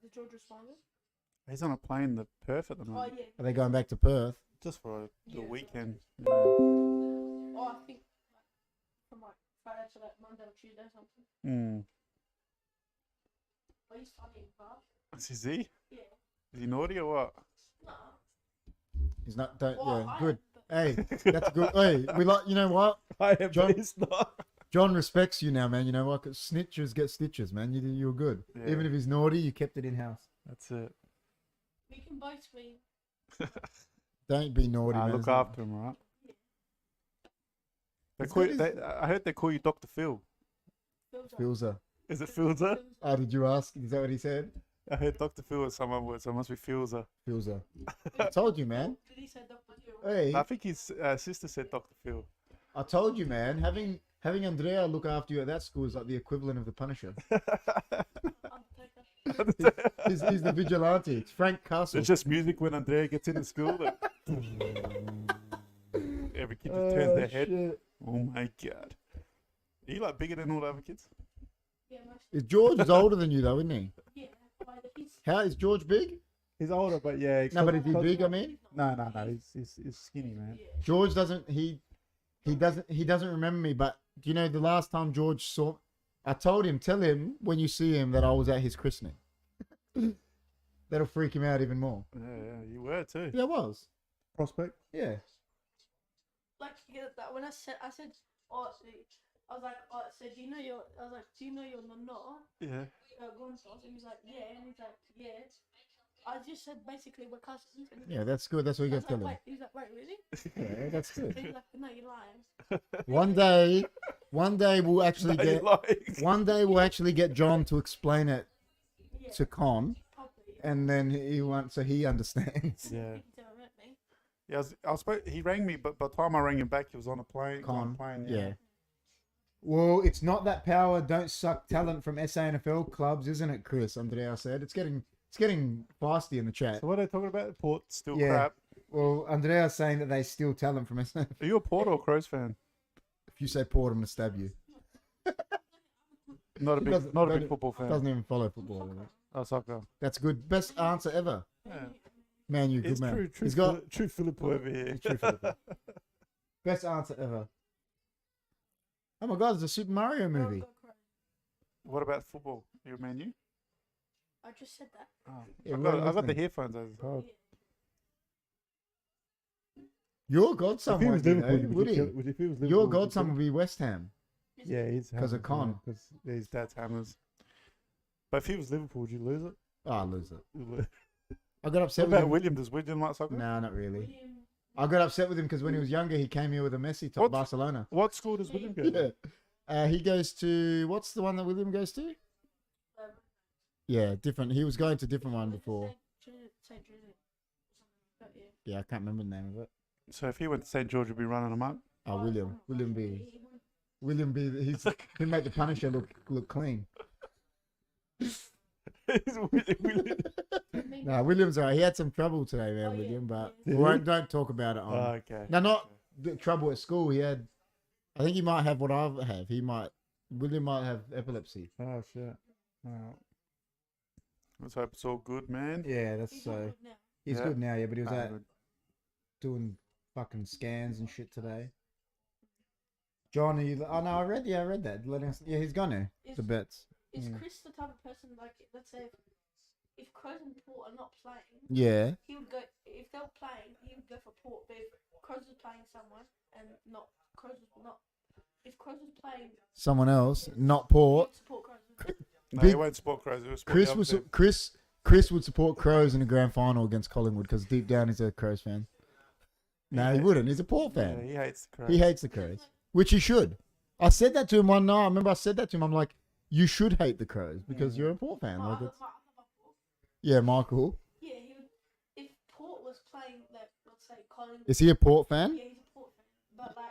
Did George respond? He's on a plane to Perth at the Oh moment, yeah. Are they going back to Perth? just for the Yeah. weekend. Yeah. Oh, I think from like Friday to like Monday or Tuesday or something. Mm. But he's funny in class. Is he? Yeah. Is he naughty or what? No. He's not. Don't. Well, Yeah, I good. am, but Hey, that's good. Hey, we like. You know what? I am, John- he's not. John respects you now, man. You know what? 'Cause snitchers get stitches, man. You were good. Yeah. Even if he's naughty, you kept it in house. That's it. we can both be. Don't be naughty, man. Look It's not- after him, right? It's good, I heard they call you Dr. Phil. Filzer. Is it Filzer? Oh, did you ask? Is that what he said? I heard Dr. Phil is some other word, so it must be Filzer. Filzer. I told you, man. Did he say Dr. Phil? Hey, I think his sister said Dr. Phil. I told you, man. Having Andrea look after you at that school is like the equivalent of the Punisher. Undertaker. He's the vigilante. It's Frank Castle. It's just music when Andrea gets into school. Like, every kid just turns their head. Shit. Oh my god. Are you like bigger than all the other kids? Yeah, most. Is George is older than you though, isn't he? Yeah. Like, he's. How is George big? He's older, but yeah. No, but is he big? I mean, No. He's skinny, man. Yeah. George doesn't. He doesn't remember me. But do you know the last time George saw? I told him, tell him when you see him that I was at his christening. That'll freak him out even more. Yeah, you were too. Yeah, I was. Prospect. Yeah. Like that when I said, oh, I was like, oh, so do you know your? I was like, do you know your nonna? Yeah. Gonzales? And he's like, yeah. And he's like, yeah. I just said basically we're cousins. And Yeah, that's good. That's what you I got was to like, tell him. wait. He's like, wait, really? Yeah, that's good. He's like, no, you're lying. One day we'll actually No, you're get. lying. One day we'll actually get John to explain it Yeah. to Con, Probably. and then he wants so he understands. Yeah. He never met me. Yeah, he rang me, but by the time I rang him back, he was on a plane. Con, plane, yeah. Well, it's not that power don't suck talent from SANFL clubs, isn't it, Chris? Andrea said it's getting feisty in the chat. So what are they talking about? Port still Yeah. crap. Well, Andrea's saying that they steal talent from SANFL. Are you a Port or Crows fan? If you say Port, I'm gonna stab you. Not a He big, doesn't- not a doesn't- big football fan. Doesn't even follow football. Does it? Oh, soccer. That's good. Best answer ever. Yeah. Man, you good It's man. true. He's got True Filippo over here. true Filippo. Best answer ever. Oh my God! There's a Super Mario movie. Go cry. What about football? You a Man U? I just said that. Oh. Yeah, I've we're got the listening. headphones. Oh. Your godson If he won't was be, Liverpool, though, would he? if he was Liverpool, Your would you godson kill would be West Ham. him? Yeah, he's 'Cause of Con. Because his dad's hammers. But if he was Liverpool, would you lose it? Oh, I'll lose it. What I got upset with about him. William? Does William like soccer? No, not really. William. I got upset with him because when he was younger, he came here with a Messi to What? Barcelona. What school does William go to? Yeah. He goes to what's the one that William goes to? Um, Yeah, different. He was going to different one before. St. Trinity. Yeah, I can't remember the name of it. So if he went to St. George, he'd be running amok. Oh, William B. He made the Punisher look clean. Nah, William's alright. He had some trouble today, man, William. But don't talk about it. Okay. No, not the trouble at school. He had. I think he might have what I have. William might have epilepsy. Oh shit. Alright. Let's hope it's all good, man. Yeah, that's He's so. all good now. He's Yeah. good now, yeah, but he was out Good. doing fucking scans and shit today. John, I read that. He's gonna the bets. Is Chris the type of person, like, let's say, if Crows and Port are not playing, Yeah. he would go, if they were playing, he would go for Port, but if Crows was playing someone and not, if Crows was playing, Someone else, not he Port. would support Crows. No, Big- he won't support Crows. He'll support the other team. Chris would support Crows in the grand final against Collingwood because deep down he's a Crows fan. No, he wouldn't. He's a Port Yeah, fan. he hates the Crows. He hates the Crows, which he should. I said that to him one night. I remember I said that to him. I'm like, you should hate the Crows because you're a Port fan. Like it's, yeah, Michael. Yeah, he would, if Port was playing, like, let's say, Collingwood. Is he a Port fan? Yeah, he's a Port fan. But, like,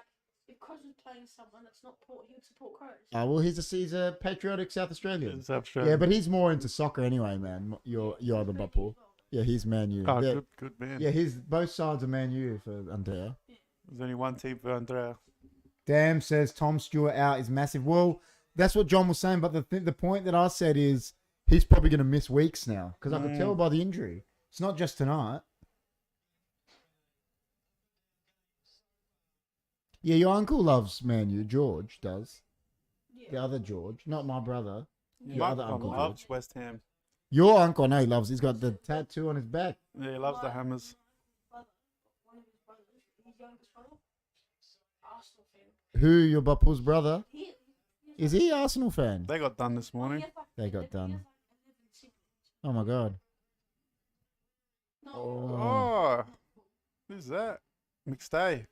if Crows was playing someone that's not Port, he would support Crows. Oh well, he's a patriotic South Australian. It's Australian. Yeah, but he's more into soccer anyway, man. You're the Butpool. Yeah, he's Man U. Oh, Yeah, good man. yeah, he's both sides are Man U for Andrea. There's only one team for Andrea. Damn says Tom Stewart out is massive. Well, that's what John was saying, but the point that I said is he's probably going to miss weeks now because I could tell by the injury. It's not just tonight. Yeah, your uncle loves Man U. George does. Yeah. The other George, not my brother. Your My other uncle loves George. West Ham. Your uncle, I know he loves. He's got the tattoo on his back. Yeah, he loves the Hammers. One of his brothers, his youngest brother, Arsenal fan. Who, your Butpool's brother? He Is he Arsenal fan? They got done this morning. They got done. Oh my god. No, Oh, who's that? McStay.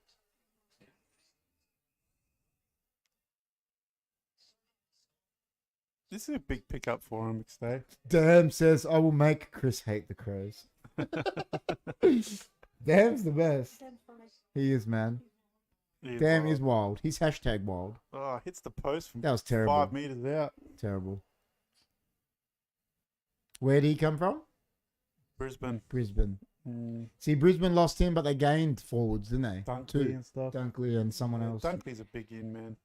This is a big pickup for him, McStay. Damn says I will make Chris hate the Crows. Damn's the best. He is, man. He's Damn wild. is wild. He's hashtag wild. Oh, hits the post from That was terrible. 5 meters out. Terrible. Where did he come from? Brisbane. Brisbane. Mm. See, Brisbane lost him, but they gained forwards, didn't they? Dunkley Two. and stuff. Dunkley and someone else. Dunkley's a big in, man.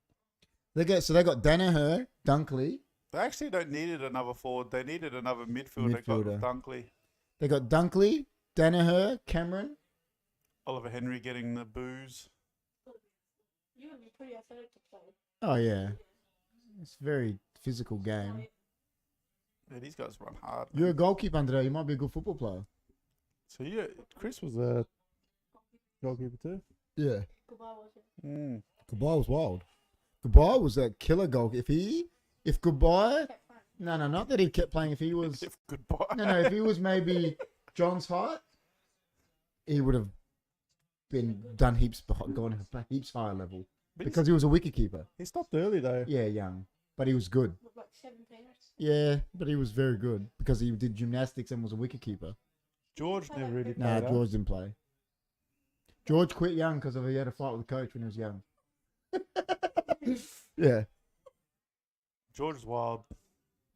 They got Danaher, Dunkley. They actually don't needed another forward. They needed another midfielder. They Midfielder. got Dunkley. They got Dunkley, Danaher, Cameron. Oliver Henry getting the booze. you would be pretty athletic to play. Oh yeah, it's a very physical game. Yeah, these guys run hard. You're a man. goalkeeper, Andrea. You might be a good football player. So yeah, Chris was a goalkeeper too. Yeah. Goodbye, was it? Mm. Goodbye was wild. Goodbye was a killer goal. If Goodbye, Kept playing. no, not that he kept playing. If he was, If goodbye. no, if he was maybe John's height, he would have been done gone heaps higher level But because he was a wicket keeper. he stopped early though. Yeah, young, but he was good. With like 17 or Yeah, but he was very good because he did gymnastics and was a wicket keeper. George never really played. Nah, up. George didn't play. George quit young because he had a fight with the coach when he was young. Yeah, George is wild.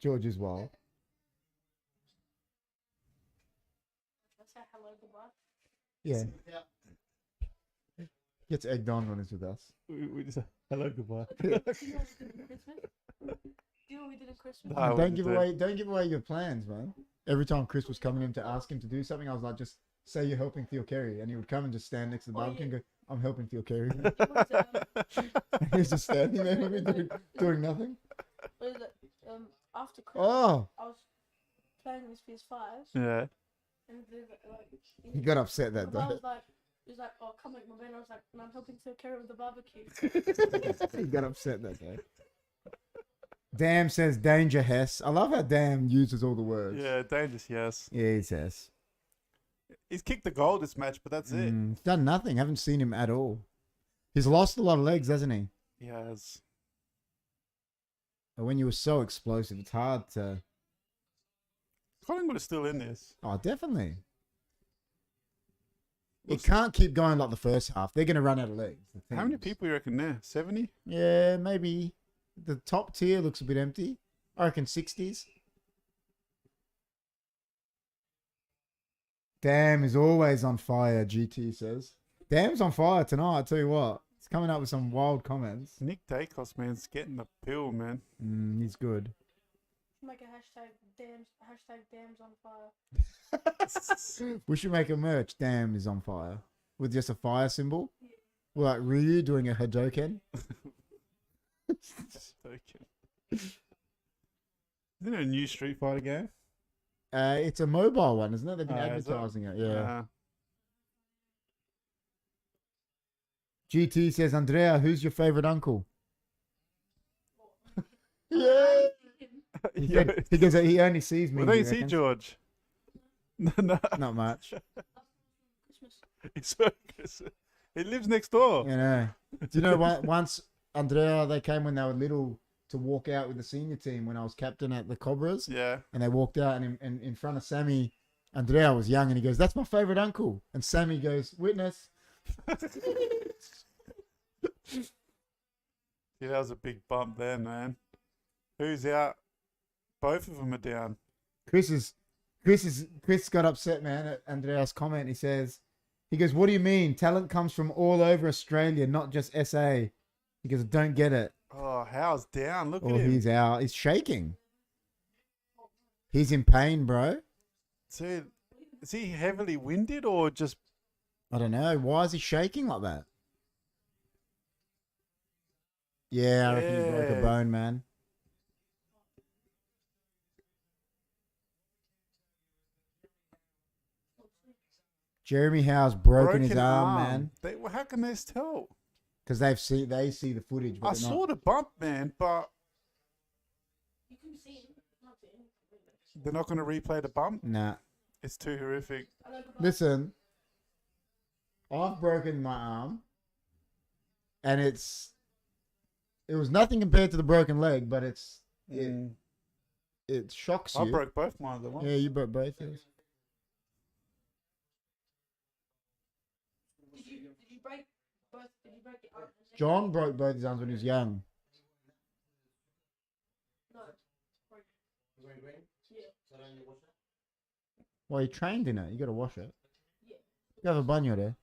George is wild. Let's say hello, goodbye. Yeah. Gets egged on when he's with us. We just hello goodbye. Do you know what we did at Christmas? Do you know what we did at Christmas? No. I Don't wouldn't give do. away your plans, man. Every time Chris was coming in to ask him to do something, I was like, just say you're helping Theo Carey, and he would come and just stand next to the Oh, barbecue yeah. and go, "I'm helping Theo Carey." It was, He was just standing there with me doing nothing. what is it? After Christmas, Oh, I was playing with PS5, Yeah. and like, he got upset that the guy day. was like, oh, come make my bed. I was like, and I'm helping to carry with the barbecue. He got upset that day. Damn says danger, Hess. I love how Damn uses all the words. Yeah, dangerous, yes. Yeah, he says. He's kicked the goal this match, but that's it. He's done nothing. Haven't seen him at all. He's lost a lot of legs, hasn't he? He has. But when you were so explosive, it's hard to. Collingwood is still in this. Oh, definitely. It can't keep going like the first half. They're going to run out of legs. the How many teams. people you reckon there? 70? Yeah, maybe. The top tier looks a bit empty. I reckon 60s. Damn is always on fire, GT says. Damn's on fire tonight, I tell you what. He's coming up with some wild comments. Nick Dacos, man's getting the pill, man. He's good. Make a dams on fire. We should make a merch. Damn is on fire. With just a fire symbol. Like Ryu doing a Hadoken. Okay. Isn't it a new Street Fighter game? It's a mobile one, isn't it? They've been Is it? advertising it. Yeah. Uh, GT says, Andrea, who's your favorite uncle? Yeah. He goes, he only sees me. well, they he see reckons. George. No, Not much. he lives next door. You know. Do you know once Andrea, they came when they were little to walk out with the senior team when I was captain at the Cobras. Yeah. And they walked out and in front of Sammy, Andrea was young and he goes, that's my favorite uncle. And Sammy goes, witness. Yeah, that was a big bump there, man. Who's out? Both of them are down. Chris got upset, man, at Andrea's comment. He goes, what do you mean? Talent comes from all over Australia, not just SA. He goes, I don't get it. Oh, How's down. Look Oh, at him. he's out. He's shaking. He's in pain, bro. Dude, is he heavily winded or just... I don't know. Why is he shaking like that? Yeah, I reckon he broke a Yeah. bone, man. Jeremy Howe's broken his arm, man. Well, how can they tell? Because they see the footage. But I they're not. saw the bump, man, but You can see it. Not the end. they're not going to replay the bump. Nah. It's too horrific. Listen, I've broken my arm, and it was nothing compared to the broken leg, but it shocks you. I broke both mine at once. Yeah, you broke both. Yes. Did you break both? Did you break your arm? John broke both his arms when he was young. No. Well, he trained in it. You got to wash it. Yeah. You have a baño there.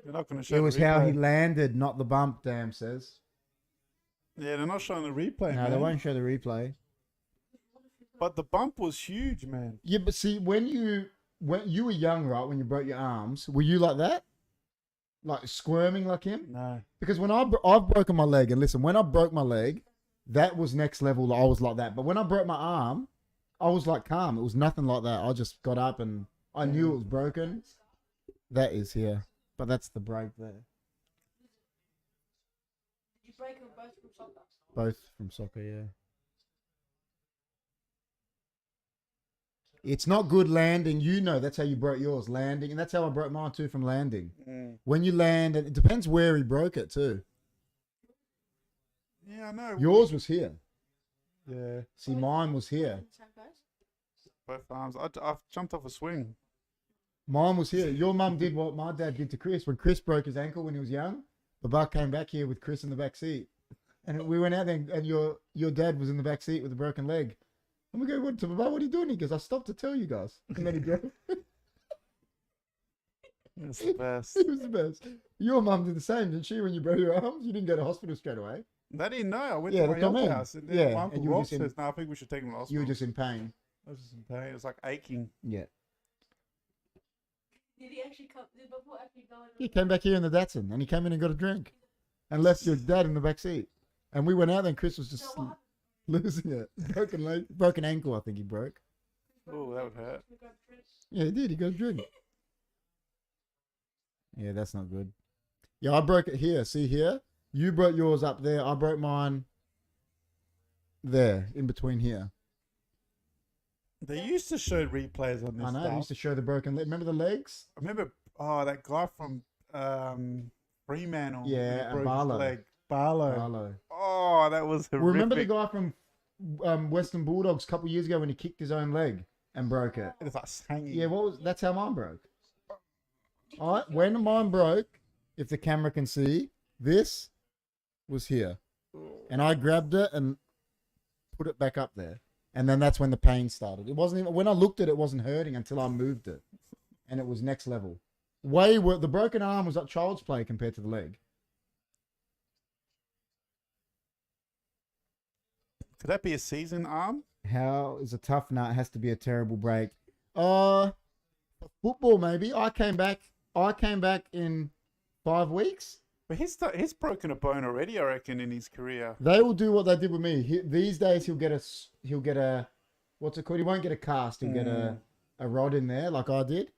They're not going to show It was the how he replay. landed, not the bump. Damn says. Yeah, they're not showing the replay, No, man. they won't show the replay. But the bump was huge, man. Yeah, but see, when you were young, right, when you broke your arms, were you like that? Like squirming like him? No. Because when I've broken my leg, and listen, when I broke my leg, that was next level. I was like that. But when I broke my arm, I was like calm. It was nothing like that. I just got up and I knew it was broken. That is here. But that's the break there. Did you break them both from soccer? Both from soccer, yeah. It's not good landing. You know, that's how you broke yours, landing. And that's how I broke mine too, from landing. When you land, and it depends where he broke it too. Yeah, I know. Yours was here. Yeah. See, mine was here. Same place? Both arms. I jumped off a swing. Mine was here. Your mum did what my dad did to Chris. When Chris broke his ankle when he was young, Baba came back here with Chris in the back seat. And we went out there and your dad was in the back seat with a broken leg. And we go, what, Baba, what are you doing? He goes, I stopped to tell you guys. And then he drove. That's the best. It was the best. Your mum did the same, didn't she? When you broke your arms, you didn't go to hospital straight away. They didn't know. I went Yeah, to that's my what I aunt's mean. house. And then Yeah, my uncle and you were Rob just in- says, no, I think we should take him to the hospital. You were just in pain. I was just in pain. It was like aching. Yeah. Did he actually come? Did Bubble actually go in? He came back here in the Datsun and he came in and got a drink and left your dad in the back seat. And we went out there and Chris was just So what happened? losing it. Broken leg, broken ankle, I think he broke. Oh, that would hurt. We grabbed drinks. Yeah, he did. He got a drink. Yeah, that's not good. Yeah, I broke it here. See here? You broke yours up there. I broke mine there, in between here. They used to show replays on this I know. They stuff. used to show the broken leg. Remember the legs? I remember, that guy from Fremantle. when he Yeah, and broke his Barlow. leg. Barlow. Barlow. Oh, that was horrific. Remember the guy from Western Bulldogs a couple of years ago when he kicked his own leg and broke it? It was like hanging. Yeah, that's how mine broke. When mine broke, if the camera can see, this was here. And I grabbed it and put it back up there. And then that's when the pain started. It wasn't even, when I looked at it, it wasn't hurting until I moved it. And it was next level. The broken arm was like child's play compared to the leg. Could that be a season arm? How is a tough nut? Has to be a terrible break. Football maybe. I came back in 5 weeks. But he's broken a bone already, I reckon, in his career. They will do what they did with me. These days he'll get a what's it called? He won't get a cast. He'll get a rod in there like I did.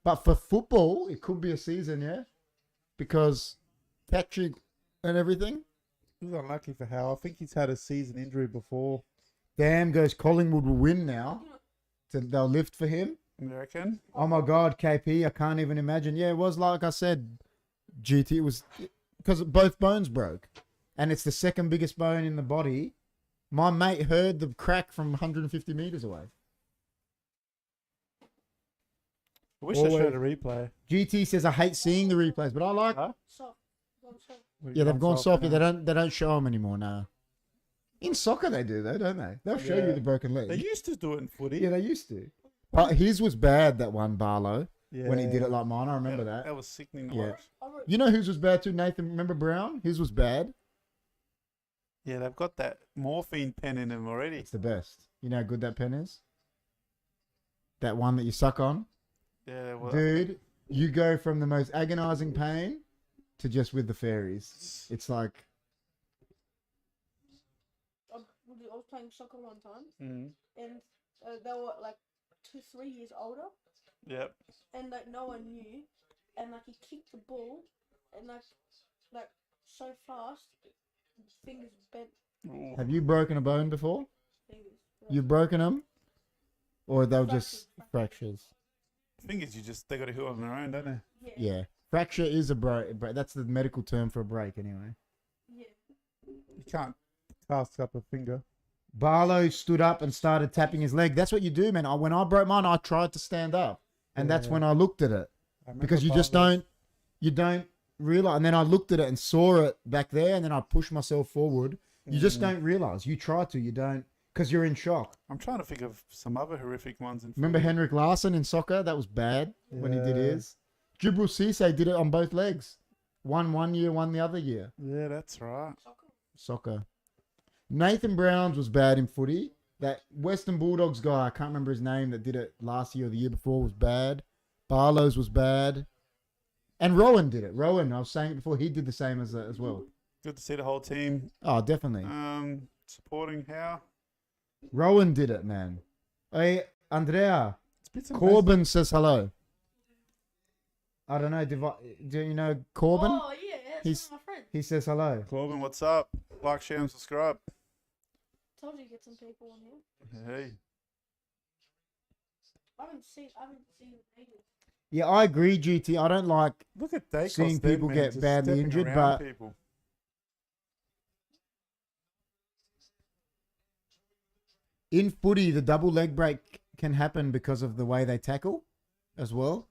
But for football, it could be a season, yeah, because Patrick and everything. He's unlucky for Howe. I think he's had a season injury before. Damn, goes Collingwood will win now. So they'll lift for him. You reckon? Oh my God, KP, I can't even imagine. Yeah, it was like I said, GT. It was because both bones broke, and it's the second biggest bone in the body. My mate heard the crack from 150 meters away. I wish I showed a replay. GT says I hate seeing the replays, but I like. Huh? Soft. Gone soft. Yeah, they've gone soft. They don't show them anymore now. In soccer they do though, don't they? They'll show you the broken leg. They used to do it in footy. Yeah, they used to. But his was bad, that one, Barlow, when he did it like mine. I remember that. That was sickening to Yeah. watch. You know whose was bad too, Nathan? Remember Brown? His was bad. Yeah, they've got that morphine pen in them already. It's the best. You know how good that pen is? That one that you suck on? Yeah, well, Dude, you go from the most agonizing pain to just with the fairies. It's like... I was playing soccer one time, Mm. and they were like 2-3 years older, Yep. and like no one knew, and like he kicked the ball, and like so fast, fingers bent. Ooh. Have you broken a bone before? Fingers. You've broken them? Or they'll just fractures? Thing is, they got to heal on their own, don't they? Yeah. Yeah. Fracture is a break. That's the medical term for a break anyway. Yeah. You can't cast up a finger. Barlow stood up and started tapping his leg. That's what you do, man. When I broke mine, I tried to stand up. And that's when I looked at it. Because you just don't realize. And then I looked at it and saw it back there, and then I pushed myself forward. You just don't realize. You try to, you don't, because you're in shock. I'm trying to think of some other horrific ones. Remember Henrik Larsson in soccer? That was bad when he did his. Jibril Cisse did it on both legs. One year, one the other year. Yeah, that's right. Soccer. Nathan Brown's was bad in footy. That Western Bulldogs guy, I can't remember his name, that did it last year or the year before, was bad. Barlow's was bad. And Rowan did it. Rowan, I was saying it before, he did the same as well. Good to see the whole team Oh, definitely. supporting Howe. Rowan did it, man. Hey, Andrea, It's bits and Corbin says hello. I don't know. Do you know Corbin? Oh yeah, that's one of my friends. He says hello. Corbin, what's up? Like, share, and subscribe. Told you to get some people on here. Hey. I haven't seen ages. Yeah, I agree, GT. I don't like Look at Dacos seeing there, people man, get just badly stepping injured, around but people. in footy, the double leg break can happen because of the way they tackle as well.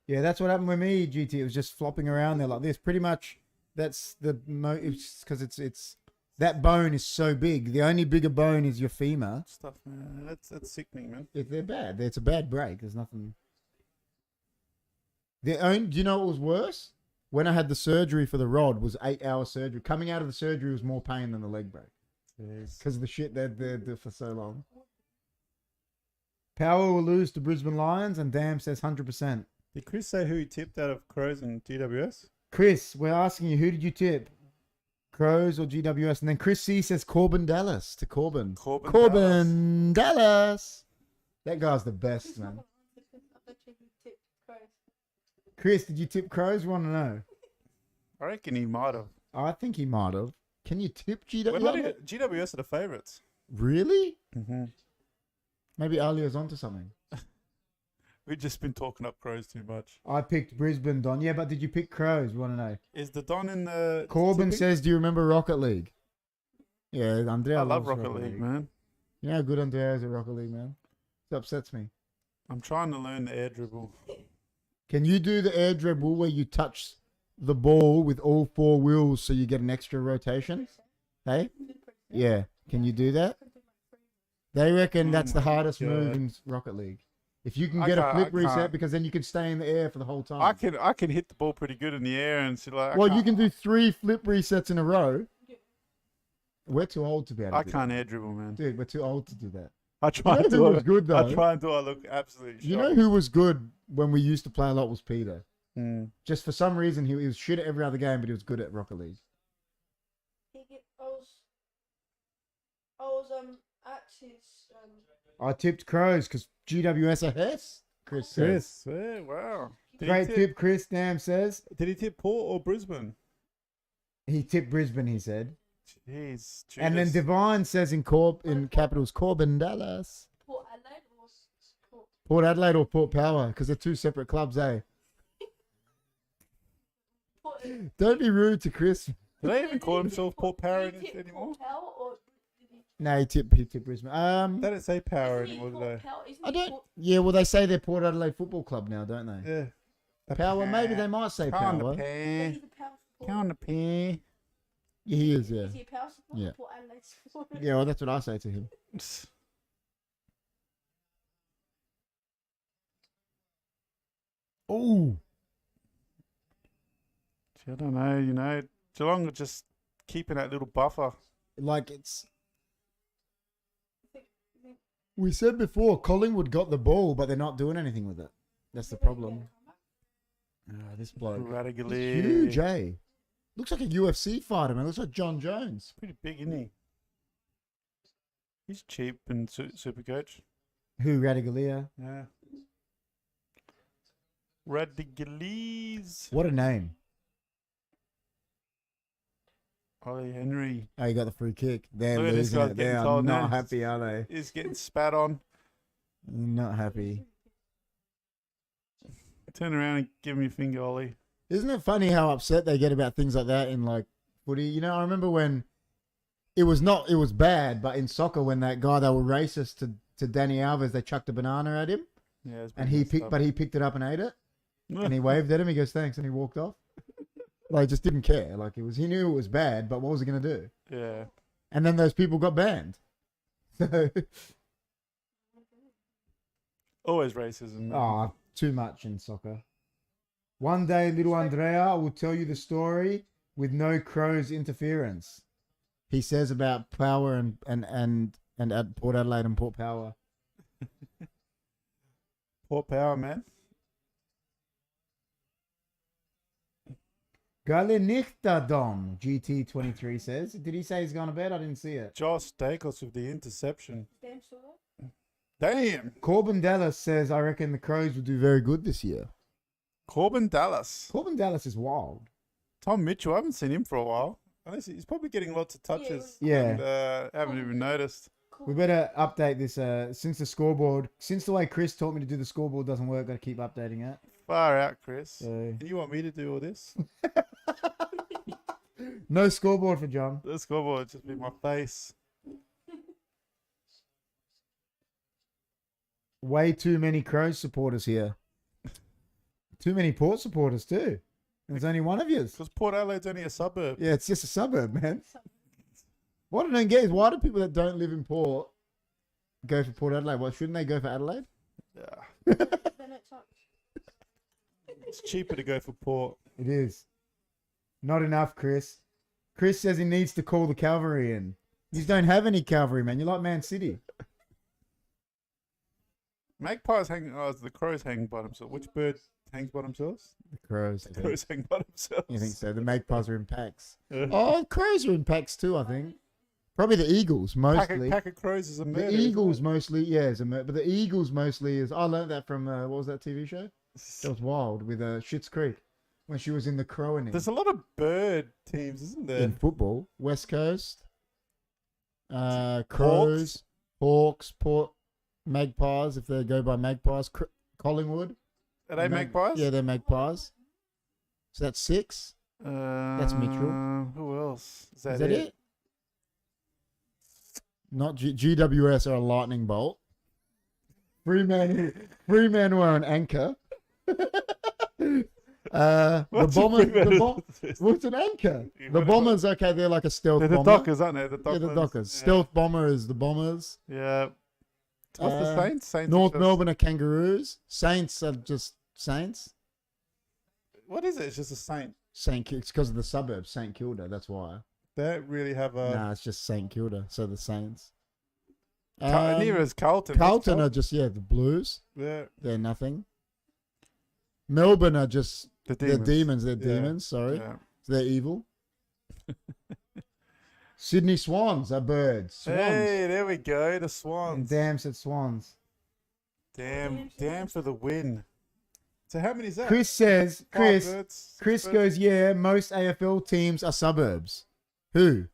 Yeah, that's what happened with me, GT. It was just flopping around there like this. Pretty much, that's the because it's that bone is so big. The only bigger bone is your femur. Stuff, man. That's sickening, man. They're bad. It's a bad break. There's nothing. Do you know what was worse? When I had the surgery for the rod, was 8-hour surgery. Coming out of the surgery was more pain than the leg break because of the shit they did for so long. Power will lose to Brisbane Lions, and Dam says 100%. Did Chris say who he tipped out of Crows and GWS? Chris, we're asking you, who did you tip? Crows or GWS? And then Chris C says Corbin Dallas to Corbin. Corbin Dallas. That guy's the best, man. Chris, did you tip Crows? We want to know. I reckon he might have. I think he might have. Can you tip Well, not GWS? even- GWS are the favourites. Really? Mm-hmm. Maybe Alia's onto something. We've just been talking up Crows too much. I picked Brisbane, Don. Yeah, but did you pick Crows? We want to know. Is the Don in the Corbin tipping? says, do you remember Rocket League? Yeah, Andrea I love loves Rocket League, man. You know how good Andrea is at Rocket League, man. It upsets me. I'm trying to learn the air dribble. Can you do the air dribble where you touch the ball with all 4 wheels so you get an extra rotation? Hey? Yeah. Can you do that? They reckon that's the my hardest move God. in Rocket League. If you can I get a can't- flip I reset, can't. because then you can stay in the air for the whole time. I can hit the ball pretty good in the air and see like. Well, you can do 3 flip resets in a row. We're too old to be able to I do can't air dribble, man. that. Dude, we're too old to do that. I You try know and who do was it. good, though? I try and do. I look absolutely. You know shocking. who was good when we used to play a lot was Peter. Mm. Just for some reason, he was shit at every other game, but he was good at Rocket League. I was at his I tipped Crows because GWS are Hess. Chris says. Chris, yeah, wow. Did Great he tip, Chris. Damn says. Did he tip Port or Brisbane? He tipped Brisbane, he said. Jeez. And then Judas. Divine says in capitals Corbin Dallas. Port Adelaide or Port. Port Adelaide or Port Power, because they're 2 separate clubs, eh? Port Don't be rude to Chris. Do they even call themselves Port Power did he tip anymore? Port Power or did he? No, he tipped Brisbane. They don't say Power Isn't he anymore, do Port they? Power? Isn't I he don't. Port- Yeah, well, they say they're Port Adelaide Football Club now, don't they? Yeah. The Power, maybe pair. they might say Count Power. the pair. He's a power support. Count the pair. Yeah, he is, yeah. Is he a power support? Yeah. Port Adelaide support? Yeah, well, that's what I say to him. Oh, I don't know, Geelong are just keeping that little buffer. like it's. We said before, Collingwood got the ball, but they're not doing anything with it. That's the problem. This bloke. Radically. He's huge, eh? Looks like a UFC fighter, man. Looks like John Jones. Pretty big, isn't he? He's cheap and super coach. Who, Radigalia? Yeah. Radicales. What a name. Ollie Henry. Oh, you got the free kick. They're Look at this losing guy it. They getting are told not now. happy, are they? He's getting spat on. Not happy. Turn around and give him your finger, Ollie. Isn't it funny how upset they get about things like that in like footy? You know, I remember when it was bad, but in soccer when that guy, they were racist to Danny Alves, they chucked a banana at him Yeah, it's and been he messed up. he picked it up and ate it and he waved at him. He goes, thanks. And he walked off. Like, just didn't care. Like, he knew it was bad, but what was he going to do? Yeah. And then those people got banned. So, Always racism. oh, too much in soccer. One day, little Andrea will tell you the story with no Crows interference. He says about Power and at Port Adelaide and Port Power. Port Power, man. Galenichtadom, GT23 says. Did he say he's gone to bed? I didn't see it. Josh Dacos with the interception. Damn sure. Damn. Corbin Dallas says, I reckon the Crows will do very good this year. Corbin Dallas. Corbin Dallas is wild. Tom Mitchell, I haven't seen him for a while. Unless he's probably getting lots of touches. Yeah. And, haven't even noticed. We better update this since the way Chris taught me to do the scoreboard doesn't work, got to keep updating it. Far out, Chris. So, You want me to do all this? no scoreboard for John. The scoreboard would just be my face. Way too many Crows supporters here. Too many Port supporters too. There's only one of you. Because Port Adelaide's only a suburb. Yeah, it's just a suburb, man. What I don't get is why do people that don't live in Port go for Port Adelaide? Well, shouldn't they go for Adelaide? Yeah. It's cheaper to go for Port. It is. Not enough, Chris. Chris says he needs to call the cavalry in. You don't have any cavalry, man. You're like Man City. Magpies hang. Oh, the crows hang by themselves. Which bird hangs by themselves? The Crows. I The think. crows hang by themselves. You think so? The Magpies are in packs. Yeah. Oh, Crows are in packs too, I think. Probably the Eagles, mostly. Pack of crows is a murder. The isn't Eagles it? mostly, yeah, is but the Eagles mostly is. I learned that from what was that TV show? It was wild with Schitt's Creek when she was in the Crow There's a lot of bird teams, isn't there? in football. West Coast, Crows, Hawks, Port, Magpies. If they go by Magpies, Collingwood. Are they magpies? Yeah, they're Magpies. So that's 6. That's Mitchell. Who else? Is that, Is that it? not GWS are a lightning bolt. Fremantle are an anchor. What's the a Bombers. Fremantle? What's an anchor? Yeah, The what- Bombers. Okay, they're like a stealth They're the bomber. Dockers, aren't they? The Yeah, Dockers. the Dockers. Yeah. Stealth bomber is the Bombers. Yeah. What's the Uh, Saints? Saints. North are just- Melbourne are Kangaroos. Saints are just Saints. What is it? It's just a Saint. It's because of the suburbs, St Kilda. That's why. They don't really have a. Nah, it's just St Kilda. So the Saints. Neither is Carlton. What's Carlton are just the Blues. Yeah. They're nothing. Melbourne are just The they're Demons. demons. They're Yeah. demons. Sorry, Yeah. they're evil. Sydney Swans are birds. Swans. Hey, there we go. The Swans. Damn said Swans. Damn for the win. So how many is that? Chris says, Five Chris birds, six birds? goes, yeah, most AFL teams are suburbs. Who?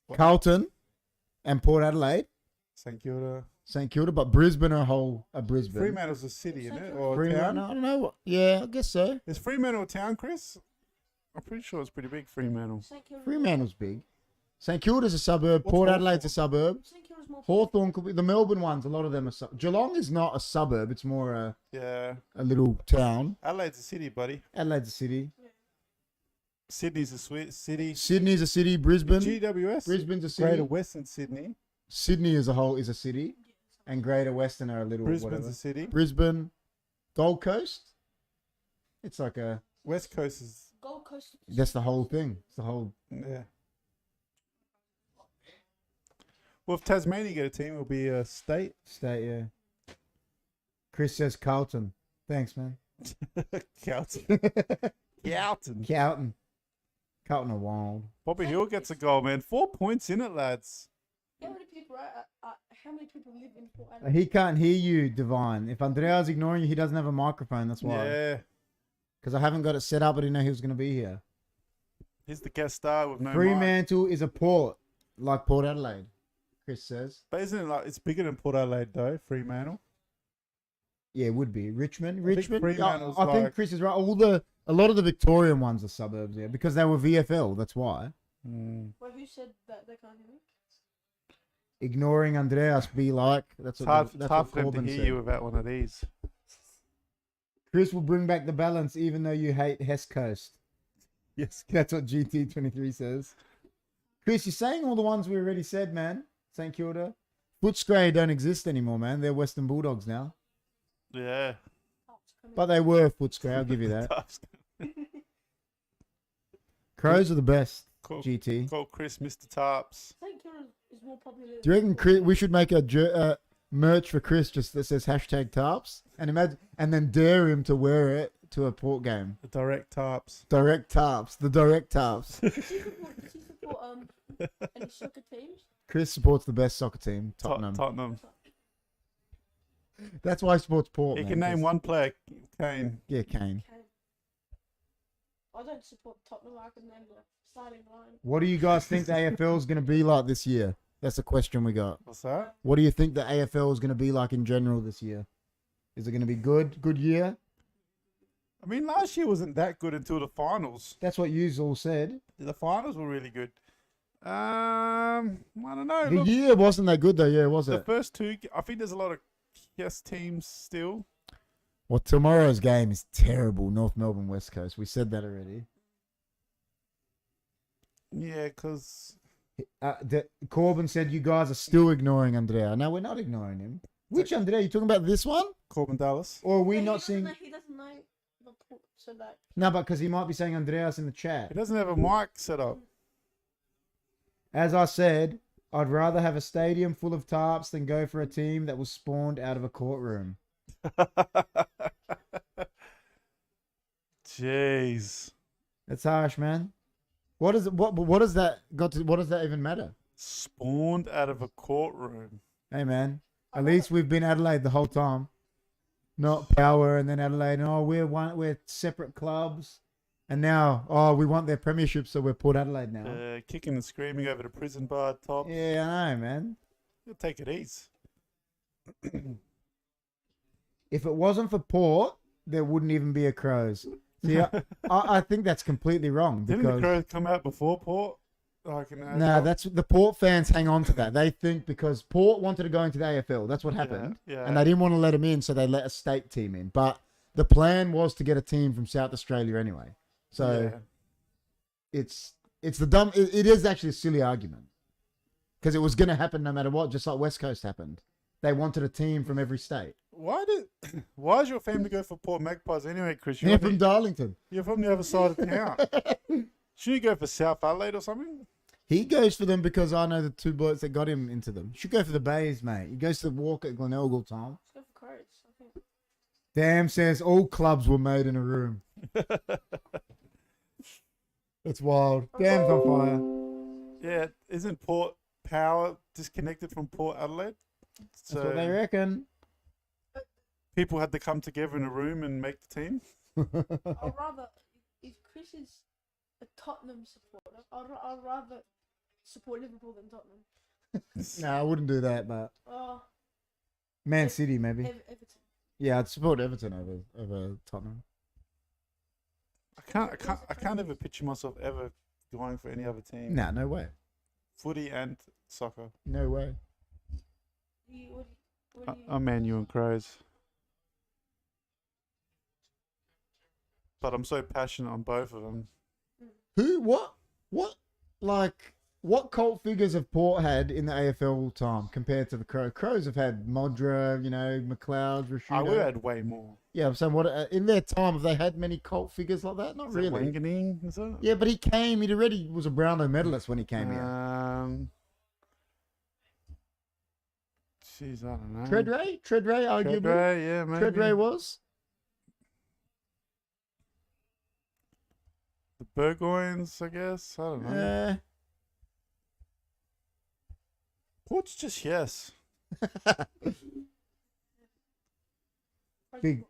What? Carlton and Port Adelaide, St Kilda. St Kilda, but Brisbane are Brisbane. Fremantle's a city, isn't it? Or a Fremantle, town? I don't know. Yeah, I guess so. Is Fremantle a town, Chris? I'm pretty sure it's pretty big, Fremantle. Fremantle's big. St Kilda's a suburb. What's Port Hawthorn? Adelaide's a suburb. Hawthorn could be the Melbourne ones. A lot of them are. Geelong is not a suburb. It's more Yeah. a little town. Adelaide's a city, buddy. Adelaide's a city. Sydney's a sweet city. Sydney's a city. Brisbane. GWS. Brisbane's a city. Greater Western Sydney. Sydney as a whole is a city, and Greater Western are a little. Brisbane's whatever. a city. Brisbane, Gold Coast. It's like a. West Coast is. Gold Coast. That's the whole thing. It's the whole. Yeah. Well, if Tasmania get a team, it'll be a state. State, yeah. Chris says Carlton. Thanks, man. Carlton. Carlton. Carlton. Carlton are wild. Bobby Hill gets a goal, man. 4 points in it, lads. How many people, how many people live in Port Adelaide? He can't hear you, Divine. If Andrea's ignoring you, he doesn't have a microphone. That's why. Yeah. Because I haven't got it set up. I didn't know he was going to be here. He's the guest star with no mic. Fremantle is a port, like Port Adelaide, Chris says. But isn't it like it's bigger than Port Adelaide though? Fremantle. Yeah, it would be. Richmond. think Richmond. Fremantle's I think like- Chris is right. A lot of the Victorian ones are suburbs, yeah, because they were VFL. That's why. Mm. Well, who said that they can't hear me? Ignoring Andreas be like. That's It's what, hard, that's it's hard what for them to Corbin hear said. you about one of these. Chris will bring back the balance, even though you hate Hess Coast. Yes. That's what GT23 says. Chris, you're saying all the ones we already said, man. St Kilda. Footscray don't exist anymore, man. They're Western Bulldogs now. Yeah. But they were Footscray, I'll give you that. Crows are the best, Call, GT. call Chris Mr. Tarps. St Kilda is more popular. Do you reckon Chris, we should make a merch for Chris just that says #tarps and imagine, and then dare him to wear it to a port game? The direct Tarps. Direct tarps, the direct tarps. Does he support any soccer teams? Chris supports the best soccer team, Tottenham. Tottenham. That's why he supports Port. He man, can name 'cause- one player, Kane. Yeah, Kane. Okay. I don't support Tottenham. I can name the starting line. What do you guys think the AFL is going to be like this year? That's the question we got. What's that? What do you think the AFL is going to be like in general this year? Is it going to be good? Good year? I mean, last year wasn't that good until the finals. That's what you all said. The finals were really good. I don't know. The Look, year wasn't that good though, yeah, was the it? first two, I think there's a lot of yes teams still. Well, tomorrow's game is terrible. North Melbourne, West Coast. We said that already. Yeah, because Corbin said you guys are still ignoring Andrea. No, we're not ignoring him. Which Andrea? You talking about this one? Corbin Dallas. Or are we Yeah, not seeing? He doesn't know the port, so that. No, but because he might be saying Andreas in the He chat. doesn't have a mic set up. As I said, I'd rather have a stadium full of tarps than go for a team that was spawned out of a courtroom. Jeez. That's harsh, man. What is it? What does that got to? What does that even matter? Spawned out of a courtroom. Hey, man. At least we've been Adelaide the whole time. Not Power and then Adelaide. Oh, we're separate clubs. And now, we want their premiership, so we're Port Adelaide now. Kicking and screaming over the prison bar top. Yeah, I know, man. You'll take it easy. If it wasn't for Port, there wouldn't even be a Crows. See, I think that's completely wrong Didn't the because Crows come out before Port? Like an No, AFL? that's the Port fans hang on to that. They think because Port wanted to go into the AFL, that's what happened. Yeah. And they didn't want to let him in, so they let a state team in. But the plan was to get a team from South Australia anyway. So it's the dumb. It is actually a silly argument because it was going to happen no matter what, just like West Coast happened. They wanted a team from every state. Why does your family go for Port Magpies anyway, Chris? You're from Darlington. You're from the other side of town. Should you go for South Adelaide or something? He goes for them because I know the two blokes that got him into them. Should go for the Bays, mate. He goes to walk at Glenelg all the time. Let's go for Crows, I think. Damn says all clubs were made in a room. It's wild. Damn's on fire. Yeah, isn't Port Power disconnected from Port Adelaide? That's what they reckon. People had to come together in a room and make the team. I'd rather, if Chris is a Tottenham supporter, I'd rather support Liverpool than Tottenham. No, I wouldn't do that, but Oh, Man City maybe. Everton. Yeah, I'd support Everton over Tottenham. I can't ever picture myself ever going for any other team. Nah, no way. Footy and soccer. No way. What do you, I'm Man U and Crows. But I'm so passionate on both of them. Who? What? Like, what cult figures have Port had in the AFL time compared to the Crows? Crows have had Modra, McLeod, Rashudo. I would have had way more. Yeah, I'm saying, what in their time have they had many cult figures like that? Not Is really. it Wanganing? Is it? Yeah, but he already was a Brownlow medalist when he came here. Jeez, I don't know. Treadray, arguably. Treadray, yeah, maybe. Treadray was. The Burgoynes, I guess. I don't know. Port's just yes. Big.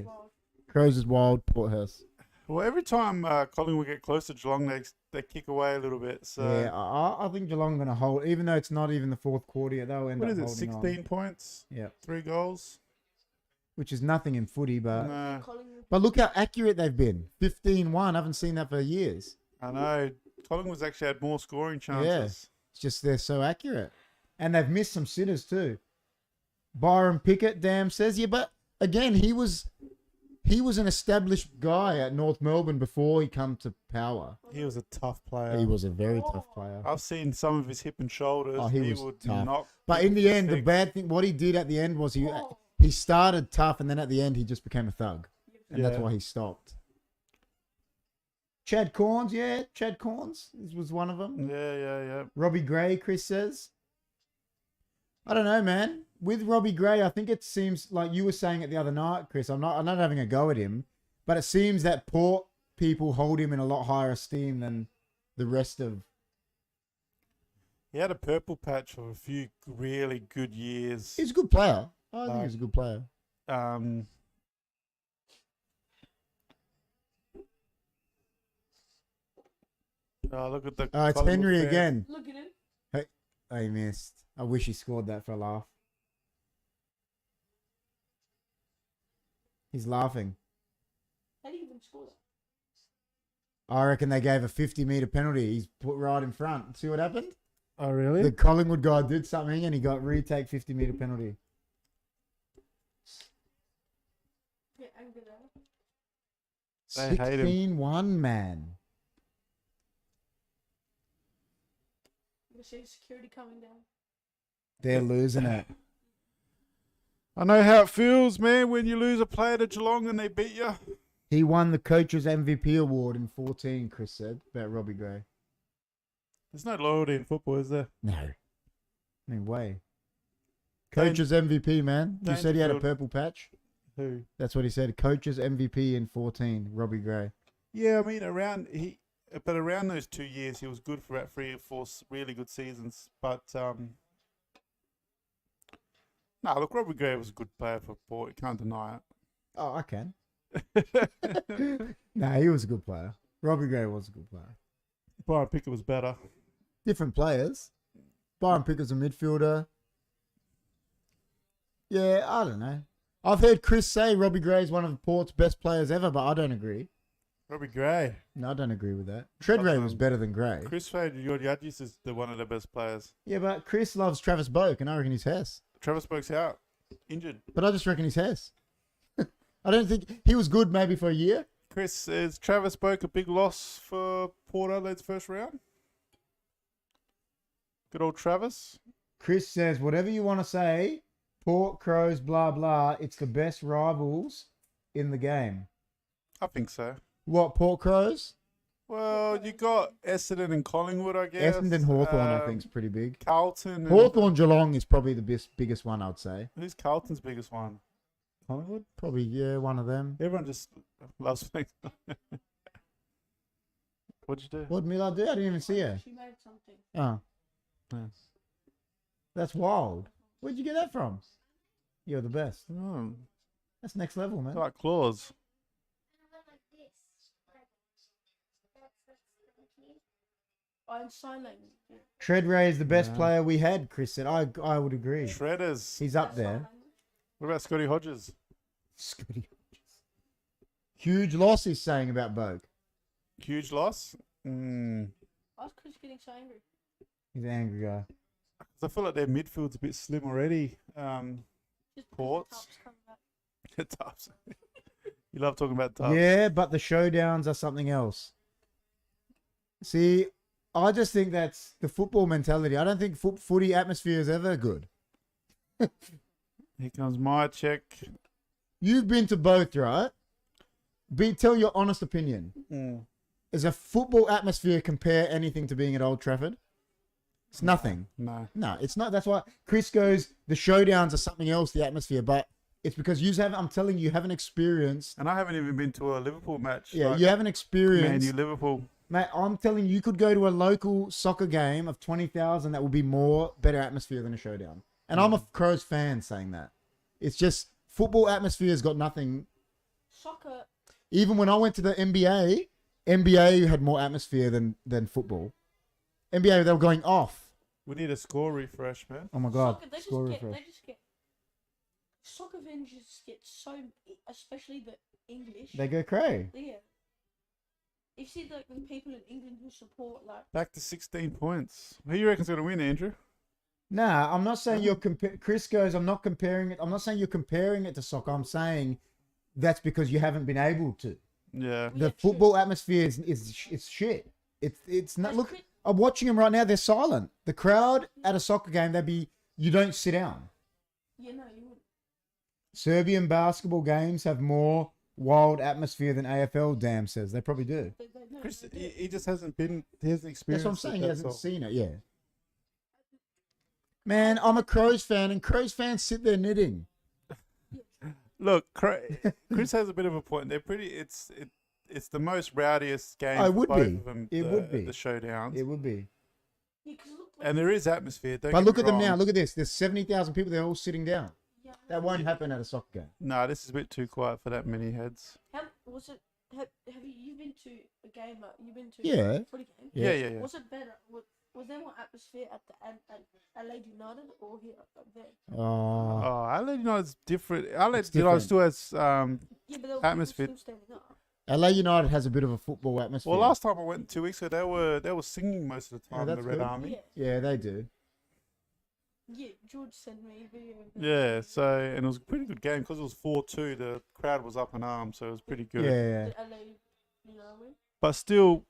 Wild. Crows is wild. Port House. Well, every time Collingwood get close to Geelong, they kick away a little bit. So Yeah, I think Geelong going to hold, even though it's not even the fourth quarter yet, they'll end what up is it? holding 16 on. points. Yeah, 3 goals. which is nothing in footy, but No, Collingwood. but look how accurate they've been. 15-1. I haven't seen that for years. I know. Collingwood's actually had more scoring chances. It's just they're so accurate, and they've missed some sitters too. Byron Pickett, damn says but again he was an established guy at North Melbourne before he come to Power. He was a tough player. He was a very tough player. I've seen some of his hip and shoulders. Oh, he was would tough. knock. But in the end, the Thick. bad thing, what he did at the end was he started tough, and then at the end he just became a thug, and that's Yeah. why he stopped. Chad Corns was one of them. Yeah. Robbie Gray, Chris says. I don't know, man. With Robbie Gray, I think it seems like you were saying it the other night, Chris. I'm not having a go at him, but it seems that Port people hold him in a lot higher esteem than the rest of. He had a purple patch for a few really good years. He's a good player. I think he's a good player. Oh, look at the. It's Collingwood Henry fan. again. Look at him. Oh, he missed. I wish he scored that for a laugh. He's laughing. How do you even score that? I reckon they gave a 50-metre penalty. He's put right in front. See what happened? Oh, really? The Collingwood guy did something and he got retake 50-metre penalty. Get angry there. They hate him. 16-1, man. You see security coming down. They're losing it. I know how it feels, man, when you lose a player to Geelong and they beat you. He won the Coach's MVP award in 14, Chris said, about Robbie Gray. There's no loyalty in football, is there? No. No way. Coach's MVP, man. You said he had a Dangerfield. purple patch? Who? That's what he said. Coach's MVP in 14, Robbie Gray. Yeah, I mean, around those 2 years, he was good for about 3 or 4 really good seasons. But no, look, Robbie Gray was a good player for Port. You can't deny it. Oh, I can. No, he was a good player. Robbie Gray was a good player. Byron Pickett was better. Different players. Byron Pickett's a midfielder. Yeah, I don't know. I've heard Chris say Robbie Gray is one of Port's best players ever, but I don't agree. Robbie Gray. No, I don't agree with that. Treadray was Awesome. better than Gray. Chris Georgiadis is one of the best players. Yeah, but Chris loves Travis Boak, and I reckon he's Hess. Travis Boak's out. Injured. But I just reckon he's Hess. I don't think he was good maybe for a year. Chris, is Travis Boak a big loss for Port Adelaide's first round? Good old Travis. Chris says, whatever you want to say, Port, Crows, blah, blah, it's the best rivals in the game. I think so. What, Port Crows? Well, you got Essendon and Collingwood, I guess. Essendon Hawthorn, I think, is pretty big. Carlton. And Hawthorn Geelong is probably the biggest one, I'd say. Who's Carlton's biggest one? Collingwood? Probably, yeah, one of them. Everyone just loves playing. What'd you do? What did Mila do? I didn't even see her. She made something. Oh, Yes. that's wild. Where'd you get that from? You're the best. Oh, That's next level, man. it's like claws. I'm sign language. Yeah. Treadray is the best Yeah. player we had, Chris said. I would agree. Shredders. He's up Sign there. language. What about Scotty Hodges? Scotty Hodges. Huge loss he's saying about Bogue. Huge loss. Mm. Why is Chris getting so angry? He's an angry guy. I feel like their midfield's a bit slim already. Just Ports. because the Tubs come back. Tubs. You love talking about Tubs. Yeah, but the showdowns are something else. See, I just think that's the football mentality. I don't think footy atmosphere is ever good. Here comes my check. You've been to both, right? Tell your honest opinion. Mm. Does a football atmosphere compare anything to being at Old Trafford? It's nothing. No. No, it's not. That's why Chris goes, the showdowns are something else, the atmosphere. But it's because I'm telling you, haven't experienced. And I haven't even been to a Liverpool match. Yeah, like you haven't Man experienced. U Liverpool. Mate, I'm telling you, you could go to a local soccer game of 20,000 that will be better atmosphere than a showdown. And I'm a Crows fan saying that. It's just football atmosphere has got nothing. Soccer. Even when I went to the NBA had more atmosphere than football. NBA, they were going off. We need a score refresh, man. Oh my God. Soccer, Score refresh. they just get. Soccer fans just get so, especially the English. They go cray. Yeah. You see the people in England who support like. Back to 16 points. Who you reckon's going to win, Andrew? Nah, I'm not saying Chris goes, I'm not comparing it. I'm not saying you're comparing it to soccer. I'm saying that's because you haven't been able to. Yeah. The Yeah, football atmosphere is shit. It's not. That's Look, crit- I'm watching them right now. They're silent. The crowd at a soccer game, you don't sit down. Yeah, no, you wouldn't. Serbian basketball games have more wild atmosphere than AFL. Damn says they probably do. No, Chris, they do. he just hasn't been. He hasn't That's experienced. what I'm saying. He That's hasn't all. seen it. Yeah. Man, I'm a Crows fan, and Crows fans sit there knitting. Look, Chris has a bit of a point. They're pretty. It's the most rowdiest game. Oh, it for would both be. of them, It would be. the showdowns. It would be. Yeah, 'cause look, And there is atmosphere. Don't But get look me at them wrong. now. Look at this. There's 70,000 people. They're all sitting down. yeah, That won't happen at a soccer game. No, this is a bit too quiet for that many heads. How was it? Have you been to a game? You've been to Yeah. a footy game? Yeah. Was it better? Was there more atmosphere at the Adelaide United or here up there? Oh, Oh, Adelaide United's different. Adelaide It's United different. still has. Yeah, but there were Atmosphere. people still standing up. LA United has a bit of a football atmosphere. Well, last time I went 2 weeks ago, they were singing most of the Oh, time. The that's Red good. Army. Yeah, Yeah, they do. yeah. George sent me a video. of it. Yeah, so and it was a pretty good game because it was 4-2. The crowd was up in arms, so it was pretty good. Yeah. The LA, you know what But still,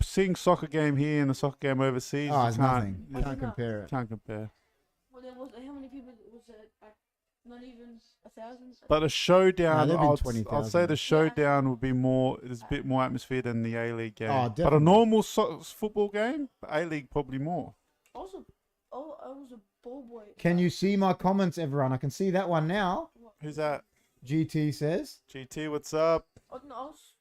seeing soccer game here and a soccer game overseas, Oh, you it's can't, nothing. you Can't compare it. can't compare. Well, there was how many people was it? Like, not even 1,000. But a showdown, there'd been I'd 20,000. say the showdown would be more. There's a bit more atmosphere than the A-League game. Oh, but a definitely. normal football game, A-League probably more. Also, I was a ball boy. Can you see my comments, everyone? I can see that one now. Who's that? GT says. GT, what's up? No, I was.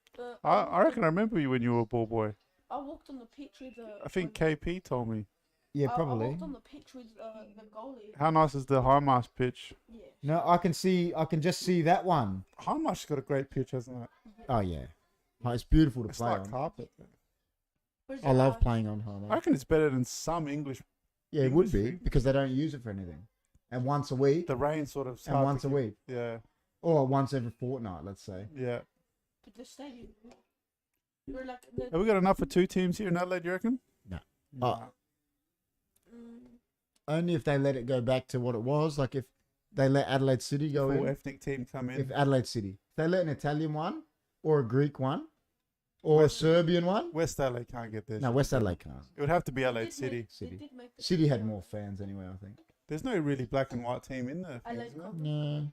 I reckon I remember you when you were a ball boy. I walked on the pitch with the. I think KP told me. Yeah, I probably. walked on the pitch with the goalie. How nice is the high mast pitch? Yeah. No, I can just see that one. High mast's got a great pitch, hasn't it? Oh yeah. Oh, it's beautiful to It's play like on. carpet. Where's I it, love playing on home. I reckon it's better than some English. Yeah, it would English be league. because they don't use it for anything. And once a week, The rain sort of. and once a week. week, Yeah, or once every fortnight, let's say. yeah. But the stadium. We're like Have we got enough for 2 teams here in Adelaide, you reckon? No. Nah. Only if they let it go back to what it was. Like if they let Adelaide City go Full in. ethnic team come in. If Adelaide City. If they let an Italian one or a Greek one or West- a Serbian one. West Adelaide can't get this. No, West Adelaide can't. It would have to be Adelaide City. City. City had more fans anyway, I think. There's no really black and white team in there. Adelaide is there? Cup. No.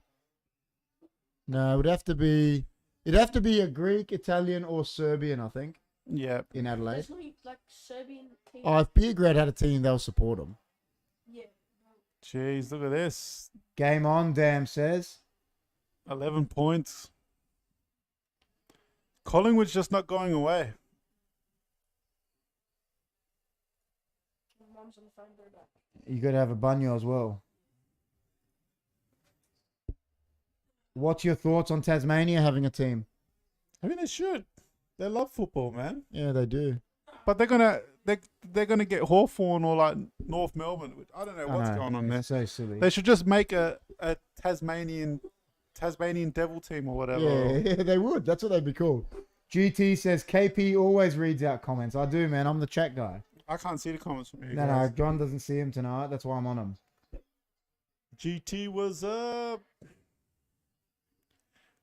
No, it would have to be. It'd have to be a Greek, Italian, or Serbian, I think, Yeah. in Adelaide. There's no like Serbian team. Oh, if Beer Grade had a team, they'll support them. Yeah. Jeez, look at this. Game on, damn says. 11 points. Collingwood's just not going away. My mom's on the phone. Go back. You got to have a bunyo as well. What's your thoughts on Tasmania having a team? I mean, they should. They love football, man. Yeah, they do. But they're gonna get Hawthorn or like North Melbourne. Which I don't know what's going on there. It's so silly. They should just make a Tasmanian Devil team or whatever. Yeah, they would. That's what they'd be called. GT says KP always reads out comments. I do, man. I'm the chat guy. I can't see the comments from you No, guys. John doesn't see him tonight. That's why I'm on him. GT was up.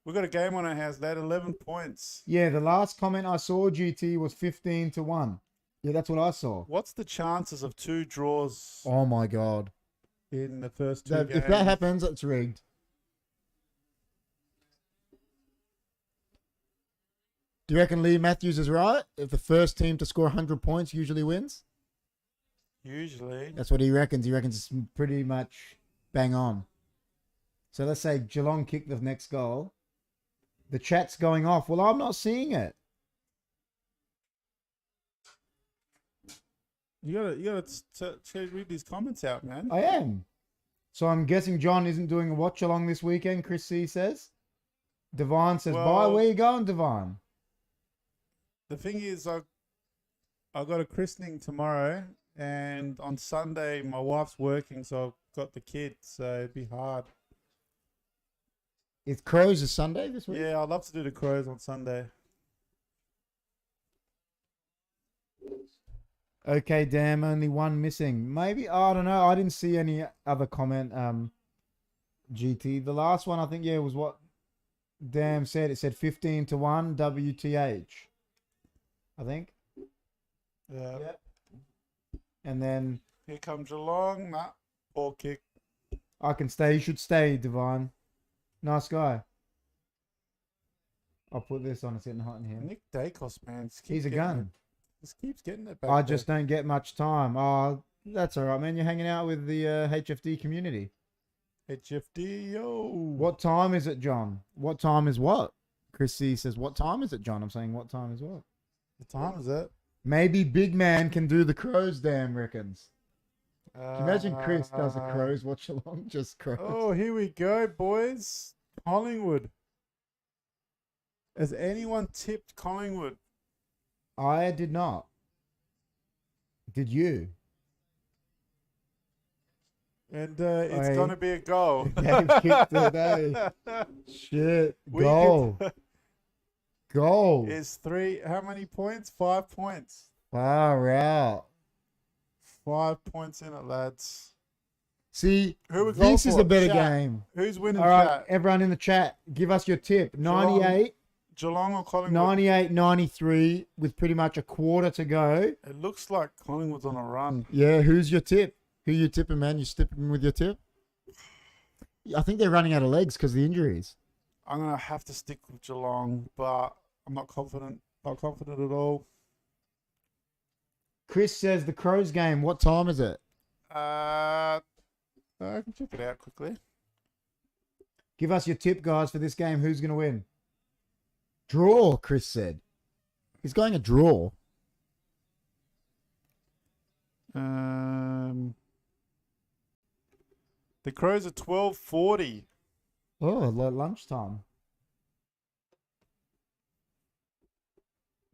We got a game on our hands. They had 11 points. Yeah, the last comment I saw, GT, was 15-1. Yeah, that's what I saw. What's the chances of 2 draws Oh my god. in the first 2 If games? that happens, it's rigged. Do you reckon Lee Matthews is right? If the first team to score 100 points usually wins? Usually. That's what he reckons. He reckons it's pretty much bang on. So let's say Geelong kick the next goal. The chat's going off. Well, I'm not seeing it. You gotta read these comments out, man. I am. So I'm guessing John isn't doing a watch along this weekend, Chris C says. Devine says, bye. Well- Where you going, Devine? The thing is, I got a christening tomorrow, and on Sunday my wife's working, so I've got the kids, so it'd be hard. It's Crows is Sunday this week? Yeah, I'd love to do the Crows on Sunday. Okay, damn, only one missing. Maybe, I don't know. I didn't see any other comment, GT. The last one, I think, yeah, was what Damn said. It said 15-1 WTH. I think. Yeah. Yep. And then Here comes Geelong. Nah, ball kick. I can stay. You should stay, Divine. Nice guy. I'll put this on. It's getting hot in here. Nick Dacos, man. He's a gun. Just keeps getting it back. I just don't get much time. Oh, that's all right, man. You're hanging out with the HFD community. HFD, yo. What time is it, John? What time is what? Chris C says, what time is it, John? I'm saying, what time is what? What time is it? Maybe Big Man can do the Crows, damn reckons. Can you imagine Chris does a Crows watch along? Just Crows. Oh, here we go, boys. Collingwood. Has anyone tipped Collingwood? I did not. Did you? And it's Hey. going to be a goal. Dave kicked it, eh? Shit. We Goal. Goal. Is 3, how many points? 5 points. Far out. 5 points in it, lads. See, Who we going this is for? a better Chat. game. Who's winning All right, chat? everyone in the chat, give us your tip. 98, Geelong or Collingwood? 98, 93 with pretty much a quarter to go. It looks like Collingwood's on a run. Yeah, who's your tip? Who you tipping, man? You tipping with your tip? I think they're running out of legs because of the injuries. I'm going to have to stick with Geelong, but I'm not confident. Not confident at all. Chris says the Crows game. What time is it? I can check it out quickly. Give us your tip, guys, for this game. Who's going to win? Draw, Chris said. He's going a draw. The Crows are 12:40. Oh, like lunchtime.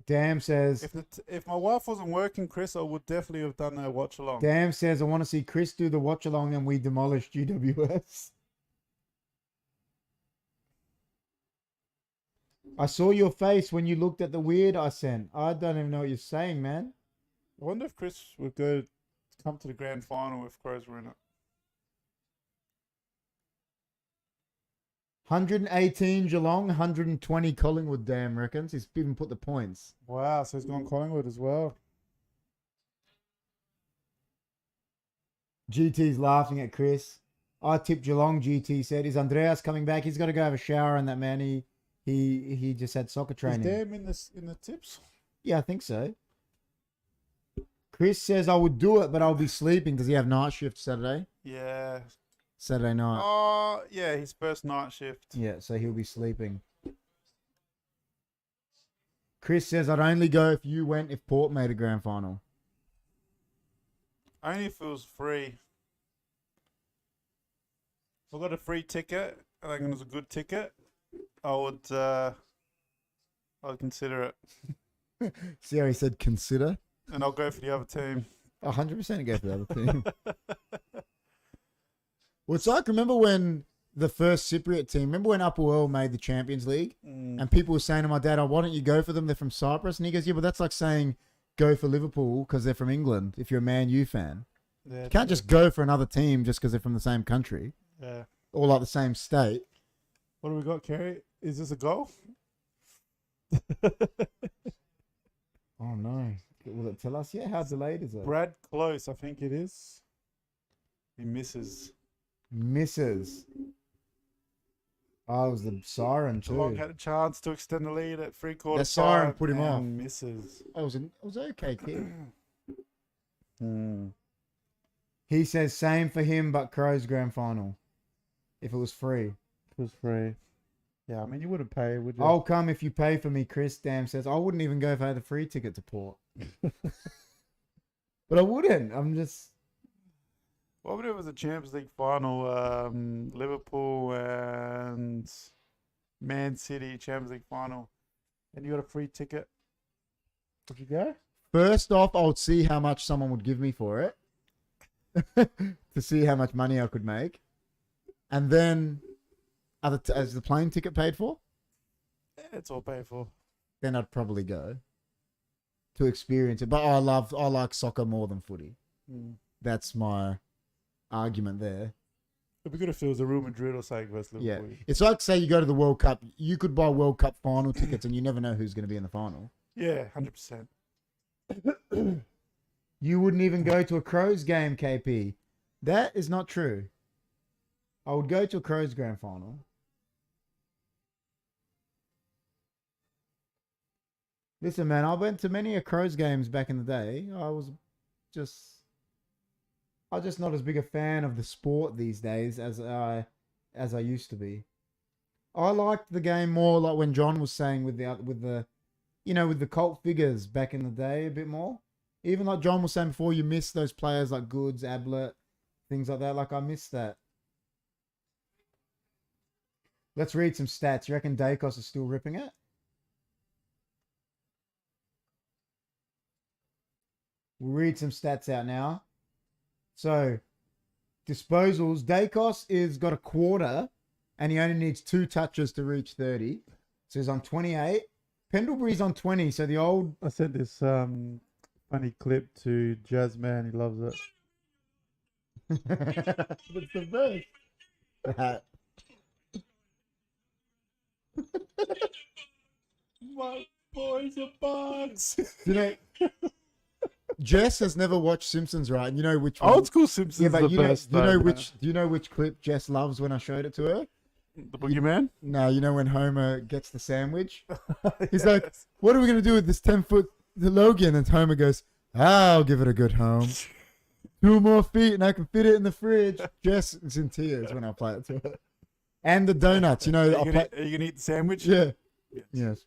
Damn says. If my wife wasn't working, Chris, I would definitely have done a watch along. Damn says I want to see Chris do the watch along and we demolish GWS. I saw your face when you looked at the weird I sent. I don't even know what you're saying, man. I wonder if Chris would go come to the grand final if Crows were in it. 118 Geelong, 120 Collingwood, damn reckons. He's even put the points. Wow, so he's gone Collingwood as well. GT's laughing at Chris. I tipped Geelong, GT said. Is Andreas coming back? He's got to go have a shower and that, man. He just had soccer training. Is Dam in the tips? Yeah, I think so. Chris says I would do it, but I'll be sleeping. Does he have night shift Saturday? Yeah. Saturday night. Oh, yeah, his first night shift. Yeah, so he'll be sleeping. Chris says I'd only go if you went if Port made a grand final. Only if it was free. If I got a free ticket, I think it was a good ticket, I'd consider it. See how he said consider? And I'll go for the other team. 100% go for the other team. Well, it's like, remember when the first Cypriot team, remember when Upper World made the Champions League? And people were saying to my dad, oh, why don't you go for them? They're from Cyprus. And he goes, yeah, but that's like saying go for Liverpool because they're from England if you're a Man U fan. Yeah, You can't just go for another team just because they're from the same country Yeah. or like the same state. What do we got, Kerry? Is this a goal? Oh, no. Will it tell us yet? How delayed is it? Brad Close, I think it is. He misses. Misses. Oh, it was the siren Geelong too. had a chance to extend the lead at 3/4 The siren time put him and off. misses. It was okay, kid. He says same for him, but Crows grand final. If it was free. It was free. Yeah, I mean, you wouldn't pay, would you? I'll come if you pay for me, Chris. Dam says. I wouldn't even go if I had a free ticket to Port. But I wouldn't. I'm just... What would it was a Champions League final? Liverpool and Man City Champions League final. And you got a free ticket. Would you go? First off, I would see how much someone would give me for it. To see how much money I could make. And then, as the plane ticket paid for? Yeah, it's all paid for. Then I'd probably go. To experience it. But I like soccer more than footy. That's my argument there. It'd be good if it was a Real Madrid or something versus Yeah. Liverpool. It's like, say you go to the World Cup. You could buy World Cup final tickets and you never know who's going to be in the final. Yeah, 100%. You wouldn't even go to a Crows game, KP. That is not true. I would go to a Crows grand final. Listen, man, I went to many a Crows games back in the day. I'm just not as big a fan of the sport these days as I used to be. I liked the game more like when John was saying with the cult figures back in the day a bit more. Even like John was saying before, you miss those players like Goods, Ablett, things like that. Like I miss that. Let's read some stats. You reckon Dacos is still ripping it? We'll read some stats out now. So, disposals. Dacos is got a quarter, and he only needs 2 touches to reach 30. So he's on 28. Pendlebury's on 20. So the old... I sent this funny clip to Jazzman. He loves it. That's the best. My boys are bugs. You know, Jess has never watched Simpsons, right? And you know which one? Old school Simpsons Yeah, but is the best. do you know which clip Jess loves when I showed it to her? The Boogeyman? No, you know when Homer gets the sandwich? He's like, what are we going to do with this 10-foot Logan? And Homer goes, I'll give it a good home. 2 more feet and I can fit it in the fridge. Jess is in tears when I play it to her. And the donuts, you know. Are you going to eat the sandwich? Yeah. Yes.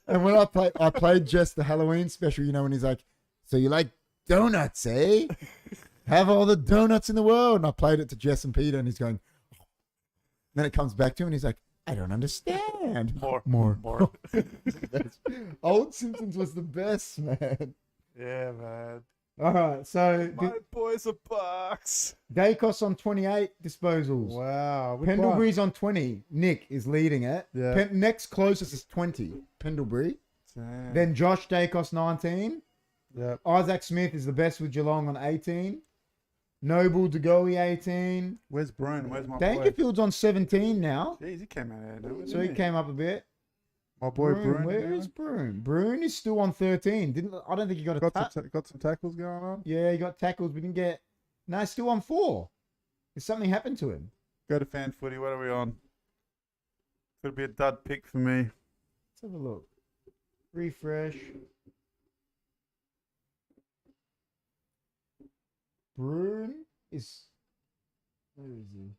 And when I played Jess the Halloween special, you know, when he's like, so you like donuts, eh? Have all the donuts in the world. And I played it to Jess and Peter and he's going, then it comes back to him and he's like, I don't understand. More. Old Simpsons was the best, man. Yeah, man. All right, so My boys are Bucks. Dacos on 28 disposals. Wow. Which one? Pendlebury's on 20. Nick is leading it. Yeah. Next closest is 20. Pendlebury. Damn. Then Josh Dacos 19. Yeah. Isaac Smith is the best with Geelong on 18. Noble DeGoey 18. Where's Bruin? Where's my boy? Dangerfield's on 17 now. Jeez, he came out there. Didn't So he came up a bit. My boy Bruin, Bruin. where is Bruin? Bruin is still on 13. I don't think he got a got some tackles going on. Yeah, he got tackles, but didn't get. No, he's still on 4. Did something happen to him? Go to fan footy. What are we on? Could be a dud pick for me. Let's have a look. Refresh. Bruin is. Where is he?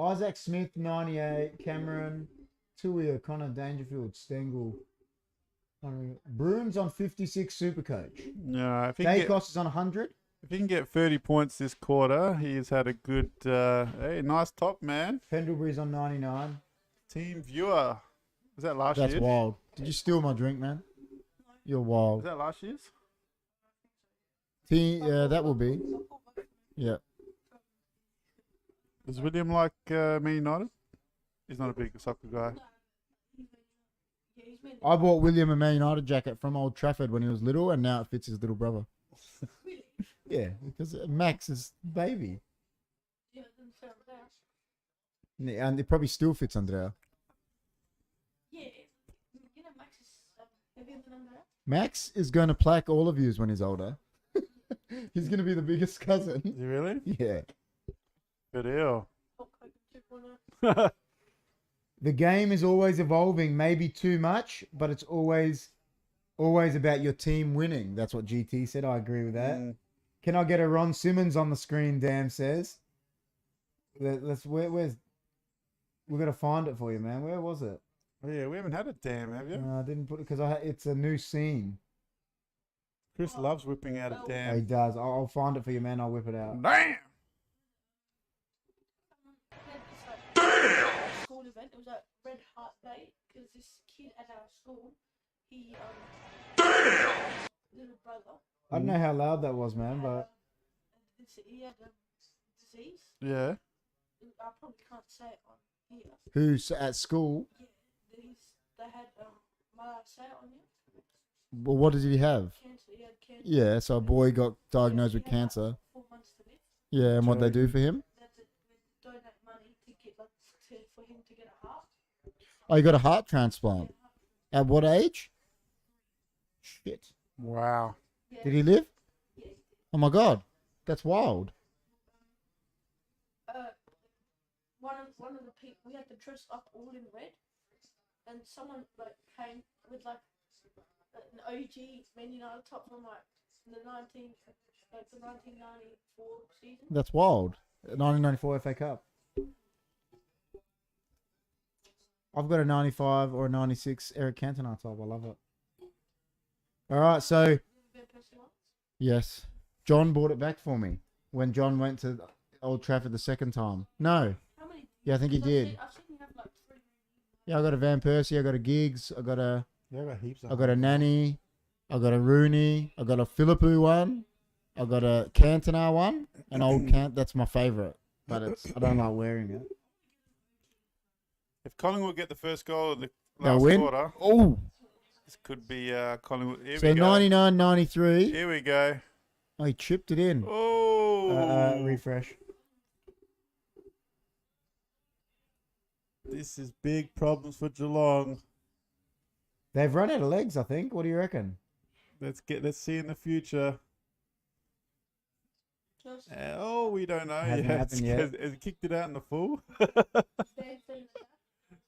Isaac Smith 98. Cameron. Tui O'Connor, Dangerfield, Stengel. Bruin's on 56 Supercoach. Yeah, if he can Dacos is on 100. if he can get 30 points this quarter, he's had a good. Hey, nice top man. Pendlebury's on 99. Team viewer. Was that last That's year? wild. Did you steal my drink, man? You're Was wild. that last year's? Yeah, that will be. Yeah. Does William like Man United? He's not a big soccer guy. I bought William a Man United jacket from Old Trafford when he was little, and now it fits his little brother. Yeah, because Max is baby. Yeah, and it probably still fits Andrea. Yeah, you know Max is heavier than Andrea. Max is going to plaque all of yous when he's older. He's going to be the biggest cousin. Is he really? Yeah. Good deal. Hulk Hogan 2.0. The game is always evolving, maybe too much, but it's always about your team winning. That's what GT said. I agree with that. Mm. Can I get a Ron Simmons on the screen? Dan says. Let's where's we got to find it for you, man. Where was it? Oh, yeah, we haven't had a damn, have you? No, I didn't put it because it's a new scene. Chris loves whipping out a He damn. does. I'll find it for you, man. I'll whip it out. Damn! School event. It was at Red Heart Day because this kid at our school, he little brother. I don't know how loud that was, man, but He had a disease. Yeah. I probably can't say it on here. who's at school? Yeah, they had am I allowed to say it on here? Well, what did he have? Cancer. He had cancer. Yeah, so a boy got diagnosed with He had, like, cancer. 4 months to live. Yeah, and what they do for him? That's it. They donate money to get for him to get a heart. Oh, he got a heart transplant. At what age? Shit. Wow. Yeah. Did he live? Yeah. Oh my god, that's wild. One of the people, we had to dress up all in red, and someone came with an OG Man United top from the 1994 season. That's wild. 1994 FA Cup. I've got a 95 or a 96 Eric Cantona top. I love it. All right, so yes, John bought it back for me when John went to Old Trafford the second time. No, How many? yeah, I think he did. I've seen you have 3. Yeah, I got a Van Persie, I got a Giggs, I got a heaps of I got a Nanny, I got a Rooney, I got a Philippou one, I got a Cantona one, an old Cant. That's my favourite, but I don't like wearing it. If Collingwood get the first goal of the They'll last win. quarter, Oh, this could be Collingwood. Here so we go. 99-93. Here we go. Oh, he chipped it in. Oh, Refresh. this is big problems for Geelong. They've run out of legs, I think. What do you reckon? Let's see in the future. We don't know. Hasn't happened yet. Has it kicked it out in the full?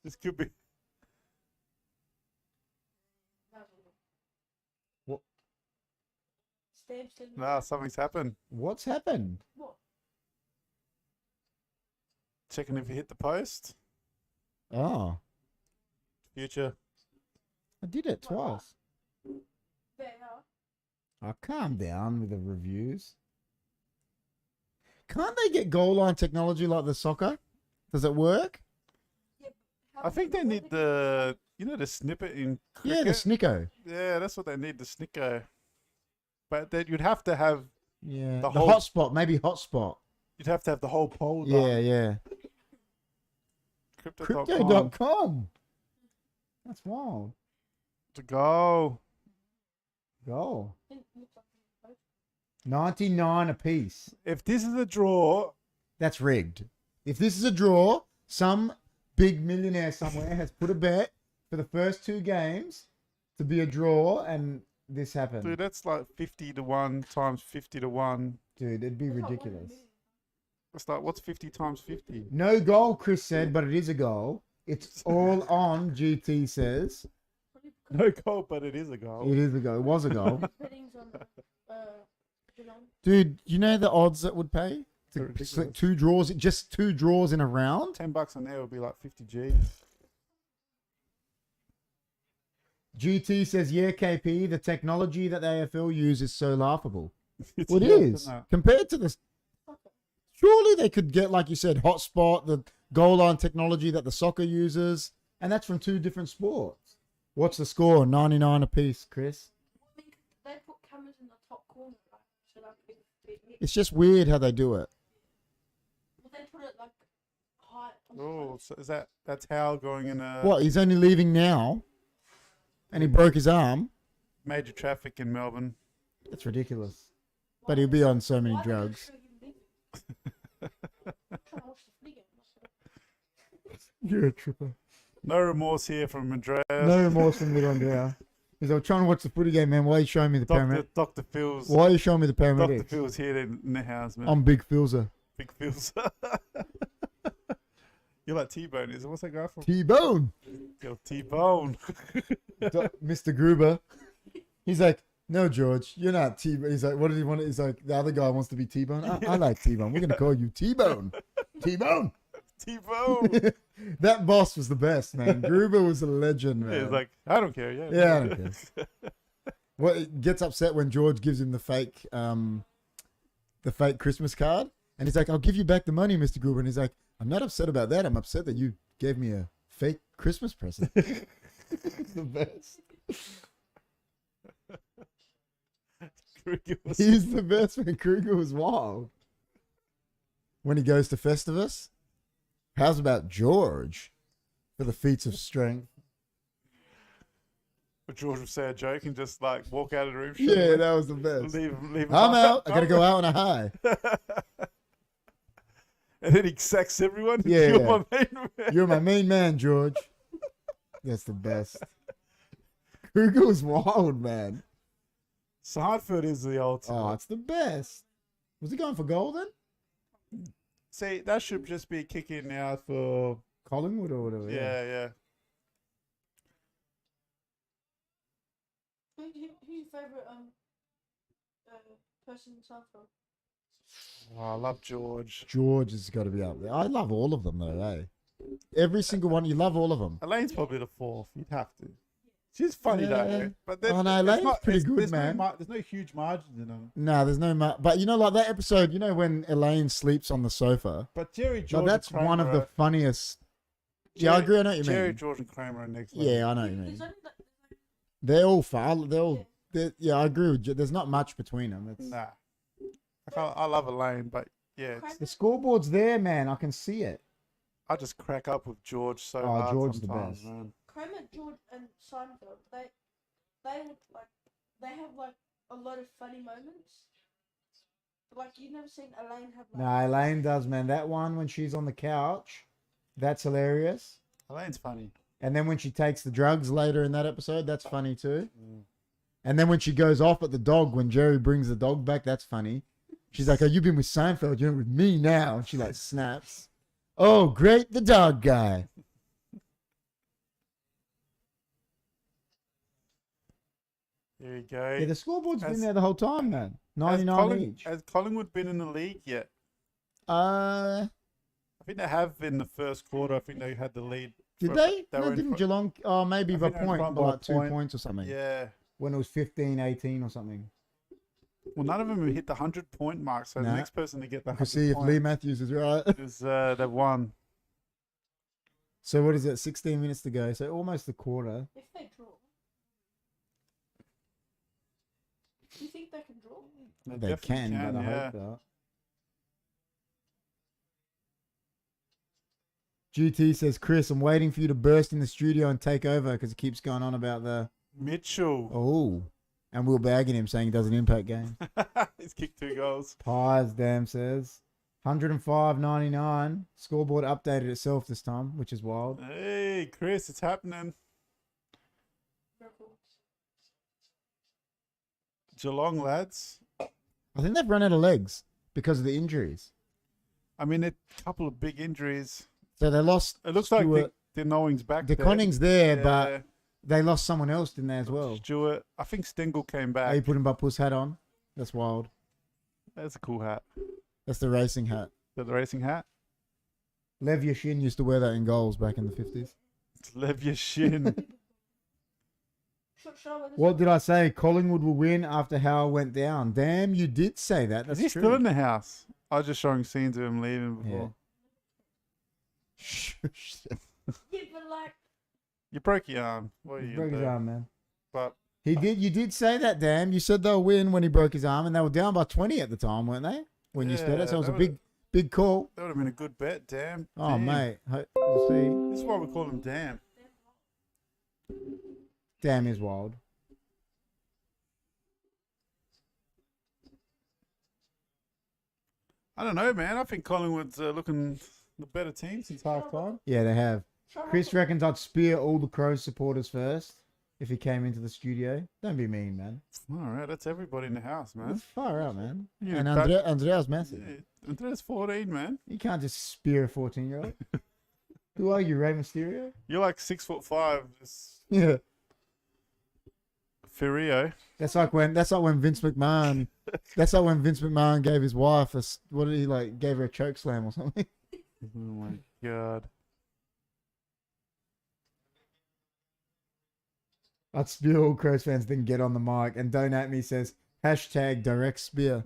This could be. What? Nah, something's happened. What's happened? What? Checking if you hit the post. Oh, Future. I did it twice. There. Oh, calm down with the reviews. Can't they get goal line technology like the soccer? Does it work? I think they need the snippet in cricket. Yeah, the Snicko. Yeah, that's what they need, the snicko. But then you'd have to have Yeah. The The whole- hotspot, maybe hotspot. the whole poll Yeah, done. yeah. Crypto.com Crypto.com. That's wild. to go. Go. It looks like it's both. 99 apiece. If this is a draw, That's rigged. If this is a draw, some big millionaire somewhere has put a bet for the first 2 games to be a draw, and this happened. dude, that's like 50 to 1 times 50 to 1. Dude, it'd be It's like 1 in a ridiculous. million. It's like, what's 50 times 50? No goal, Chris said, but it is a goal. It's all on, GT says. Probably because No goal, but it is a goal. It is a goal. It was a goal. bettings on Geelong. Dude, you know the odds that would pay? To Ridiculous. select 2 draws, just 2 draws in a round? $10 on there would be like 50 G. GT says, yeah, KP, the technology that the AFL use is so laughable. It's Well, it worse is. than that. Compared to this, Soccer. surely they could get, like you said, hotspot, the goal line technology that the soccer uses, and that's from 2 different sports. What's the score? 99 apiece, Chris. I think they put cameras in the top corner, right? So like it hits. It's just weird how they do it. But they put it like high. On the Oh, post. so is that's Hal going in a What? He's only leaving now, and he broke his arm. major traffic in Melbourne? That's ridiculous. But he'll be on so many Why don't they drugs. show him leaving? Trying to watch the footy game. You're a tripper. No remorse here from Andreas. No remorse from Little Andrea. He's like, trying to watch the footy game, man. Why are you showing me the paramedic? Dr. Phil's. Why are you showing me the Dr. paramedics? Phil's here in the house, man. I'm Big Philza. Big Phil's. You're like T-Bone, is it? What's that guy from? T-Bone. Yo, T-Bone. Mr. Gruber. He's like, no, George, you're not T-Bone. He's like, what does he want? He's like, the other guy wants to be T-Bone. I like T-Bone. We're going to call you T-Bone. T-Bone. T-Bone. That boss was the best, man. Gruber was a legend, man. Yeah, he's like, I don't care. Yeah, Yeah, I don't care. Well, he gets upset when George gives him the fake Christmas card, and he's like, "I'll give you back the money, Mr. Gruber." And he's like, "I'm not upset about that. I'm upset that you gave me a fake Christmas present." It's the best. Kruger was- He's the best when Kruger was wild. When he goes to Festivus, how's about George for the feats of strength? But George would say a joke and just like walk out of the room. Yeah, that was the best. leave I'm out. I gotta go out on a high. And then he sacks everyone. Yeah, You're yeah. my main man. You're my main man, George. That's the best. Kruger was wild, man. Seinfeld is the ultimate. Oh, it's the best. Was he going for golden? See, that should just be kicking now for Collingwood or whatever. yeah. Who's your favourite person in Seinfeld? Oh, I love George. George has got to be up there. I love all of them, though, eh? Every single one. You love all of them. Elaine's probably the 4th. You'd have to. She's funny Yeah. though. But then, Oh, no, it's Elaine's not- pretty it's- good, there's man. there's no huge margins in them. No, there's no... But you know, like that episode, you know when Elaine sleeps on the sofa? But Jerry, Like, George, that's and one of Kramer the are- funniest... Yeah, I agree. I know what you Jerry, mean. George, and Kramer are next level. Yeah, I know what you There's mean. only like They're all far. They're all... Yeah, I agree with you. There's not much between them. It's... Nah. I love Elaine, but yeah, Kramer. The scoreboard's there, man. I can see it. I just crack up with George so Oh, hard George's the sometimes, best. man. Kramer, George, and Seinfeld. They would like. They have like a lot of funny moments. Like you've never seen Elaine have like. No, Elaine does, man. That one when she's on the couch, that's hilarious. Elaine's funny. And then when she takes the drugs later in that episode, that's funny too. And then when she goes off at the dog, when Jerry brings the dog back, that's funny. She's like, "Oh, you've been with Seinfeld, you're with me now." And she like snaps. Oh, great, the dog guy. There you go. Yeah, the scoreboard's been Has- there the whole time, man. 99 each. Has Collingwood been in the league yet? Uh, I think they have in the first quarter. I think they had the lead. did for- they? were No, in didn't front- Geelong? Oh, maybe I by think they were in point, front by by a like 2 point. points or something. Yeah. When it was 15, 18 or something. Well, none of them have hit the 100-point mark. So Nah. the next person to get the I can 100 see if point Lee Matthews is right. is they've won. So what is it? 16 minutes to go. So almost a quarter. If they draw. Do you think they can draw? They definitely can, but I yeah. hope not. GT says, Chris, I'm waiting for you to burst in the studio and take over because it keeps going on about the... Mitchell. Oh. And we're bagging him saying he doesn't impact games. He's kicked 2 goals. Pies, damn, says. 105.99. Scoreboard updated itself this time, which is wild. Hey, Chris, it's happening. Very cool. Geelong, lads. I think they've run out of legs because of the injuries. I mean, a couple of big injuries. So they lost... It looks Stewart. like the Knowing's back The there. Conning's there, Yeah. but they lost someone else, didn't they, as well? Stewart. I think Stengel came Oh, back. you put Mbappe's hat on? That's wild. That's a cool hat. That's the racing hat. The racing hat. Lev Yashin used to wear that in goals back in the 50s. It's Lev your shin. What did I say? Collingwood will win after Howell went down. Damn, you did say that. That's Is he true. still in the house? I was just showing scenes of him leaving before. Yeah, but like, You broke your arm. What are he you broke gonna his do? arm, man. But He did. You did say that, damn. You said they'll win when he broke his arm, and they were down by 20 at the time, weren't they? When you said it, so it was a that big call. would have been a good bet, damn. Oh, Damn. mate. We'll see. This is why we call him damn. Damn is wild. I don't know, man. I think Collingwood's looking the better team since half time. Yeah, they have. Chris reckons I'd spear all the Crows supporters first if he came into the studio. Don't be mean, man. All right, that's everybody in the house, man. That's far out, man. Yeah, And but- Andrea's massive. Yeah, Andrea's 14, man. You can't just spear a 14-year-old. Who are you, Rey Mysterio? You're like 6'5", just Yeah. Ferrio. That's like when Vince McMahon. That's like when Vince McMahon gave his wife what did he like? Gave her a choke slam or something. Oh my god. I'd spear all Crows fans, then get on the mic and Don't At Me says hashtag direct spear.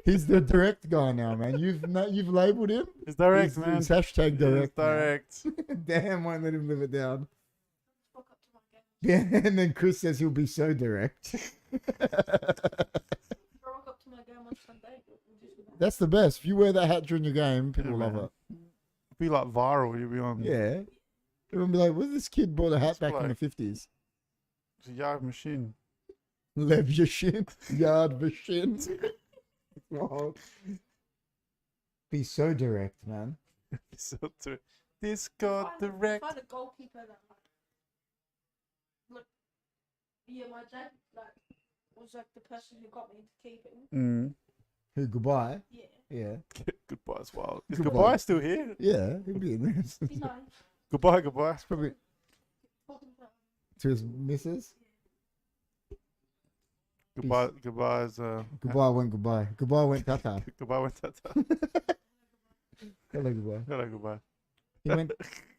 He's the direct guy now, man. You've labelled him. It's direct, He's- man. He's hashtag direct. It's direct. man. Damn, won't let him live it down. Walk up to my game. Yeah, and then Chris says he'll be so direct. If I walk up to my game on Sunday, we'll just be like, That's the best. If you wear that hat during your game, people Yeah, love man. it. Be like viral. You'll be on. Yeah. Everyone be like, "Where's this kid bought a hat It's back in the like- 50s?" It's a yard machine. Lev your shin, yard your shin. Oh. Be so direct, man. So Discord direct. Find a goalkeeper that like, yeah, my dad was like the person who got me into keeping. Mm. Who? Goodbye. Yeah, Yeah. Goodbye as well. Is Goodbye. goodbye still here? Yeah. He'll be in there. he's nice. Goodbye, goodbye. Probably Talking about to his missus. Goodbye, goodbye's. Goodbye went goodbye. Goodbye went tata. Goodbye went tata. Hello goodbye. Hello, goodbye. He went.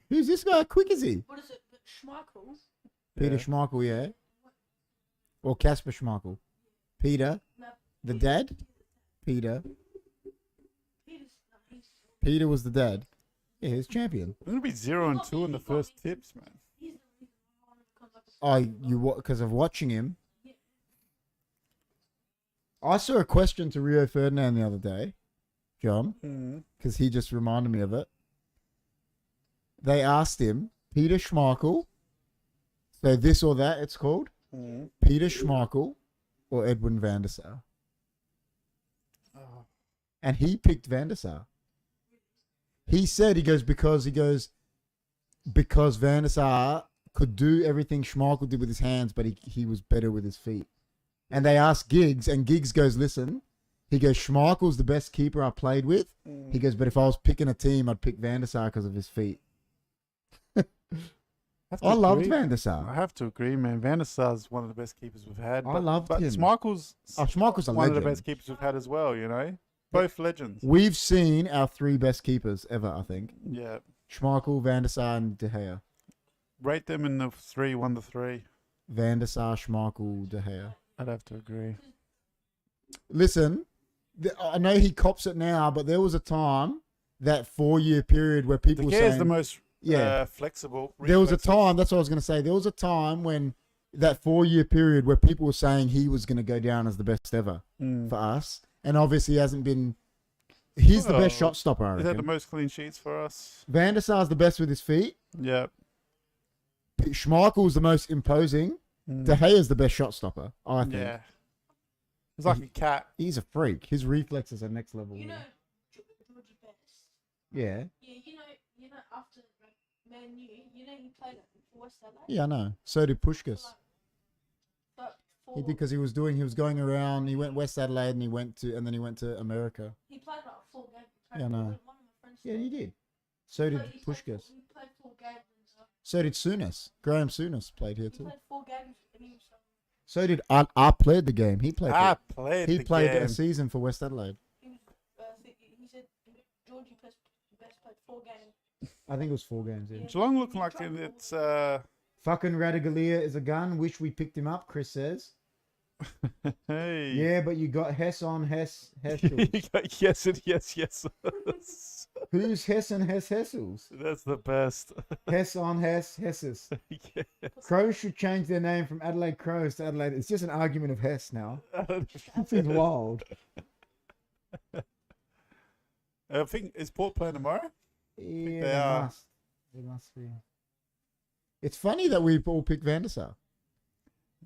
Who's this guy? Quick is he? what is it? Schmeichel. Peter Yeah. Schmeichel, yeah. Or Casper Schmeichel. Peter, No, the dad. Peter. he's Peter was the dad. Yeah, he's champion. It's gonna be 0-2 in the first tips, man. the reason why I wanted to come back. Oh, because of watching him. I saw a question to Rio Ferdinand the other day, John, Mm. because he just reminded me of it. They asked him, Peter Schmeichel, so this or that it's called, Mm. Peter Schmeichel or Edwin van der Sar. Oh. And he picked van der Sar. He said, because van der Sar could do everything Schmeichel did with his hands, but he was better with his feet. And they asked Giggs, and Giggs goes, listen, he goes, Schmeichel's the best keeper I played with. Mm. He goes, but if I was picking a team, I'd pick Van der Sar because of his feet. I loved Van der I Sar. have to agree, man. Van der Sar's one of the best keepers we've had. I loved but him. Schmeichel's Oh, Schmeichel's a one legend. of the best keepers we've had as well, you know? Both legends. We've seen our three best keepers ever, I think. Yeah. Schmeichel, Van der Sar, and De Gea. Rate them in the 3, 1 to 3. Van der Sar, Schmeichel, De Gea. I'd have to agree. Listen, I know he cops it now, but there was a time, that 4-year period where people De were Gea's saying... the most Yeah. flexible. There was a reflexive. time, that's what I was going to say. There was a time when that 4-year period where people were saying he was going to go down as the best ever for us, and obviously he hasn't been. He's the best shot stopper. I He's had the reckon. most clean sheets for us. Van der Sar's the best with his feet. Yeah. Schmeichel's the most imposing. De Gea's the best shot stopper. I think. Yeah. He's like a cat. He's a freak. His reflexes are next level. You know, Georgie Best. Yeah. Yeah, you know, after like, Man U, you know, he played at West LA. Yeah, I know. So did Pushkas. But He did because he was going around. He went West Adelaide and then he went to America. He played like 4 games. Yeah, I know. One of my friends Yeah, said- he did. So did But he played Pushkas. He played 4 games. And So did Souness. Graham Souness played here he too. played 4 games and he was. So did I played the game. He played. I it. played He the played game. a season for West Adelaide. He said Georgie Best played 4 games. I think it was 4 games. Yeah. Geelong looking like it's Fucking Radaglia is a gun. Wish we picked him up. Chris says. hey. Yeah, but you got Hess on Hess. You got yes and yes. Who's Hess and Hessels? That's the best. Hess on Hesses. Yeah. Crows should change their name from Adelaide Crows to Adelaide. It's just an argument of Hess now. Seems wild. I think is Port playing tomorrow? Yeah, they are. must. They must be. It's funny that we all picked Van der Sar.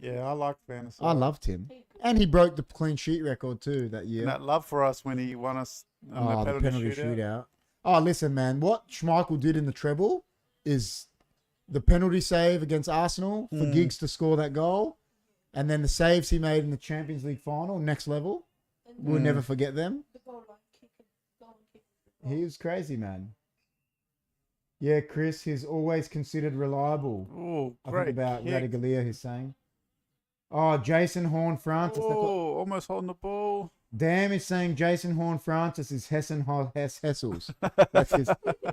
Yeah, I like Van der Sar. I loved him. And he broke the clean sheet record too that year. And that love for us when he won us on The penalty shootout. Oh, listen, man. What Schmeichel did in the treble is the penalty save against Arsenal for Giggs to score that goal. And then the saves he made in the Champions League final, next level. We'll never forget them. The goal line kick. He was crazy, man. Yeah, Chris, he's always considered reliable. Oh, I great think about kick. Radaglia, he's saying. Oh, Jason Horn-Francis. Oh, almost holding the ball. Damn is saying Jason Horn-Francis is Hessen Hessels.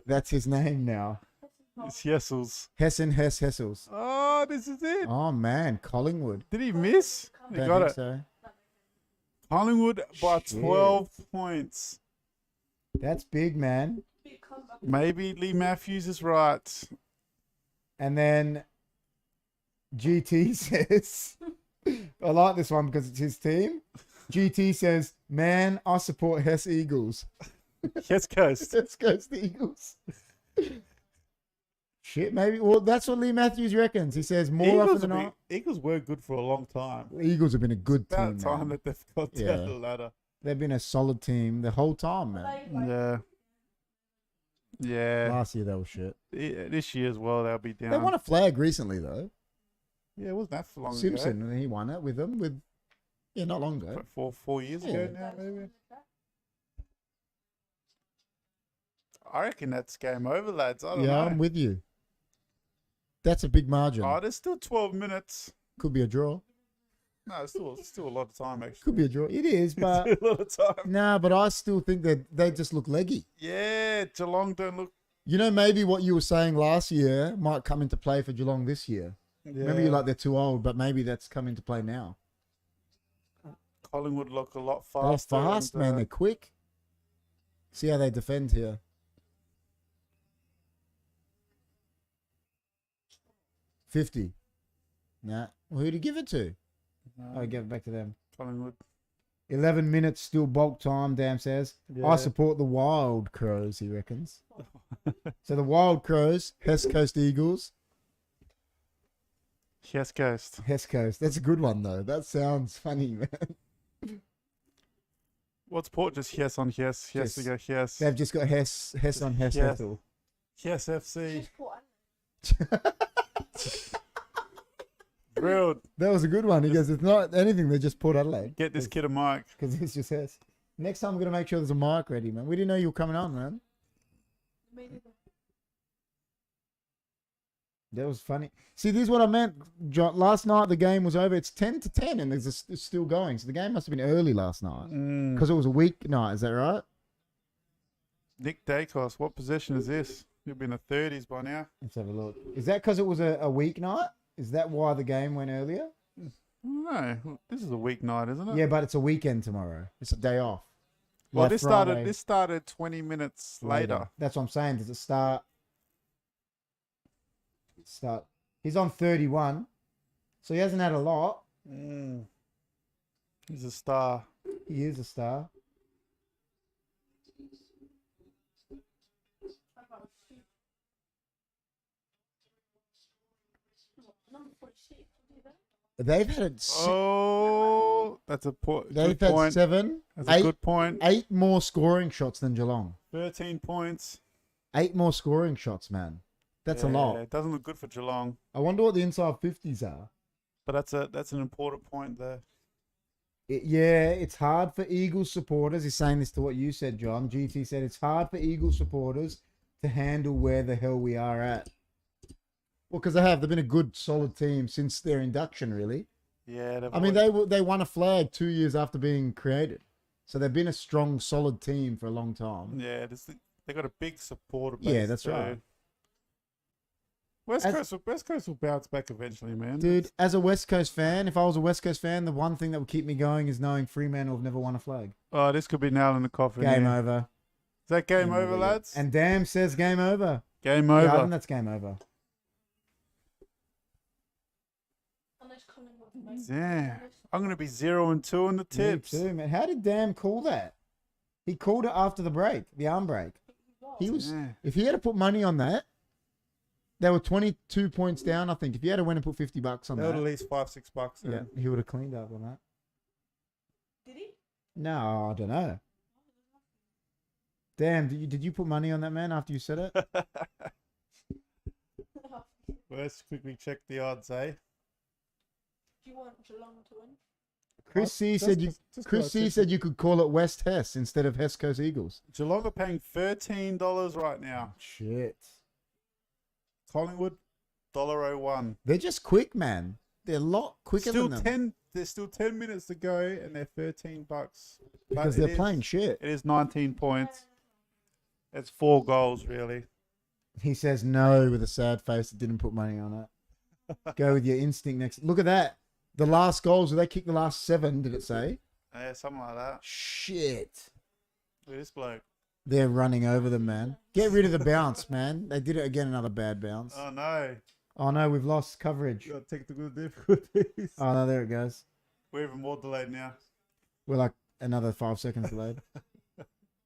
That's his name now. It's Yesels. Hessen Hessels. Oh, this is it. Oh, man. Collingwood. Did he miss? He Don't got think it. so. Collingwood by 12 points. That's big, man. Big comeback. Maybe Lee Matthews is right. And then GT says, I like this one because it's his team. GT says, man, I support Hess Eagles. Yes, Coast. Let's go the Eagles. Shit, maybe. Well, that's what Lee Matthews reckons. He says more often than not. Eagles were good for a long time. The Eagles have been a good About team. time Man. that they've got Yeah. down the ladder. They've been a solid team the whole time, man. Yeah. Yeah. Last year they were shit. This year as well, they'll be down. They won a flag recently though. Yeah, it wasn't that for long Simpson, ago. and he won it with them not long ago. What, 4 years ago Yeah. now, maybe. I reckon that's game over, lads. I don't Yeah, know. I'm with you. That's a big margin. Oh, there's still 12 minutes. Could be a draw. No, it's still a lot of time, actually. Could be a draw. It is, but Still a lot of time. nah. But I still think that they just look leggy. Yeah, Geelong don't look. You know, maybe what you were saying last year might come into play for Geelong this year. Yeah. Remember, you're like they're too old, but maybe that's come into play now. Collingwood look a lot They're faster. fast, and, man. They're quick. See how they defend here. 50. Nah. Well, who'd he give it to? Oh, he gave it back to them. Collingwood. 11 minutes, still bulk time, Dam says. Yeah. I support the Wild Crows, he reckons. So the Wild Crows, Hess Coast Eagles, Yes, Coast. Hess Coast. That's a good one, though. That sounds funny, man. What's Port? Just yes on yes. Yes to go yes. They've just got Hess on Hess Yes. Hessel. Yes, FC. Just Port Drilled. That was a good one. He goes, it's not anything, they just Port Adelaide. Get this kid a mic. Because it's just Hess. Next time, we're going to make sure there's a mic ready, man. We didn't know you were coming on, man. Adelaide. That was funny. See, this is what I meant. John, last night, the game was over. It's 10-10, and it's still going. So the game must have been early last night. Because it was a weeknight. Is that right? Nick Dacos, what possession is this? He'll be in the 30s by now. Let's have a look. Is that because it was a weeknight? Is that why the game went earlier? No, this is a weeknight, isn't it? Yeah, but it's a weekend tomorrow. It's a day off. Well, Like this Friday started 20 minutes later. That's what I'm saying. Does it start? He's on 31. So he hasn't had a lot. He's a star. He is a star. Number 46. I'll do that. They've had Oh, that's a they've good had point. seven, That's a good point. 8 more scoring shots than Geelong. 13 points. 8 more scoring shots, man. That's a lot. It doesn't look good for Geelong, I wonder what the inside 50s are. but that's an important point there. Yeah, it's hard for Eagles supporters. He's saying this to what you said, John. GT said it's hard for Eagles supporters to handle where the hell we are at. Well, because they've been a good, solid team since their induction, really. Yeah, I mean, they won a flag 2 years after being created. So they've been a strong, solid team for a long time. Yeah, they got a big supporter base. Yeah, that's too. right. West Coast will bounce back eventually, man. Dude, as a West Coast fan, if I was a West Coast fan, the one thing that would keep me going is knowing Fremantle have never won a flag. Oh, this could be nail in the coffin. Game here. over. Is that game over, yeah. lads? And Dam says game over. Game Yeah, I over. think that's game over. Unless Collingwood make Yeah. unless- I'm going to be 0-2 in the tips. Me too, man. How did Dam call that? He called it after the break, the arm break. He was. Yeah. If he had to put money on that, they were 22 points down, I think. If he had to win and put $50 on That would at that, least $5-6 in. yeah, he would have cleaned up on that. Did he? No, I don't know. Damn, did you put money on that, man, after you said it? Let's quickly check the odds, eh? Do you want Geelong to win? Chris C said you could call it West Hess instead of Hess Coast Eagles. Geelong are paying $13 right now. Shit. Collingwood, $1.01. They're just quick, man. They're a lot quicker Still than them. There's still 10 minutes to go, and they're $13. Because But they're playing shit. It is 19 points. It's 4 goals, really. He says no with a sad face that didn't put money on it. Go with your instinct next. Look at that. The last goals, they kicked the last 7, did it say? Yeah, something like that. Shit. Look at this bloke. They're running over them, man. Get rid of the bounce, man. They did it again, another bad bounce. Oh, no. Oh, no, we've lost coverage. Got technical difficulties. Oh, no, there it goes. We're even more delayed now. We're like another 5 seconds delayed.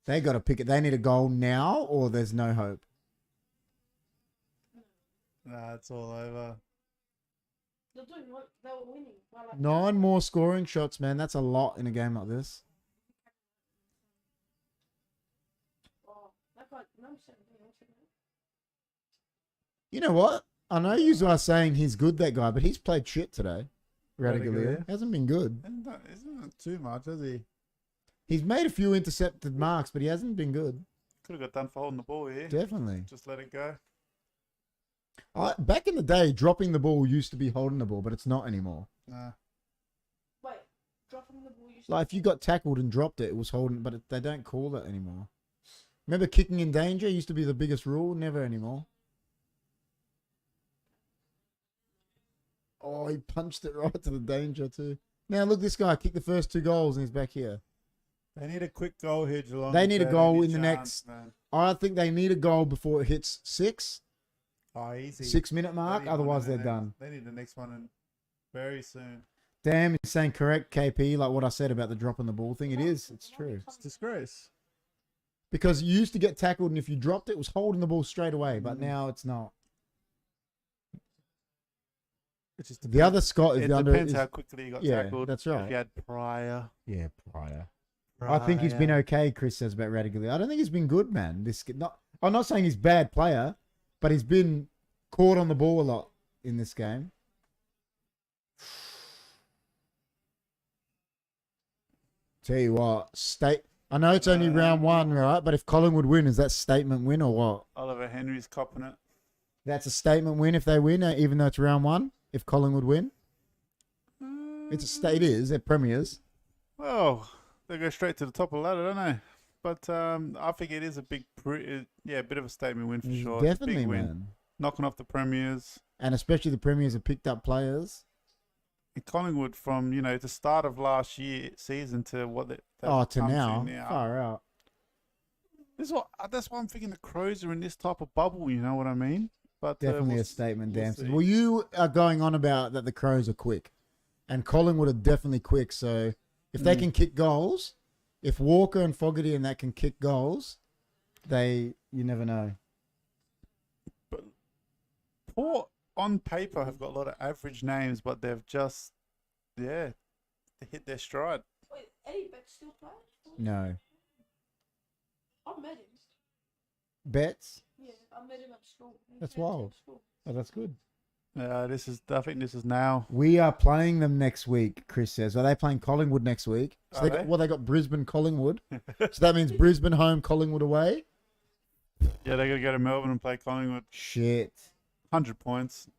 They got to pick it. They need a goal now or there's no hope. Nah, it's all over. They're doing what they were winning. Well, like 9 more scoring shots, man. That's a lot in a game like this. Oh, that guy, no 17. You know what? I know you are saying he's good, that guy, but he's played shit today. Radigalia. Hasn't been good. Isn't that too much, has he? He's made a few intercepted marks, but he hasn't been good. Could have got done for holding the ball here. Definitely. Just let it go. Back in the day, dropping the ball used to be holding the ball, but it's not anymore. Nah. Wait, dropping the ball. Like if you got tackled and dropped it, it was holding, but they don't call that anymore. Remember kicking in danger used to be the biggest rule? Never anymore. Oh, he punched it right to the danger too. Now look, this guy kicked the first 2 goals and he's back here. They need a quick goal here, Geelong. They need a If goal any in the chance, next. man. I think they need a goal before it hits 6 Easy. minute mark. They need one Otherwise, in they're the done. next- They need the next one in very soon. Damn, he's saying correct, KP. Like what I said about the dropping the ball thing. It is. It's true. It's disgrace. Because you used to get tackled, and if you dropped it, it was holding the ball straight away. But now it's not. It just The other Scott is It the under. depends is- how quickly you got yeah, tackled. that's If right. you had prior. Yeah, prior. I think he's been okay. Chris says about Radigalia. I don't think he's been good, man. I'm not saying he's a bad player, but he's been caught on the ball a lot in this game. Tell you what, I know it's only round 1, right? But if Collingwood win, is that statement win or what? Oliver Henry's copping it. That's a statement win if they win, even though it's round 1. If Collingwood win, it's a state. Is they're premiers. Well, they go straight to the top of the ladder, don't they? But I think it is a bit of a statement win for sure. It's a Definitely, big win. man. Knocking off the premiers. And especially the premiers have picked up players. In Collingwood from, the start of last year season to what they've To come to now, far out. That's why I'm thinking the Crows are in this type of bubble, you know what I mean? But Definitely we'll a statement, we'll damn. see. Well, you are going on about that the Crows are quick, and Collingwood are definitely quick. So if they can kick goals, if Walker and Fogarty and that can kick goals, you never know. But Port on paper have got a lot of average names, but they've just they hit their stride. Wait, Eddie Betts still playing? No. I met him. Bets? Yeah, I met him at school. He That's came to wild. school. Oh, that's good. I think this is now. We are playing them next week, Chris says. Are they playing Collingwood next week? So Are they they? they got Brisbane, Collingwood. So that means Brisbane home, Collingwood away? Yeah, they're gonna go to Melbourne and play Collingwood. Shit. 100 points.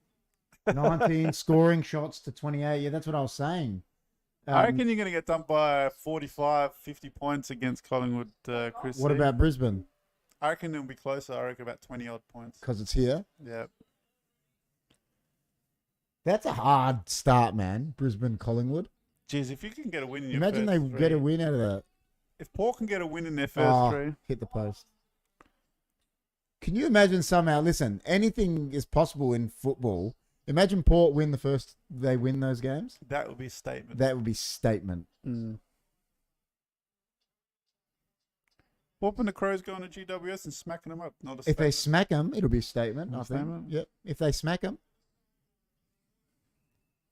19 scoring shots to 28. Yeah, that's what I was saying. I reckon you're gonna get done by 45, 50 points against Collingwood, Chris. What C. about Brisbane? I reckon it'll be closer. I reckon about 20 odd points. Because it's here. Yeah. That's a hard start, man. Brisbane, Collingwood. Jeez, if you can get a win in your Imagine they first get a three- win out of that. If Port can get a win in their first three, Hit the post. Can you imagine somehow? Listen, anything is possible in football. Imagine Port win they win those games. that would be a statement. That would be statement. Whooping the Crows going to GWS and smacking them up. Not a If they statement. smack them, it'll be statement. Not I a think. statement? Yep. If they smack them,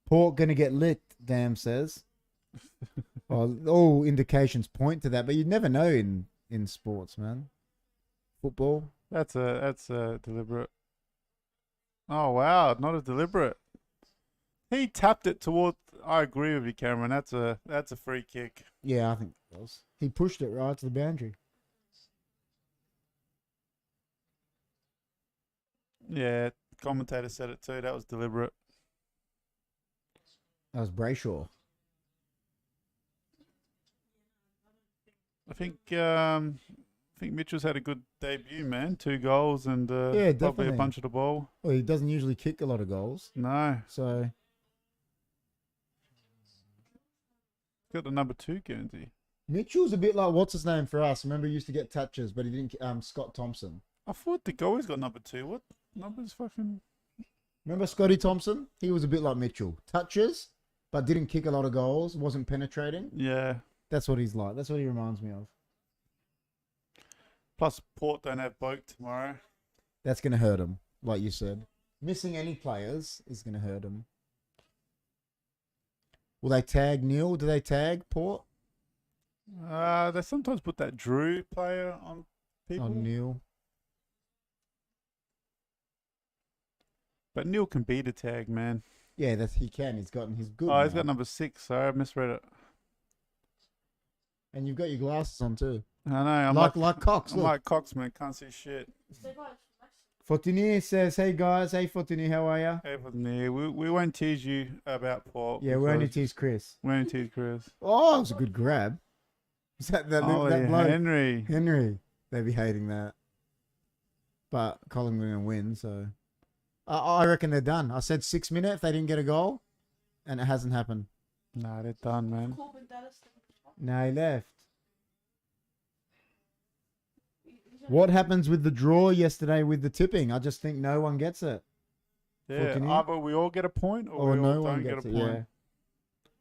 Port gonna get licked. Damn says. Well, all indications point to that, but you never know in sports, man. Football. That's a deliberate. Oh wow, not a deliberate. He tapped it toward. I agree with you, Cameron. That's a free kick. Yeah, I think it was. He pushed it right to the boundary. Yeah, commentator said it too. That was deliberate. That was Brayshaw. I think Mitchell's had a good debut, man. 2 goals and Yeah, probably definitely. a bunch of the ball. Well, he doesn't usually kick a lot of goals, No, so got the number 2 Guernsey. Mitchell's a bit like what's his name for us. Remember, he used to get touches, but he didn't. Scott Thompson. I thought the goalie's got number 2. What number's fucking? Remember Scotty Thompson? He was a bit like Mitchell. Touches, but didn't kick a lot of goals. Wasn't penetrating. Yeah. That's what he's like. That's what he reminds me of. Plus, Port don't have Boak tomorrow. That's gonna hurt him, like you said. Missing any players is gonna hurt him. Will they tag Neil? Do they tag Port? They sometimes put that Drew player on people. Oh, Neil. But Neil can beat a tag, man. Yeah, he can. He's good. Oh, he's now. got number 6. Sorry, I misread it. And you've got your glasses on too. I know. I'm Like Cox. I'm Look. like Cox, man. Can't see shit. Stay by. Fortinier says, "Hey guys, hey Fortinier, how are you?" Hey, we won't tease you about Port. Yeah, we only because- tease Chris. we only tease Chris. Oh, it was a good grab. Is that Oh, that bloke? Henry. Henry. They'd be hating that. But Collingwood going to win, so I reckon they're done. I said 6 minutes if they didn't get a goal, and it hasn't happened. Nah, they're done, man. Corbin Dallas. No, he left. What happens with the draw yesterday with the tipping? I just think no one gets it. Yeah, Fortini? either we all get a point or Or we all no one don't get gets a it, point. yeah.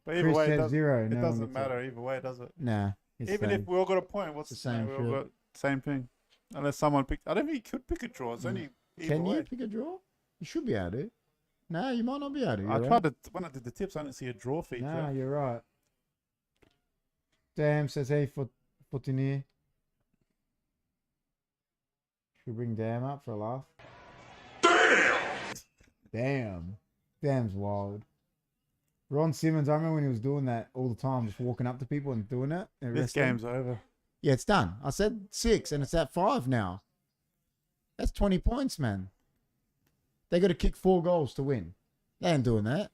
But either Chris way, said it doesn't, 0. it No one doesn't gets it. matter either way, does it? Nah. It's Even same. if we all got a point, what's It's the the same same? We all shit. got same thing. Unless someone picked. I don't think you could pick a draw. It's only either Can way. you pick a draw? You should be able to. No, you might not be able to. I you're tried to when I did the tips. I didn't see a draw right. feature. Nah, you're right. Damn says, hey, Fortinier. Should we bring Damn up for a laugh? Damn. Damn's wild. Ron Simmons, I remember when he was doing that all the time, just walking up to people and doing it. and This arresting them. game's over. Yeah, it's done. I said 6, and it's at 5 now. That's 20 points, man. They got to kick 4 goals to win. They ain't doing that.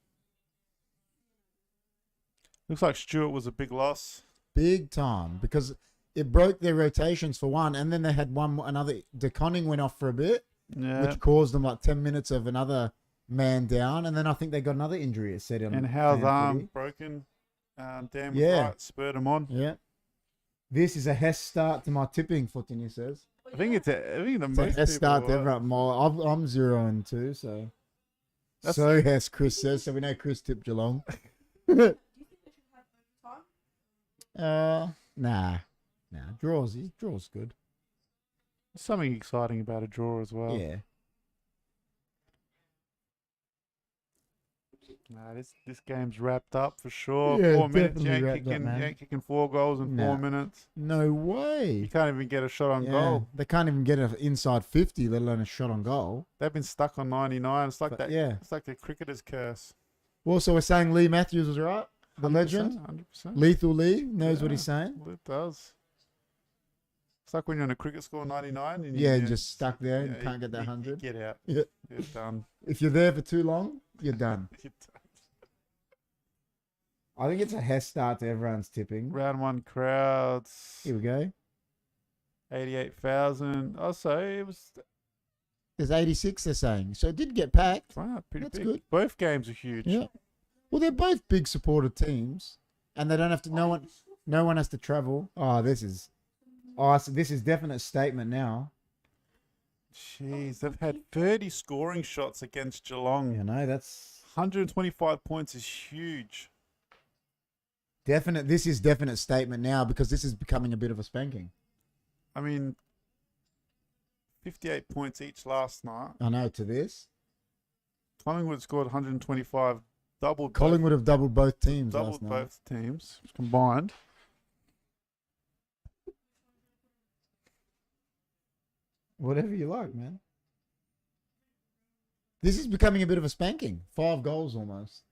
Looks like Stewart was a big loss. Big time. Because it broke their rotations for one, and then they had another. DeConning went off for a bit, Yeah. which caused them like 10 minutes of another man down, and then I think they got another injury, it said. And Howe's fan arm footy. broken. Dan was Yeah. right, spurred him on. Yeah. This is a Hess start to my tipping, Fortini says. I think the So most let's start people. everyone. I'm 0-2, so. That's- So yes, Chris says. So we know Chris tipped Geelong. Do you think they should have overtime? Nah. Draws good. Something exciting about a draw as well. Yeah. Nah, this game's wrapped up for sure. Yeah, 4 minutes. definitely wrapped up, man. Yank kicking 4 goals in 4 minutes. No You way. can't even get a shot on Yeah, goal. they can't even get an inside 50, let alone a shot on goal. They've been stuck on 99. It's like But that. yeah. It's like the cricketer's curse. Well, so we're saying Lee Matthews was right. The 100%, legend. 100%. Lethal Lee knows what he's Yeah. saying. Well, it does. It's like when you're on a cricket score 99 and Yeah, you and just stuck there and yeah, can't get that you 100. Get out. Yeah. You're done. If you're there for too long, you're done. You're done. I think it's a Hess start to everyone's tipping. Round 1 crowds. Here we go. 88,000. Oh, so it was There's 86, they're saying. So it did get packed. wow, pretty That's big. good. Both games are huge. Yeah. Well, they're both big supported teams, and they don't have to. No one has to travel. So this is definite statement now. Jeez, they've had 30 scoring shots against Geelong. You know, that's 125 points is huge. definite. This is definite statement now because this is becoming a bit of a spanking. I mean, 58 points each last night. I know to this. Collingwood scored 125, doubled Collingwood have doubled both teams both, last doubled night. both teams combined. Whatever you like, man. This is becoming a bit of a spanking. 5 goals almost.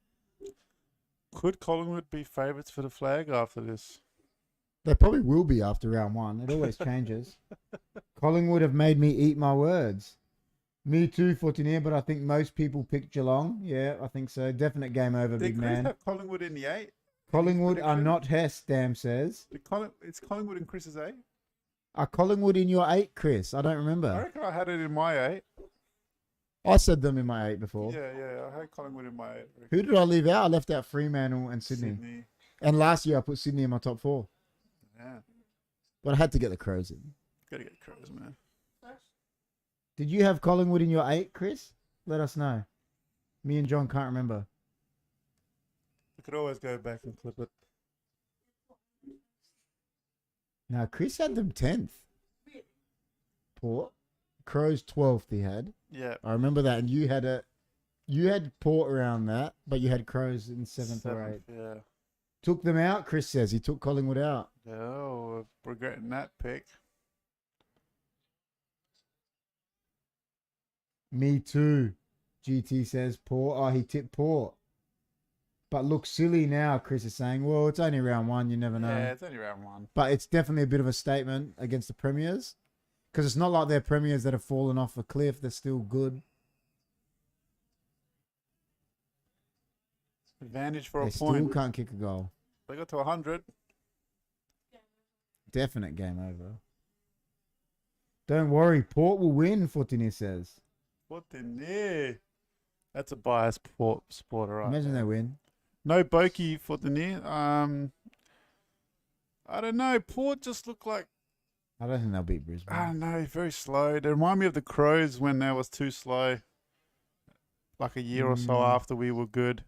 Could Collingwood be favourites for the flag after this? They probably will be after round 1. It always changes. Collingwood have made me eat my words. Me too, Fortinier, but I think most people pick Geelong. Yeah, I think so. Definite game over, Did big Chris man. have Collingwood in the 8? Collingwood are prediction? not Hess, Dam says. It's Collingwood in Chris's 8? Are Collingwood in your 8, Chris? I don't I remember. reckon I had it in my 8. I said them in my 8 before. Yeah, I had Collingwood in my 8. Who did I leave out? I left out Fremantle and Sydney. And last year I put Sydney in my top 4. Yeah, But I had to get the Crows in. gotta get Crows, man. Did you have Collingwood in your 8, Chris? Let us know. Me and John can't remember. We could always go back and clip it. No, Chris had them 10th. Port. Crows 12th he had. Yeah. I remember that. And you had Port around that, but you had Crows in 7th or 8th. Yeah. Took them out, Chris says. He took Collingwood out. Oh, regretting that pick. Me too. GT says Port. Oh, he tipped Port. But looks silly now, Chris is saying. Well, it's only round 1. You never know. Yeah, it's only round 1. But it's definitely a bit of a statement against the Premiers. Because it's not like they're Premiers that have fallen off a cliff. They're still good. Advantage for They a still point. can't kick a goal. They got to 100. Definite game over. Don't worry. Port will win, Fortini says. What in there? That's a biased supporter, right? Imagine they win. No Bokey for the near. I don't know. Port just look like, I don't think they'll beat Brisbane. I don't know, very slow. They remind me of the Crows when they was too slow. Like a year or so after we were good.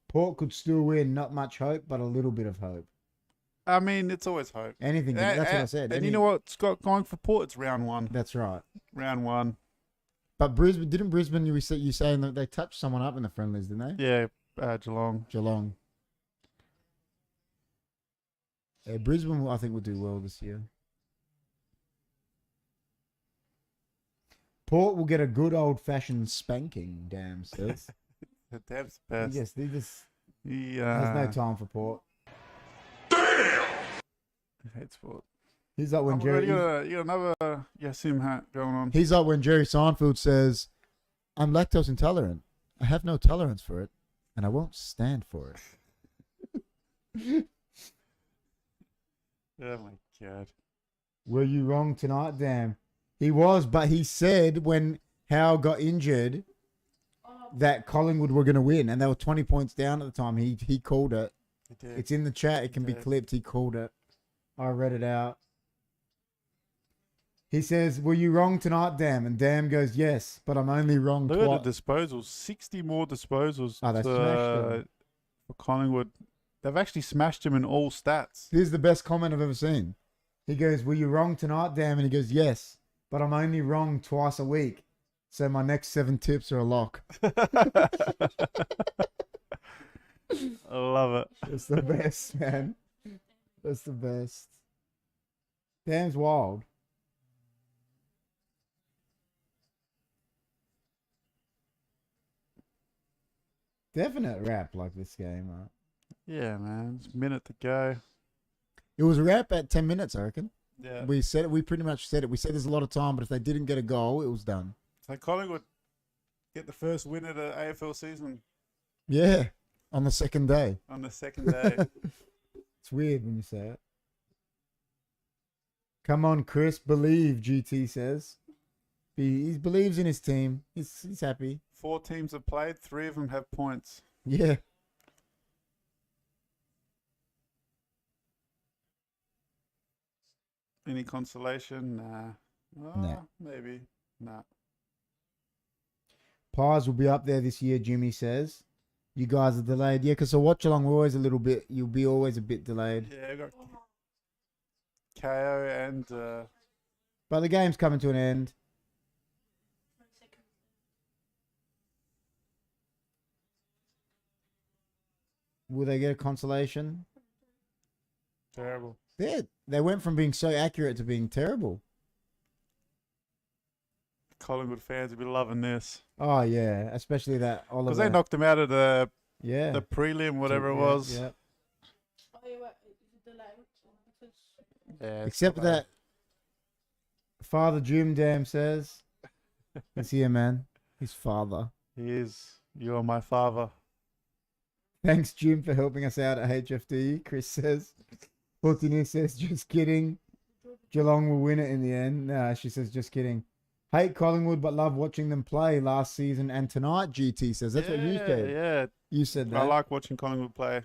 Port could still win. Not much hope, but a little bit of hope. I mean, it's always hope. Anything. That's what I said. And you know what's got going for Port? It's round 1. That's right. Round 1. But Brisbane, you saying that they touched someone up in the friendlies, didn't they? Yeah, Geelong. Geelong. Yeah, Brisbane, I think, will do well this year. Port will get a good old-fashioned spanking, Dam says. The Dab's best. Yes, he just He has no time for Port. hates Port. He's like when You Jerry. got another Yassim hat going on. He's like when Jerry Seinfeld says, "I'm lactose intolerant. I have no tolerance for it, and I won't stand for it." Oh my god. Were you wrong tonight, Dam? He was, but he said when Howe got injured that Collingwood were going to win, and they were 20 points down at the time. He called it. He did. It's in the chat. It can be did. clipped. He called it. I read it out. He says, "Were you wrong tonight, Dam?" And Dam goes, "Yes, but I'm only wrong Look twice." at the disposals. 60 more disposals Oh, they smashed them. for Collingwood. They've actually smashed him in all stats. This is the best comment I've ever seen. He goes, "Were you wrong tonight, Dam?" And he goes, "Yes, but I'm only wrong twice a week. So my next 7 tips are a lock." I love it. It's the best, man. That's the best. Dam's wild. Definite wrap like this game, right? Yeah, man. It's a minute to go. It was a wrap at 10 minutes, I reckon. Yeah. We said it. We pretty much said it. We said there's a lot of time, but if they didn't get a goal, it was done. So Collingwood get the first win of the AFL season Yeah, on the second day. on the second day. It's weird when you say it. Come on, Chris. Believe, GT says. He believes in his team. He's happy. 4 teams have played. 3 of them have points. Yeah. Any consolation? Nah. Nah. Maybe. Nah. Pies will be up there this year, Jimmy says. You guys are delayed. Yeah, because the watch along, we're always a little bit, you'll be always a bit delayed. Yeah, I got KO and But the game's coming to an end. Will they get a consolation? terrible. They went from being so accurate to being terrible. Collingwood fans will be loving this. Oh, yeah. Especially that Oliver. Because they knocked them out of the Yeah. prelim, whatever it Yeah, was. Yeah. Oh, yeah, wait, is it delayed? Because Yeah, it's Except not that Father Jim Dam says, he's here, man. His father. bad. He is. You are my father. Thanks, Jim, for helping us out at HFD. Chris says. Fortini says, just kidding. Geelong will win it in the end. Nah, she says, just kidding. Hate Collingwood, but love watching them play last season and tonight, GT says. That's what you said. Yeah. You said that. I like watching Collingwood play.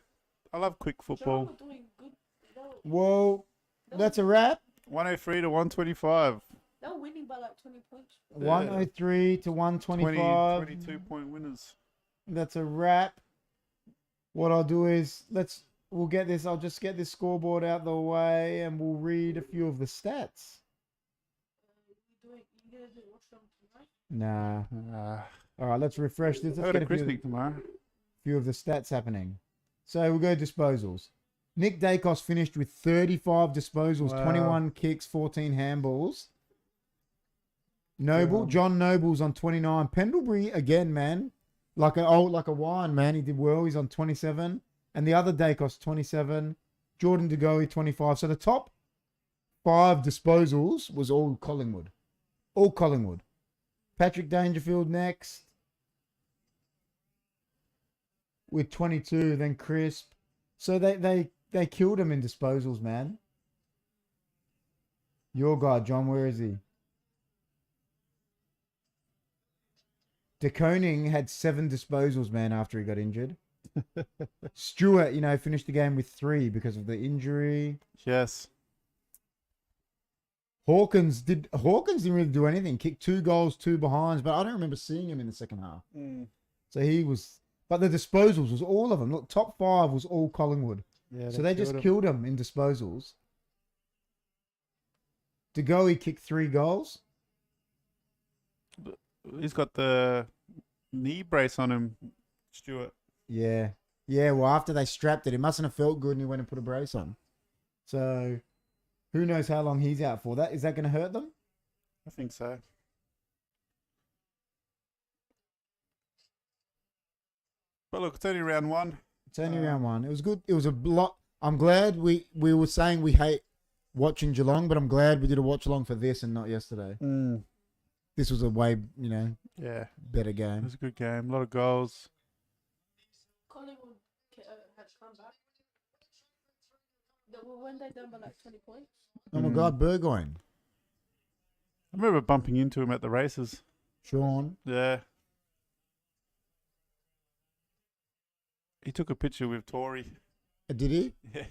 I love quick football. Geelong were doing good. Whoa, that's a wrap. 103 to 125. They were winning by like 20 points. 103 to 125. 22-point winners. That's a wrap. What I'll do is we'll get this. I'll just get this scoreboard out the way and we'll read a few of the stats. You gonna do watch them tonight? Nah. All right, let's refresh this. I Let's got get a a Christmas tomorrow. few of the stats happening. So we'll go disposals. Nick Dacos finished with 35 disposals, Wow. 21 kicks, 14 handballs. Yeah. John Noble's on 29. Pendlebury again, man. Like a wine, man. He did well. He's on 27. And the other Dacos, 27. Jordan DeGoey, 25. So the top 5 disposals was all Collingwood. All Collingwood. Patrick Dangerfield next with 22. Then Crisp. So they killed him in disposals, man. Your guy, John, where is he? De Koning had 7 disposals, man, after he got injured. Stewart, finished the game with 3 because of the injury. Yes. Hawkins didn't really do anything. Kicked 2 goals, 2 behinds, but I don't remember seeing him in the second half. So he was, but the disposals was all of them. Look, top 5 was all Collingwood. Yeah. So they just killed him in disposals. DeGoey kicked 3 goals. He's got the knee brace on him, Stewart. Yeah. Yeah, well, after they strapped it, it mustn't have felt good and he went and put a brace on. So, who knows how long he's out for. Is that going to hurt them? I think so. But look, it's only round 1. It's only round 1. It was good. It was a lot. I'm glad we were saying we hate watching Geelong, but I'm glad we did a watch along for this and not yesterday. This was a way, Yeah. better It game. was a good game. A lot of goals. Collingwood had come back. When they done by like 20 points. Oh my God, Burgoyne. I remember bumping into him at the races. Sean. Yeah. He took a picture with Tory. Did he? Yeah.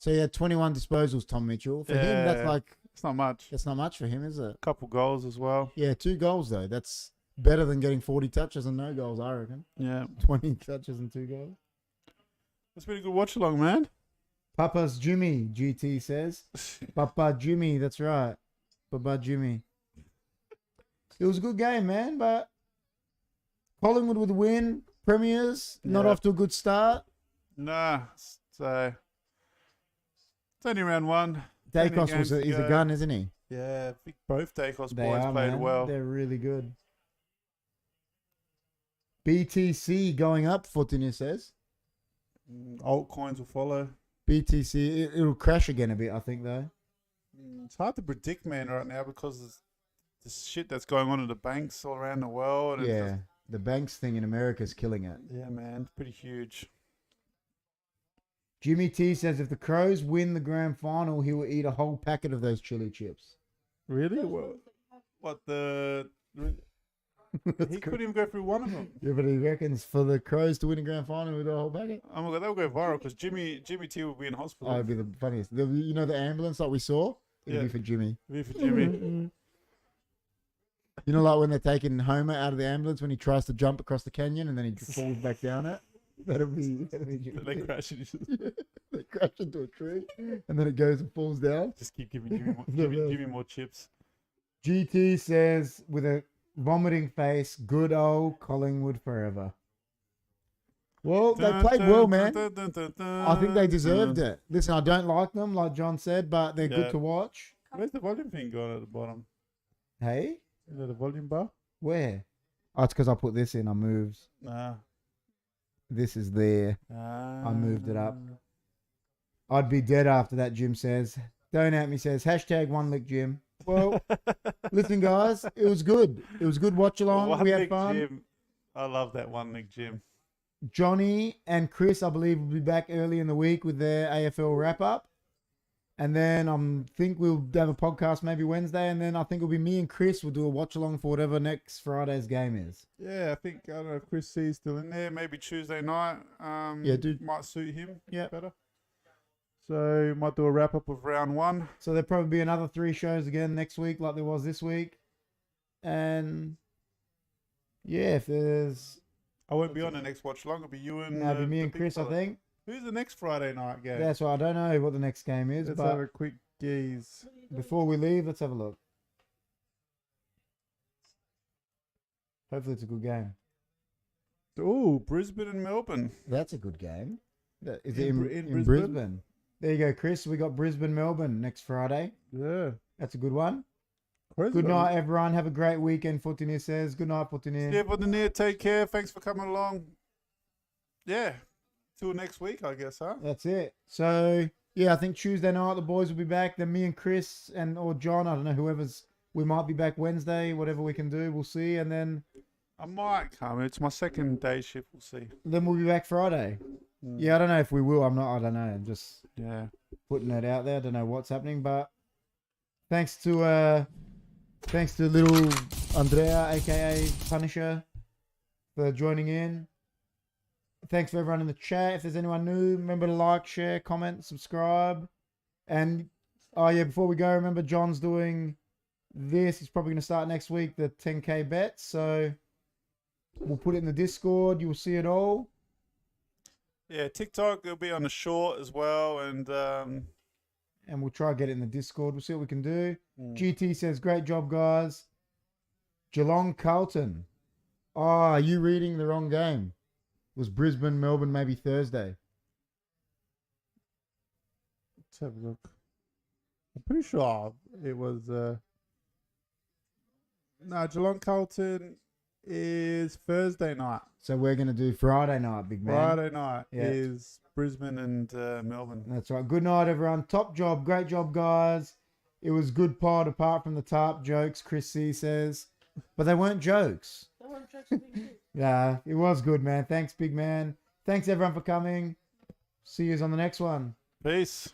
So he had 21 disposals, Tom Mitchell. For him, that's Yeah. like It's not much. that's not much for him, is it? Couple goals as well. Yeah, 2 goals though. That's better than getting 40 touches and no goals, I reckon. Yeah. 20 touches and 2 goals. It's been a good watch along, man. Papa's Jimmy, GT says. Papa Jimmy, that's right. Papa Jimmy. It was a good game, man, but Collingwood with a win. Premiers, not Yeah. off to a good start. Nah. So it's only round 1. Dacos games to he's a go. gun, isn't he? Yeah, I think both Dacos They boys are, played man. well. They're really good. BTC going up, Footini says. Altcoins will follow. BTC, it'll crash again a bit, I think, though. It's hard to predict, man, right now because of the shit that's going on in the banks all around the world. And Yeah, the banks thing in America is killing it. yeah, man, it's pretty huge. Jimmy T says if the Crows win the grand final, he will eat a whole packet of those chili chips. Really? Those What? ones that you have. What the? That's He good. couldn't even go through one of them. Yeah, but he reckons for the Crows to win a grand final with a whole packet. Oh my god, that would go viral because Jimmy T will be in hospital. Oh, it'd be the funniest. You know the ambulance that we saw? It'd Yeah. be for Jimmy. Be for Jimmy. You know, like when they're taking Homer out of the ambulance when he tries to jump across the canyon and then he falls back down it. That'll be Jimmy. They crash and They crash into a tree and then it goes and falls down. just keep giving Jimmy more, Yeah, Jimmy more chips. GT says with a vomiting face, good old Collingwood forever. Well, they played well, man. I think they deserved it. Listen, I don't like them, like John said, but they're Yeah. good to watch. Where's the volume thing going at the bottom? Hey, Is that the volume bar? where? Oh, it's because I put this in. I moved. Nah. This is there. I moved it up. I'd be dead after that, Jim says. Don't at me says, hashtag one lick Jim. Well, listen, guys, it was good. It was a good watch along. We had fun. Gym. I love that one leg gym. Johnny and Chris, I believe, will be back early in the week with their AFL wrap up. And then I think we'll have a podcast maybe Wednesday. And then I think it'll be me and Chris. We'll do a watch along for whatever next Friday's game is. Yeah, I think I don't know if Chris C's still in there. Maybe Tuesday night. Yeah, dude. Might suit him. Yeah. Better. So might do a wrap up of round 1. So there'll probably be another 3 shows again next week like there was this week. And yeah, if there's... I won't be on the next watch long. It'll be you and No, it'll be me the and big Chris, I fella. think. Who's the next Friday night game? That's why I don't know what the next game is. Let's but have a quick gaze. What are you doing? before we leave, let's have a look. Hopefully it's a good game. Oh, Brisbane and Melbourne. That's a good game. Is it In in, Br- in in Brisbane? Brisbane? There you go, Chris. We got Brisbane, Melbourne next Friday. Yeah. That's a good one. Crazy Good about night, everyone. Have a great weekend, Footini says. Good night, Footini. it. Yeah, but the near, take care. Thanks for coming along. Yeah. Till next week, I guess, huh? That's it. So, yeah, I think Tuesday night the boys will be back. Then me and Chris or John, I don't know, whoever's, we might be back Wednesday, whatever we can do. We'll see. And then I might come. It's my second day shift. We'll see. we'll be back Friday. Mm. Yeah, I don't know if we will. I don't know. I'm just Yeah. putting it out there. I don't know what's happening, but thanks to little Andrea, aka Punisher, for joining in. Thanks for everyone in the chat. If there's anyone new, remember to like, share, comment, subscribe. And oh yeah, before we go, remember John's doing this. He's probably going to start next week, the 10K bets. So we'll put it in the Discord. You will see it all. Yeah, TikTok will be on the short as well, and And we'll try to get it in the Discord. We'll see what we can do. Mm. GT says, great job, guys. Geelong Carlton. Oh, are you reading the wrong game? Was Brisbane, Melbourne maybe Thursday? let's have a look. I'm pretty sure it was. No, Geelong Carlton is Thursday night. So we're going to do Friday night, big man. Friday night Yeah. is Brisbane and Melbourne. That's right. Good night, everyone. Top job. Great job, guys. It was good pod apart from the tarp jokes, Chris C says. But they weren't jokes. That one jokes are being good. Yeah, it was good, man. Thanks, big man. Thanks, everyone, for coming. See you on the next one. Peace.